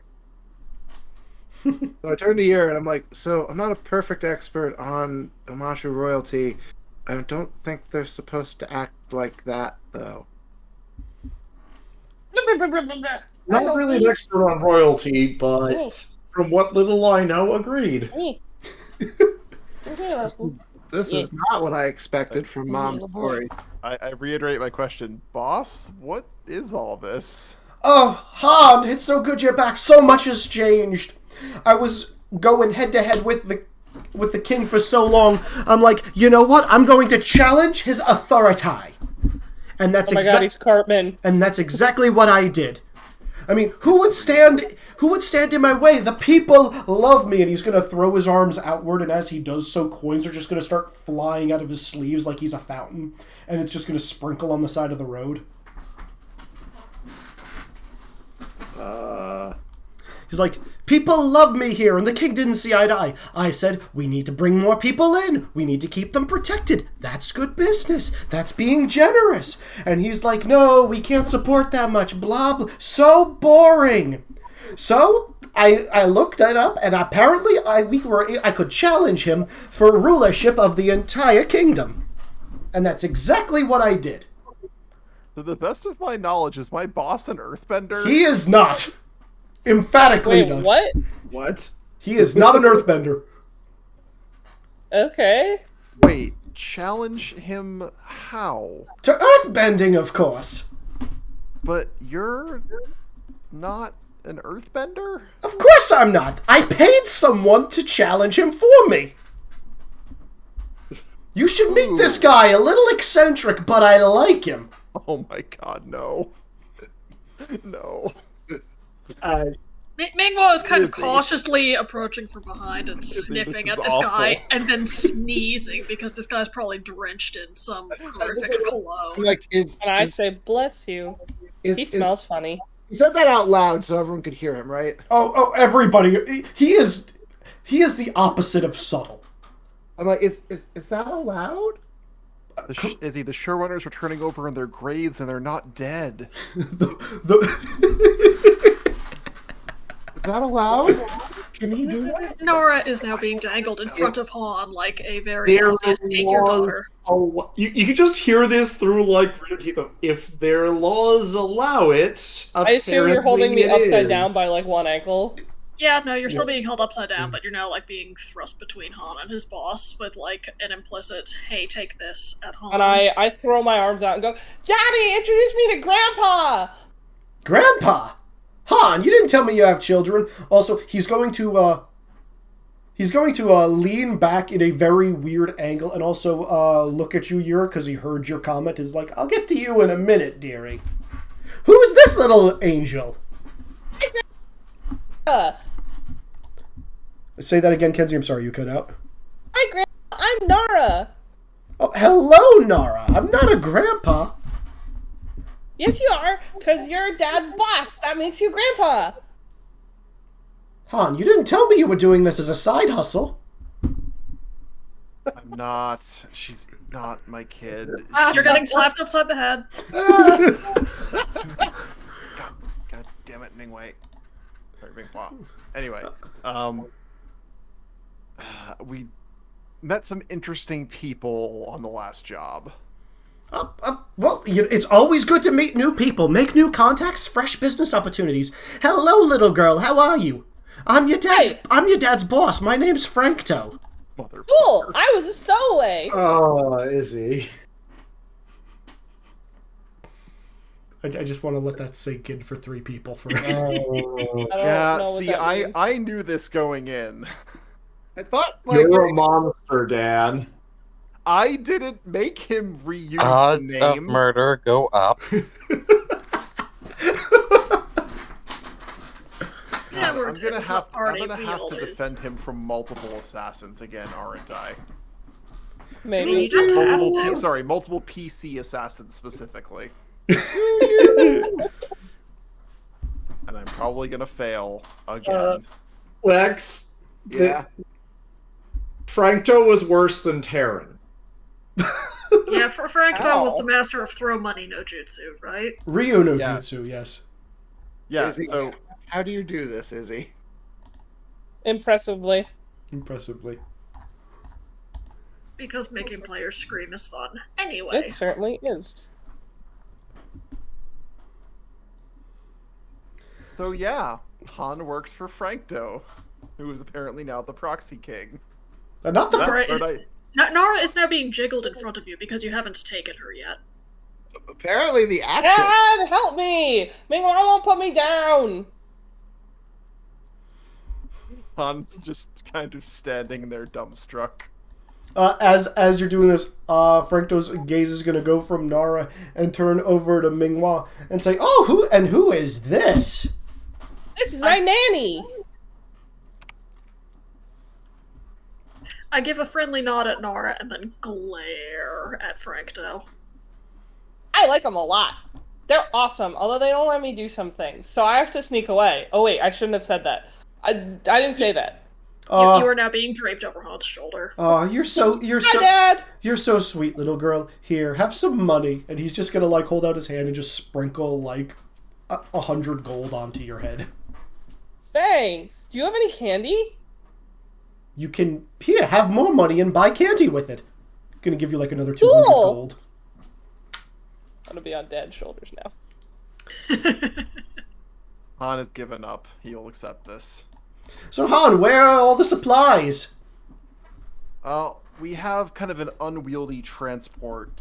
So I turn to Yer and I'm like, so I'm not a perfect expert on Omashu royalty. I don't think they're supposed to act like that, though. Not really an expert on royalty, but from what little I know, agreed. This is not what I expected from Mom's story. I reiterate my question. Boss, what is all this? Oh, Han, it's so good you're back. So much has changed. I was going head to head with the king for so long. I'm like, you know what? I'm going to challenge his authority. And that's Oh my god, he's Cartman. And that's exactly what I did. I mean, who would stand in my way? The people love me. And he's going to throw his arms outward, and as he does so, coins are just going to start flying out of his sleeves like he's a fountain, and it's just going to sprinkle on the side of the road. He's like, people love me here, and the king didn't see eye to eye. I said, we need to bring more people in. We need to keep them protected. That's good business. That's being generous. And he's like, no, we can't support that much. Blah, blah. So boring. So I looked it up, and apparently I could challenge him for rulership of the entire kingdom. And that's exactly what I did. To the best of my knowledge, is my boss an earthbender? He is not. Emphatically Wait, not. what? What? He is not an earthbender. Okay. Wait, challenge him how? To earthbending, of course. But you're not an earthbender? Of course I'm not. I paid someone to challenge him for me. You should meet this guy. A little eccentric, but I like him. Oh my god, no. No. Minghua is kind of cautiously approaching from behind and sniffing at this guy, and then sneezing because this guy's probably drenched in some horrific cologne. Like, And I say, bless you. He smells funny. He said that out loud so everyone could hear him, right? Oh, everybody. He is the opposite of subtle. I'm like, is that allowed? Izzy, the showrunners are turning over in their graves and they're not dead. Is that allowed? Can he do that? Nora is now being dangled in front of Han like a very obvious take your daughter. You can just hear this through like if their laws allow it. I assume you're holding me apparently upside it down is. by like one ankle. Yeah, no, you're still being held upside down, but you're now like being thrust between Han and his boss with like an implicit, hey, take this at Han. And I throw my arms out and go, Daddy, introduce me to Grandpa! Grandpa! Han, you didn't tell me you have children. Also, he's going to lean back in a very weird angle and also look at you, Yura, because he heard your comment. Is like, I'll get to you in a minute, dearie. Who's this little angel? Say that again, Kenzie. I'm sorry, you cut out. Hi, Grandpa. I'm Nara. Oh, hello, Nara. I'm not a grandpa. Yes, you are, because you're Dad's boss. That makes you Grandpa. Han, you didn't tell me you were doing this as a side hustle. I'm not. She's not my kid. You're getting slapped upside the head. God damn it, Mingwei. Sorry, Minghua. Anyway, we met some interesting people on the last job. Well, it's always good to meet new people, make new contacts, fresh business opportunities. Hello, little girl. How are you? I'm your dad's boss. My name's Frankto. Cool. I was a stowaway. Oh, is he? I just want to let that sink in for 3 people for Yeah, see, I knew this going in. I thought You're a monster, Dan. I didn't make him reuse Odds the of name. murder go up. Yeah, we're I'm gonna into have party to wheel is- defend him from multiple assassins again, aren't I? Maybe. You don't have to. Multiple PC assassins specifically. And I'm probably gonna fail again. Wex, Yeah. Frankto was worse than Terran. Yeah, Frankto was Ow. the master of throw money no jutsu, right? Ryu no Yes. Jutsu, yes. Yeah, Izzy, so how do you do this, Izzy? Impressively. Impressively. Because making players scream is fun. Anyway. It certainly is. yeah, Han works for Frankto, who is apparently now the Proxy King. Not the That Right. part I- Nara is now being jiggled in front of you because you haven't taken her yet. Apparently, the action. Dad, help me! Ming Wang won't put me down! Han's just kind of standing there dumbstruck. As you're doing this, Frankto's gaze is gonna go from Nara and turn over to Minghua and say, "Oh, who is this?" This is my nanny! I give a friendly nod at Nara and then glare at Frankto. I like them a lot. They're awesome, although they don't let me do some things. So I have to sneak away. Oh wait, I shouldn't have said that. I didn't say that. You are now being draped over Han's shoulder. You're so Hi, Dad! you're so sweet, little girl. Here, have some money. And he's just gonna like hold out his hand and just sprinkle like 100 gold onto your head. Thanks. Do you have any candy? You can here have more money and buy candy with it. Gonna give you like another 200 Cool. gold. I'm gonna be on Dad's shoulders now. Han has given up. He'll accept this. So Han, where are all the supplies? We have kind of an unwieldy transport,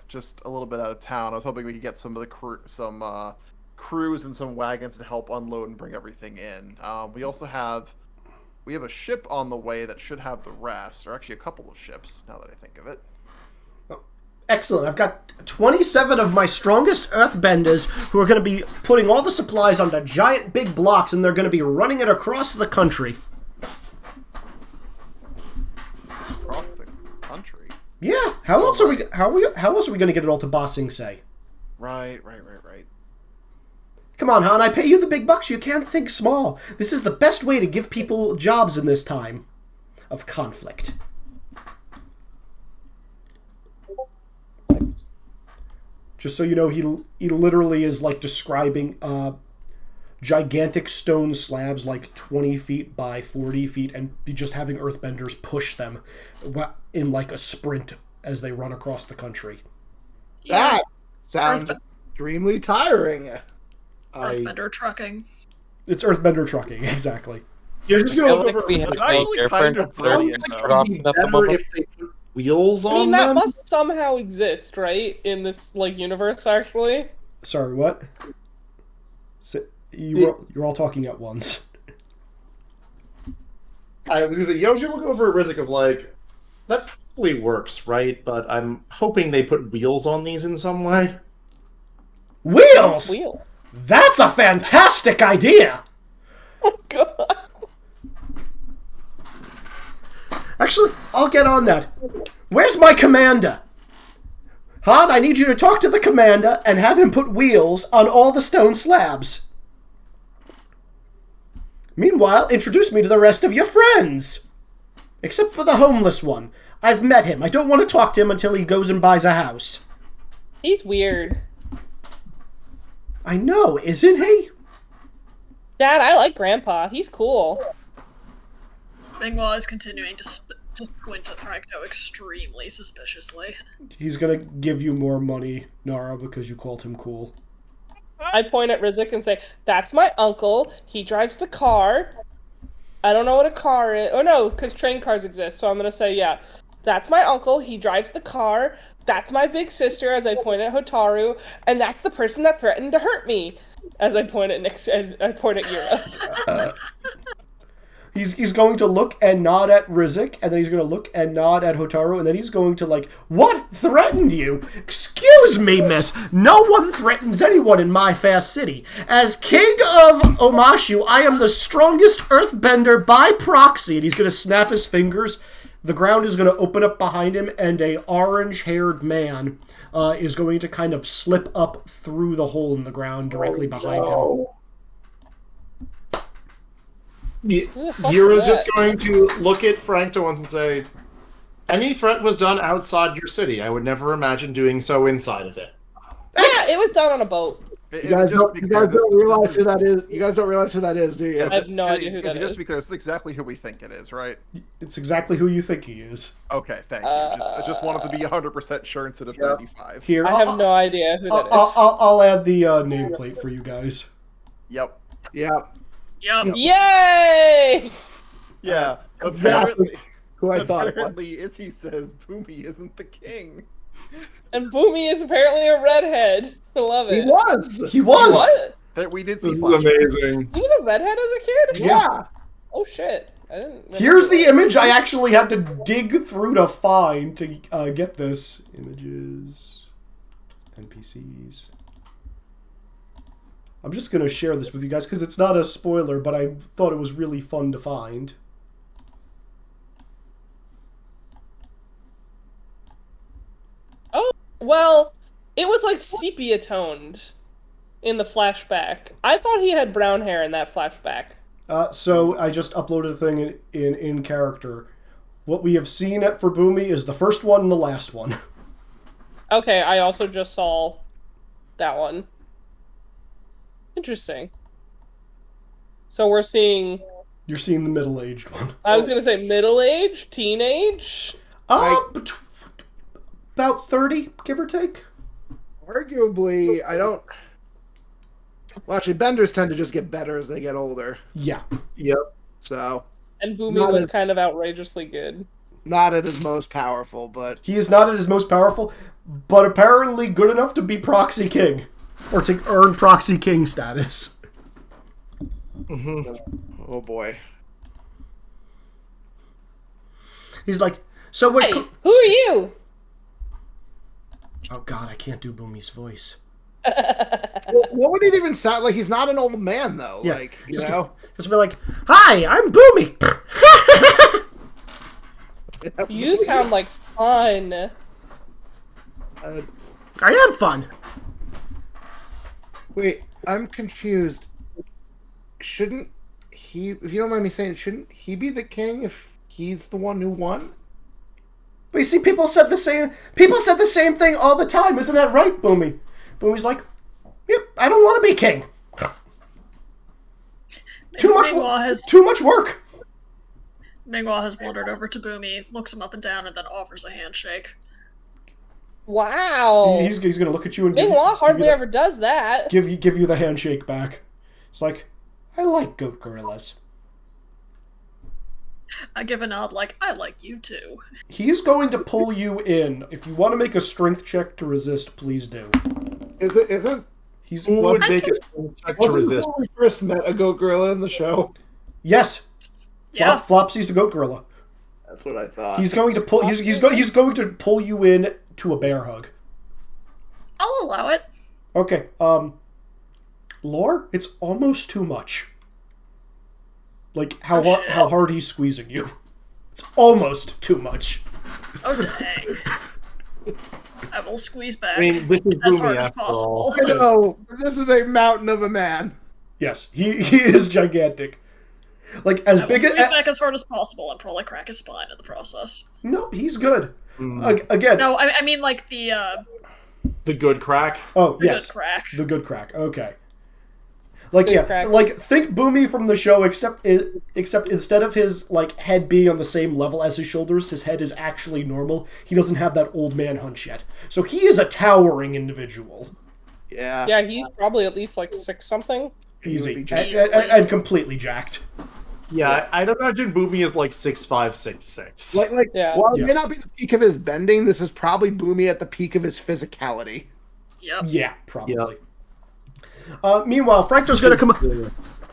just a little bit out of town. I was hoping we could get some of the crews and some wagons to help unload and bring everything in. We have a ship on the way that should have the rest, or actually a couple of ships, now that I think of it. Excellent. I've got 27 of my strongest earthbenders who are going to be putting all the supplies onto giant big blocks, and they're going to be running it across the country. Across the country? Yeah. How else are we going to get it all to Ba Sing Se? Right. Come on, Han. I pay you the big bucks. You can't think small. This is the best way to give people jobs in this time of conflict. Just so you know, he literally is like describing gigantic stone slabs like 20 feet by 40 feet and just having earthbenders push them in like a sprint as they run across the country. That sounds extremely tiring. Earthbender trucking. It's earthbender trucking, exactly. You're just I gonna feel look like over. we have It's a actually different kind of third brilliant, though. start option at the Better moment. if they put wheels I on mean, that them. must somehow exist, right? In this, like, universe, actually. Sorry, what? You're all talking at once. I was gonna say, you look over at Rizzik of like, that probably works, right? But I'm hoping they put wheels on these in some way. Wheels! Wheel. That's a fantastic idea! Oh, God. Actually, I'll get on that. Where's my commander? Han, I need you to talk to the commander and have him put wheels on all the stone slabs. Meanwhile, introduce me to the rest of your friends. Except for the homeless one. I've met him. I don't want to talk to him until he goes and buys a house. He's weird. I know, isn't he? Dad, I like Grandpa. He's cool. Minghua is continuing to squint at Frankto extremely suspiciously. He's gonna give you more money, Nara, because you called him cool. I point at Rizzik and say, "That's my uncle. He drives the car. I don't know what a car is. Oh no, because train cars exist. So I'm gonna say, yeah, that's my uncle. He drives the car. That's my big sister." As I point at Hotaru, and that's the person that threatened to hurt me. As I point at Yura. He's going to look and nod at Rizik, and then he's going to look and nod at Hotaru, and then he's going to like, what threatened you? Excuse me, miss. No one threatens anyone in my fair city. As king of Omashu, I am the strongest earthbender by proxy. And he's going to snap his fingers. The ground is going to open up behind him, and a orange-haired man is going to kind of slip up through the hole in the ground directly behind him. Yura's just going to look at Francto once and say, any threat was done outside your city. I would never imagine doing so inside of it. Yeah, it was done on a boat. You guys don't realize who that is. You guys don't realize who that is, do you? I have no idea who that is. Just because it's exactly who we think it is, right? It's exactly who you think he is. Okay, thank you. I just wanted to be 100% sure instead of 95. Here, I have no idea who that is. I'll add the nameplate for you guys. Yep. Yep. Yay! Yeah. Exactly who I thought it was. Apparently, Izzy says Boomy isn't the king. And Boomy is apparently a redhead. I love it. He was. What? That we did see. This is amazing. He was a redhead as a kid? Yeah. Oh shit. I didn't. Here's the image I actually had to dig through to find to get this. Images. NPCs. I'm just going to share this with you guys because it's not a spoiler, but I thought it was really fun to find. Oh, well, it was like sepia toned in the flashback. I thought he had brown hair in that flashback. So I just uploaded a thing in character. What we have seen for Boomy is the first one and the last one. Okay, I also just saw that one. Interesting. So we're seeing... You're seeing the middle-aged one. I was going to say middle-aged? Teenage? About 30, give or take. Arguably, I don't... Well, actually, benders tend to just get better as they get older. Yeah. Yep. So... And Boomy was kind of outrageously good. Not at his most powerful, but... He is not at his most powerful, but apparently good enough to be Proxy King. Or to earn Proxy King status. Oh boy. He's like, so what... Hey, who are you? Oh god, I can't do Boomy's voice. What would it even sound like? He's not an old man, though. Yeah, like, you know? Just be like, hi, I'm Boomy! You sound like fun. I am fun. Wait, I'm confused. Shouldn't he, if you don't mind me saying, shouldn't he be the king if he's the one who won? But you see, people said the same thing all the time. Isn't that right, Boomy? Boomy's like, yep, I don't want to be king. Too much work. Mingwa has wandered over to Boomy, looks him up and down, and then offers a handshake. Wow. He's going to look at you and Mingwa hardly ever does that. Give you the handshake back. It's like, I like goat gorillas. I give a nod like, I like you too. He's going to pull you in. If you want to make a strength check to resist, please do. Isn't Who would make a strength check to resist? when we first met a goat gorilla in the show? Yes. Yeah. Flopsy's a goat gorilla. That's what I thought. He's going to pull. He's going to pull you in to a bear hug. I'll allow it. Okay. Lore, it's almost too much. Like how hard he's squeezing you. It's almost too much. Oh dang. I will squeeze back I mean, this is as Boomy hard as after all. possible. No, this is a mountain of a man. Yes, he is gigantic. Like as I will big squeeze as back as hard as possible and probably crack his spine in the process. no, he's good. Again. No, I mean like the good crack. Oh the yes, good crack. the good crack. Okay. Like Good crack. like think Boomy from the show, except instead of his like head being on the same level as his shoulders, his head is actually normal. He doesn't have that old man hunch yet, so he is a towering individual. Yeah. Yeah, he's probably at least like 6 something. Easy Easily. and completely jacked. Yeah, I'd imagine Boomy is like 6'5", 6'6". Like Yeah. while it Yeah. may not be the peak of his bending, this is probably Boomy at the peak of his physicality. Yep. Yeah, probably. Meanwhile, Francto's gonna come.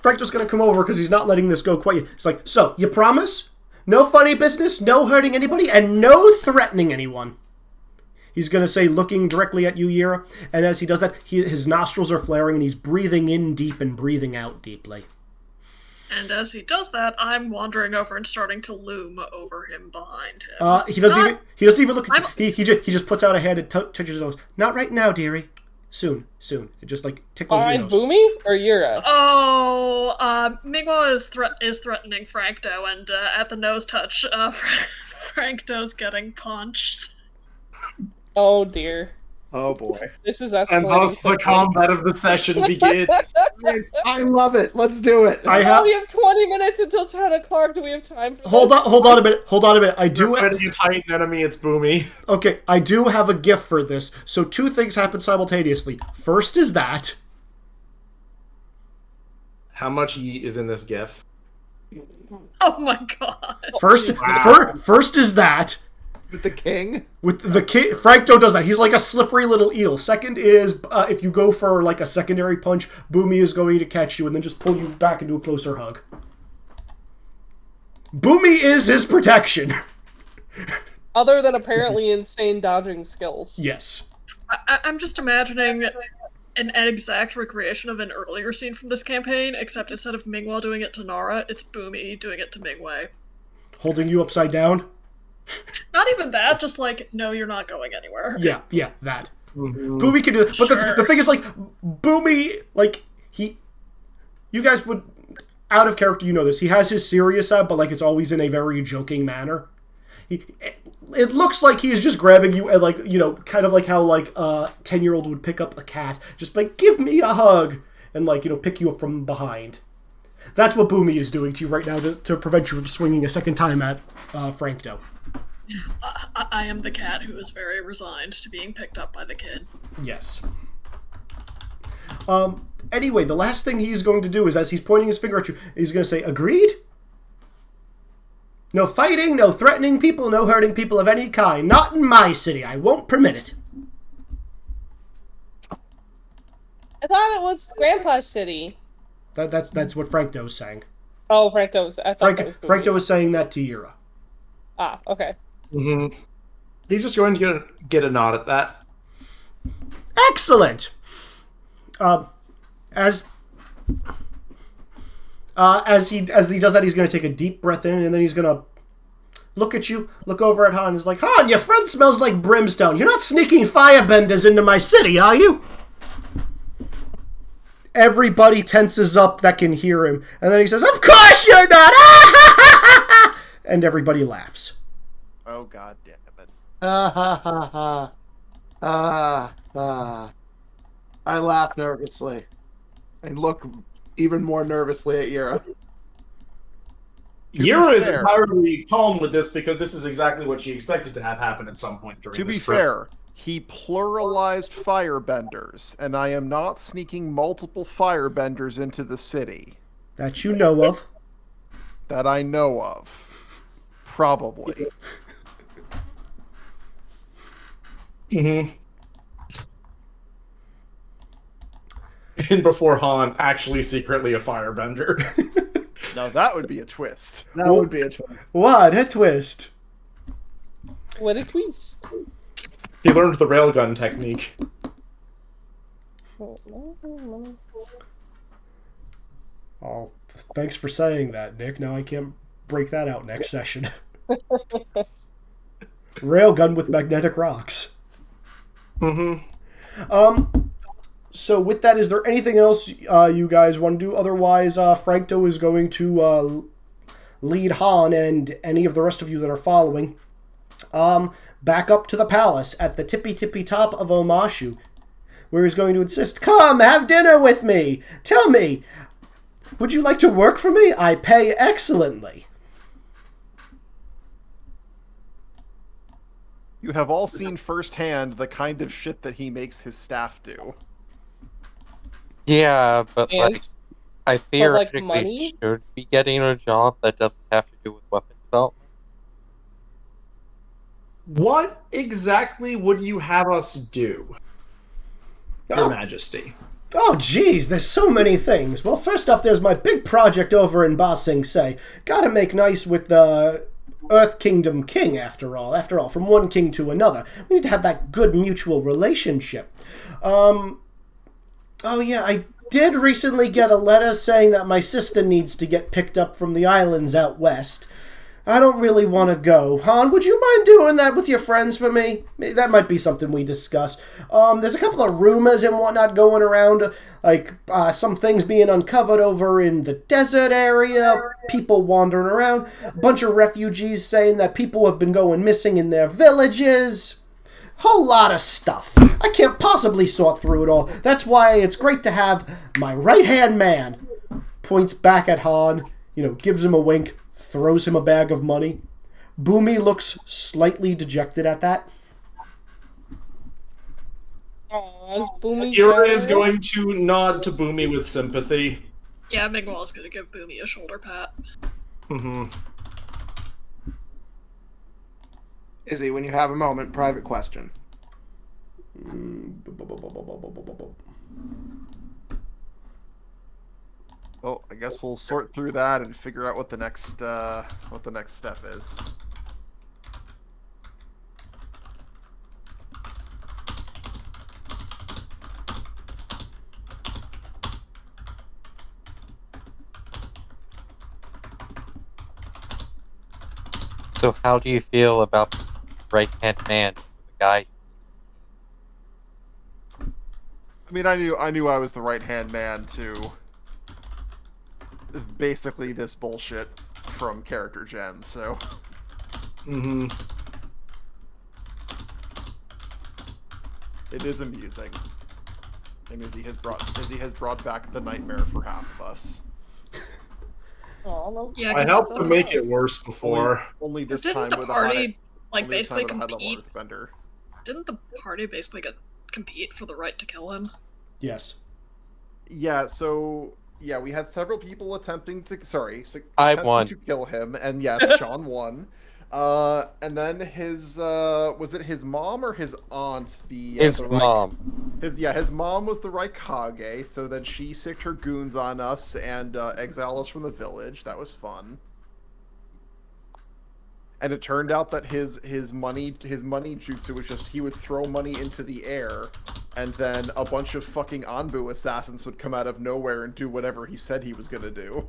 Franco's gonna come over because he's not letting this go quite yet. It's like, so, you promise? No funny business, no hurting anybody, and no threatening anyone. He's gonna say, looking directly at you, Yira, and as he does that, his nostrils are flaring and he's breathing in deep and breathing out deeply. And as he does that, I'm wandering over and starting to loom over him behind him. He doesn't even look at you. He just puts out a hand and touches his nose. Not right now, dearie. Soon. It just like tickles your nose. Boomy or Yura? Oh, Migwa is threatening Frankdo, and at the nose touch, Frankdo's getting punched. Oh dear. Oh boy. This is escalating. And thus the combat of the session begins. I love it. Let's do it. We have 20 minutes until 10 o'clock. Do we have time for Hold on a minute. I do. When you titan enemy, it's Boomy. Okay, I do have a GIF for this. So 2 things happen simultaneously. First is that. How much yeet is in this GIF? Oh my god. First is that. With the king? With the king, Frankdo does that. He's like a slippery little eel. Second is, if you go for like a secondary punch, Boomy is going to catch you and then just pull you back into a closer hug. Boomy is his protection. Other than apparently insane dodging skills. Yes. I'm just imagining an exact recreation of an earlier scene from this campaign, except instead of Mingwa doing it to Nara, it's Boomy doing it to Mingwei. Holding you upside down? Not even that, just like, no, you're not going anywhere. Yeah, that. Mm-hmm. Boomy can do it. But Sure. the thing is, like, Boomy, like, you guys would, out of character, you know this, he has his serious side, but, like, it's always in a very joking manner. It looks like he is just grabbing you and, like, you know, kind of like how, like, a 10-year-old would pick up a cat. Just like, give me a hug! And, like, you know, pick you up from behind. That's what Boomy is doing to you right now to prevent you from swinging a second time at Frankdo. I am the cat who is very resigned to being picked up by the kid. Yes. Anyway, the last thing he's going to do is, as he's pointing his finger at you, he's going to say, agreed? No fighting, no threatening people, no hurting people of any kind. Not in my city. I won't permit it. I thought it was Grandpa's city. That's what Frankdo's saying. Oh, Frankdo's. I thought that was Boomy's. Frankdo was saying that to Yira. Ah, okay. Mm-hmm. He's just going to get a nod at that. Excellent. As he does that, he's going to take a deep breath in, and then he's going to look at you, look over at Han, and is like, Han, your friend smells like brimstone. You're not sneaking firebenders into my city, are you? Everybody tenses up that can hear him, and then he says, of course you're not! And everybody laughs. Oh god damn it. I laugh nervously. And look even more nervously at Yira. Yura is fair. entirely calm with this because this is exactly what she expected to have happen at some point during To be this trip. fair, he pluralized firebenders, and I am not sneaking multiple firebenders into the city. That you know of. That I know of. Probably. Mm-hmm. And before Han actually secretly a firebender. Now that would be a twist. That would be a twist. What a twist. What a twist. He learned the railgun technique. Oh, thanks for saying that, Nick. Now I can't break that out next session. Railgun with magnetic rocks. Mm-hmm. So with that, is there anything else you guys want to do? Otherwise, Frankdo is going to lead Han and any of the rest of you that are following back up to the palace at the tippy top of Omashu, where he's going to insist, come, have dinner with me. Tell me, would you like to work for me? I pay excellently. You have all seen firsthand the kind of shit that he makes his staff do. Yeah, but And- like, I like, theoretically money? should be getting a job that doesn't have to do with weapon development. What exactly would you have us do, Your Majesty? Oh, geez, there's so many things. Well, first off, there's my big project over in Ba Sing Se. Gotta make nice with the Earth Kingdom King, after all. After all, from one king to another. We need to have that good mutual relationship. Oh, yeah, I did recently get a letter saying that my sister needs to get picked up from the islands out west. I don't really want to go. Han, would you mind doing that with your friends for me? That might be something we discuss. There's a couple of rumors and whatnot going around, like some things being uncovered over in the desert area, people wandering around, a bunch of refugees saying that people have been going missing in their villages. Whole lot of stuff. I can't possibly sort through it all. That's why it's great to have my right-hand man. Points back at Han, gives him a wink. Throws him a bag of money. Boomy looks slightly dejected at that. Ira is going to nod to Boomy with sympathy. Yeah, Migwall's gonna give Boomy a shoulder pat. Mm-hmm. Izzy, when you have a moment, private question. Well, I guess we'll sort through that and figure out what the next step is. So how do you feel about the right-hand man, the guy? I mean, I knew I was the right-hand man to basically this bullshit from character gen, so. Mm-hmm. It is amusing. And Izzy has brought back the nightmare for half of us. Yeah, I helped to make it worse before. Only this didn't time the with party a high, basically level compete? earthbender. Didn't the party basically compete for the right to kill him? Yes. Yeah, so yeah, we had several people attempting to I won. to kill him, and yes, Sean won. And then his was it his mom or his aunt? His mom. His mom was the Raikage, so then she sicked her goons on us and exiled us from the village. That was fun. And it turned out that his money jutsu was just he would throw money into the air, and then a bunch of fucking Anbu assassins would come out of nowhere and do whatever he said he was gonna do.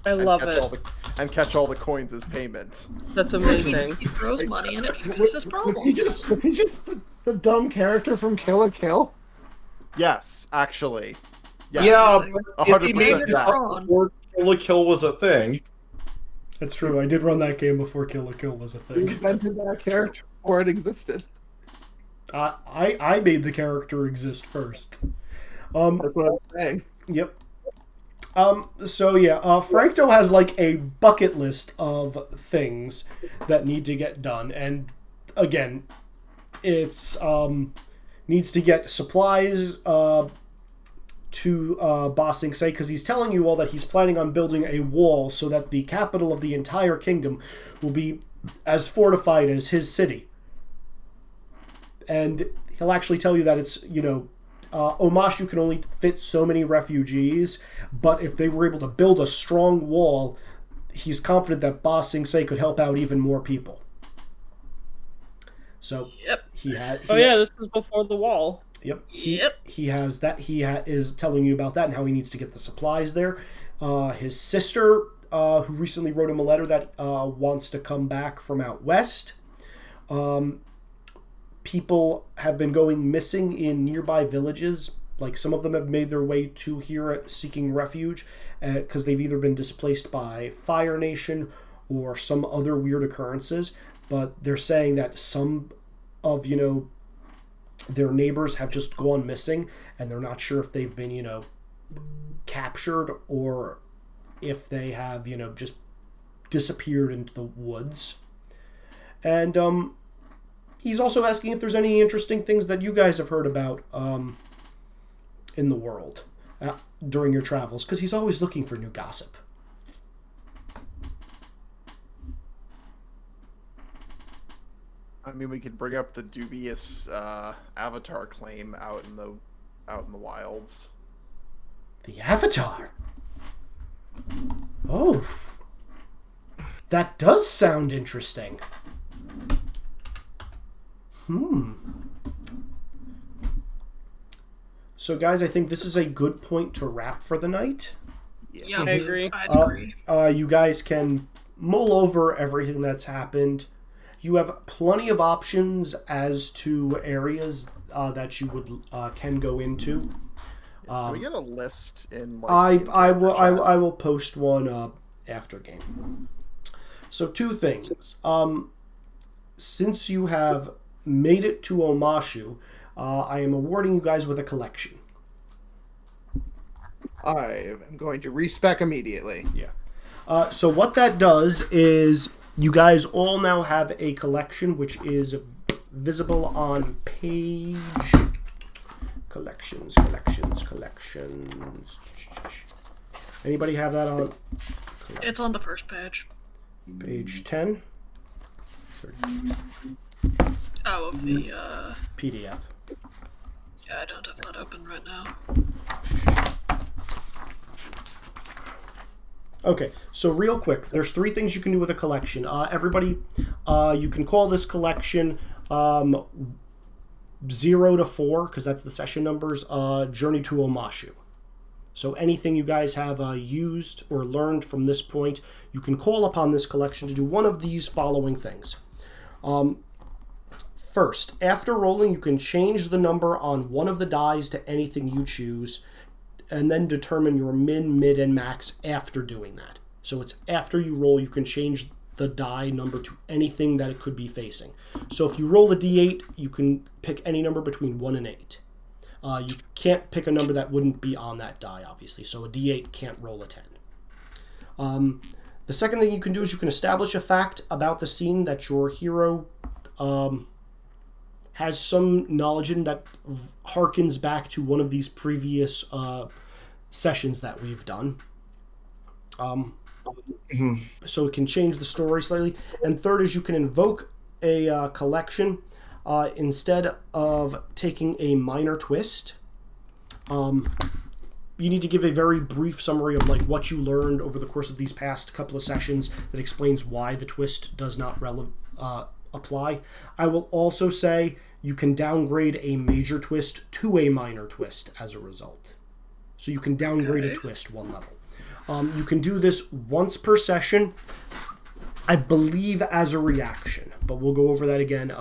I love it. And catch all the coins as payment. That's amazing. He throws money and it fixes his problems. Was he just the dumb character from Kill la Kill? Yes, actually. Yes. Yeah, but if he made 100% it that. before Kill la Kill was a thing. That's true. I did run that game before Kill la Kill was a He thing. invented that character before it existed. I made the character exist first. That's what I'm saying. Yep. So yeah, Frankto has like a bucket list of things that need to get done, and again, it's needs to get supplies to Ba Sing Se, because he's telling you all that he's planning on building a wall so that the capital of the entire kingdom will be as fortified as his city. And he'll actually tell you that it's, Omashu can only fit so many refugees, but if they were able to build a strong wall, he's confident that Ba Sing Se could help out even more people. So Yep. This is before the wall. Yep. He has that. He is telling you about that and how he needs to get the supplies there. His sister, who recently wrote him a letter that wants to come back from out west. People have been going missing in nearby villages. Like, some of them have made their way to here seeking refuge because they've either been displaced by Fire Nation or some other weird occurrences. But they're saying that some of, their neighbors have just gone missing, and they're not sure if they've been, captured or if they have, just disappeared into the woods. And he's also asking if there's any interesting things that you guys have heard about in the world during your travels, because he's always looking for new gossip. I mean, we could bring up the dubious Avatar claim out in out in the wilds. The Avatar. Oh. That does sound interesting. So, guys, I think this is a good point to wrap for the night. Yeah, I agree. I'd agree. You guys can mull over everything that's happened. You have plenty of options as to areas that you would can go into. Can we get a list in? I chat? will post one after game. So 2 things. Since you have made it to Omashu, I am awarding you guys with a collection. I am going to respec immediately. Yeah. So what that does is you guys all now have a collection which is visible on page... Collections. Anybody have that on? It's on the first page. Page 10? Oh, of the, PDF. Yeah, I don't have that open right now. Okay, so real quick, there's 3 things you can do with a collection. Everybody, you can call this collection 0 to 4, because that's the session numbers, Journey to Omashu. So anything you guys have used or learned from this point, you can call upon this collection to do one of these following things. First, after rolling, you can change the number on one of the dies to anything you choose, and then determine your min, mid, and max after doing that. So it's after you roll, you can change the die number to anything that it could be facing. So if you roll a d8, you can pick any number between 1 and 8. You can't pick a number that wouldn't be on that die, obviously. So a d8 can't roll a 10. The second thing you can do is you can establish a fact about the scene that your hero has some knowledge in that harkens back to one of these previous sessions that we've done. So it can change the story slightly. And third is you can invoke a collection instead of taking a minor twist. You need to give a very brief summary of like what you learned over the course of these past couple of sessions that explains why the twist does not apply. I will also say you can downgrade a major twist to a minor twist as a result. So you can downgrade a twist 1 level. You can do this once per session, I believe as a reaction, but we'll go over that again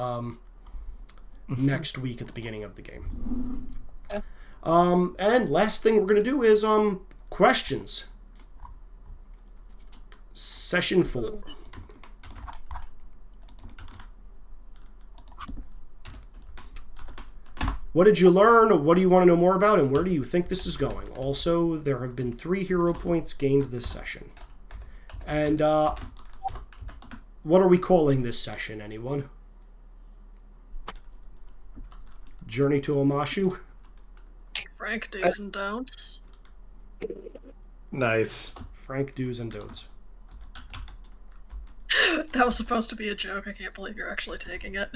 next week at the beginning of the game. And last thing we're going to do is questions. Session 4. What did you learn? What do you want to know more about? And where do you think this is going? Also, there have been 3 hero points gained this session. And what are we calling this session, anyone? Journey to Omashu? Frank, do's and don'ts. Nice. Frank, do's and don'ts. That was supposed to be a joke. I can't believe you're actually taking it.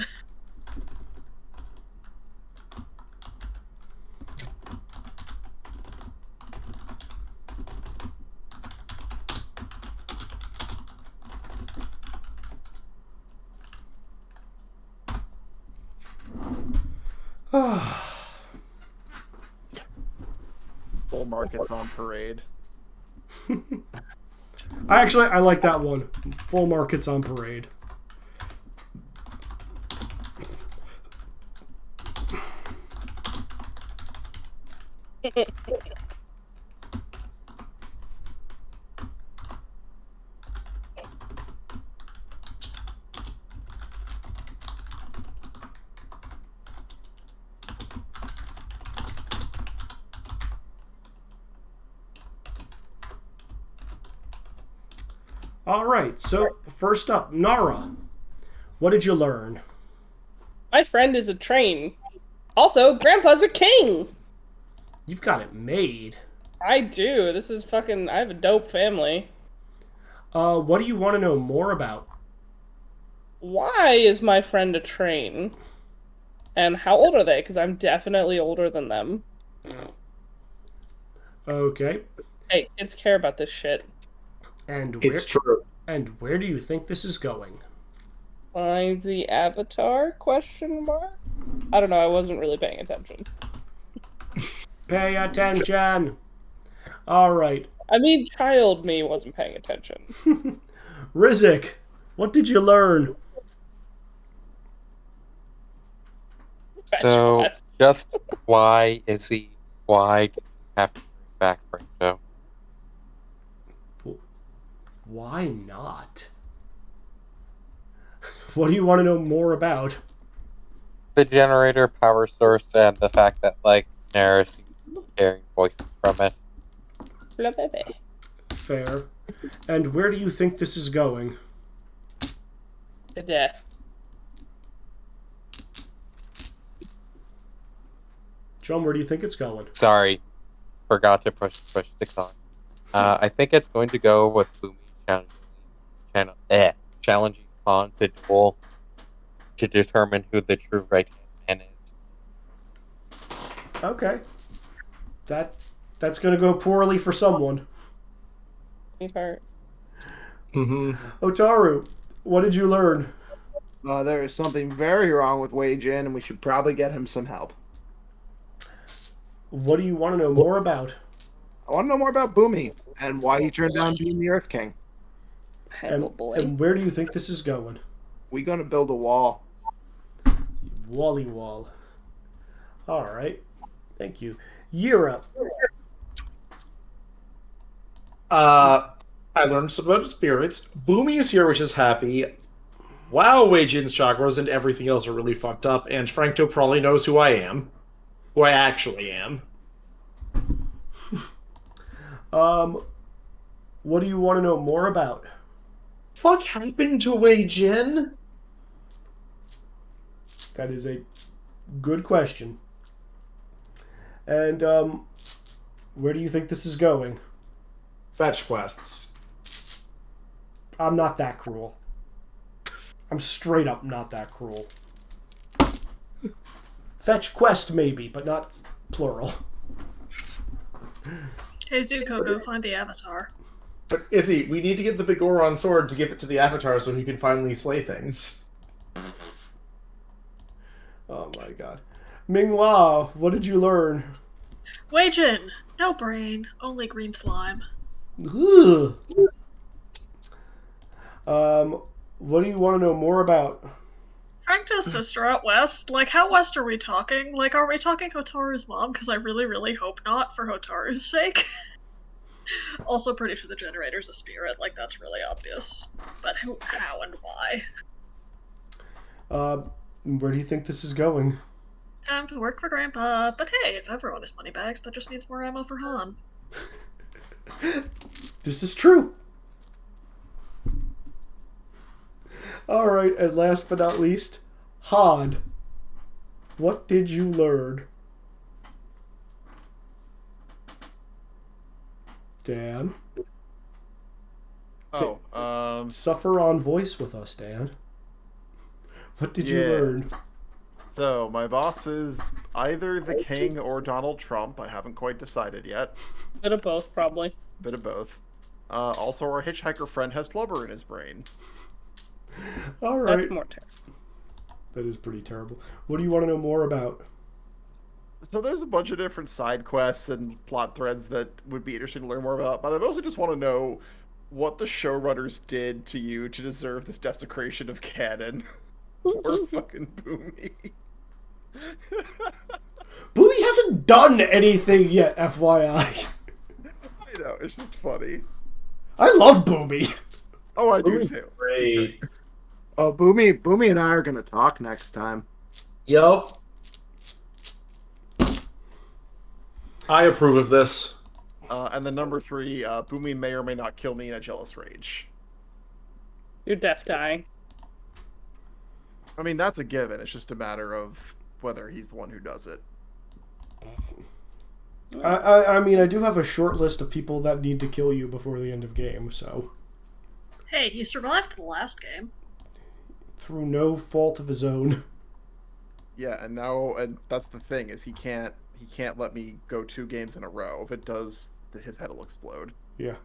Bull markets on parade. I like that one. Full markets on parade. All right, so first up, Nara, what did you learn? My friend is a train. Also, Grandpa's a king! You've got it made. I do. This is fucking... I have a dope family. What do you want to know more about? Why is my friend a train? And how old are they? Because I'm definitely older than them. Okay. Hey, kids care about this shit. And where, It's true. and where do you think this is going? Find the avatar? Question mark. I don't know. I wasn't really paying attention. Pay attention! Alright. I mean, child me wasn't paying attention. Rizik, what did you learn? So, just why do you have to bring back Franco? Why not? What do you want to know more about? The generator power source and the fact that, like, Nara seems to be hearing voices from it. Blah, blah, blah. Fair. And where do you think this is going? To death. John, where do you think it's going? Sorry, forgot to push the con. I think it's going to go with Boomy challenging Khan to duel to determine who the true right hand man is. Okay. That's gonna go poorly for someone. Hurt. Otaru, what did you learn? There is something very wrong with Wei Jin, and we should probably get him some help. What do you want to know more about? I want to know more about Boomy and why he turned down being the Earth King. Hell boy. And where do you think this is going? We gonna build a wall. Wally Wall. Alright. Thank you. Europe. I learned some about spirits. Boomy is here, which is happy. Wow, Wei Jin's chakras and everything else are really fucked up, and Frankto probably knows who I am. Who I actually am. What do you want to know more about? Fuck happened to Wei Jin? That is a good question. And, where do you think this is going? Fetch quests. I'm not that cruel. I'm straight up not that cruel. Fetch quest, maybe, but not plural. Hey Zuko, go find the avatar. But Izzy, we need to get the big Goron sword to give it to the Avatar so he can finally slay things. Oh my god. Minghua, what did you learn? Wei Jin, no brain, only green slime. Ugh. What do you want to know more about? Frank's sister out west. Like, how west are we talking? Like, are we talking Hotaru's mom? Because I really, really hope not, for Hotaru's sake. Also, pretty sure the generator's a spirit. Like, that's really obvious. But who, how, and why? Where do you think this is going? Time to work for Grandpa. But hey, if everyone is moneybags, that just means more ammo for Han. This is true. Alright, and last but not least, Han. What did you learn? Dan? Suffer on voice with us, Dan. What did you learn? So, my boss is either the king or Donald Trump. I haven't quite decided yet. Bit of both, probably. Bit of both. Also, our hitchhiker friend has flubber in his brain. Alright. That's more terrible. That is pretty terrible. What do you want to know more about? So there's a bunch of different side quests and plot threads that would be interesting to learn more about, but I mostly just want to know what the showrunners did to you to deserve this desecration of canon. Poor fucking Boomy. Boomy hasn't done anything yet, FYI. I know, it's just funny. I love Boomy. Oh, I do too. Great. Oh, Boomy and I are gonna talk next time. Yup. I approve of this. And then number 3, Boomy may or may not kill me in a jealous rage. You're deaf dying. I mean, that's a given. It's just a matter of whether he's the one who does it. I mean, I do have a short list of people that need to kill you before the end of game, so... Hey, he survived the last game. Through no fault of his own. Yeah, and now, and that's the thing, is he can't he can't let me go 2 games in a row. If it does, his head will explode. Yeah,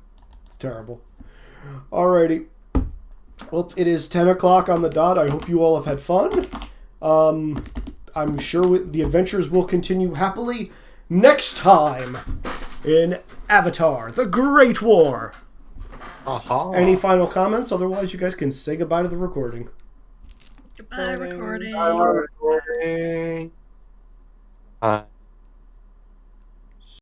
it's terrible. Alrighty. Well, it is 10 o'clock on the dot. I hope you all have had fun. I'm sure the adventures will continue happily next time in Avatar: The Great War. Any final comments? Otherwise, you guys can say goodbye to the recording. Goodbye, recording. Bye.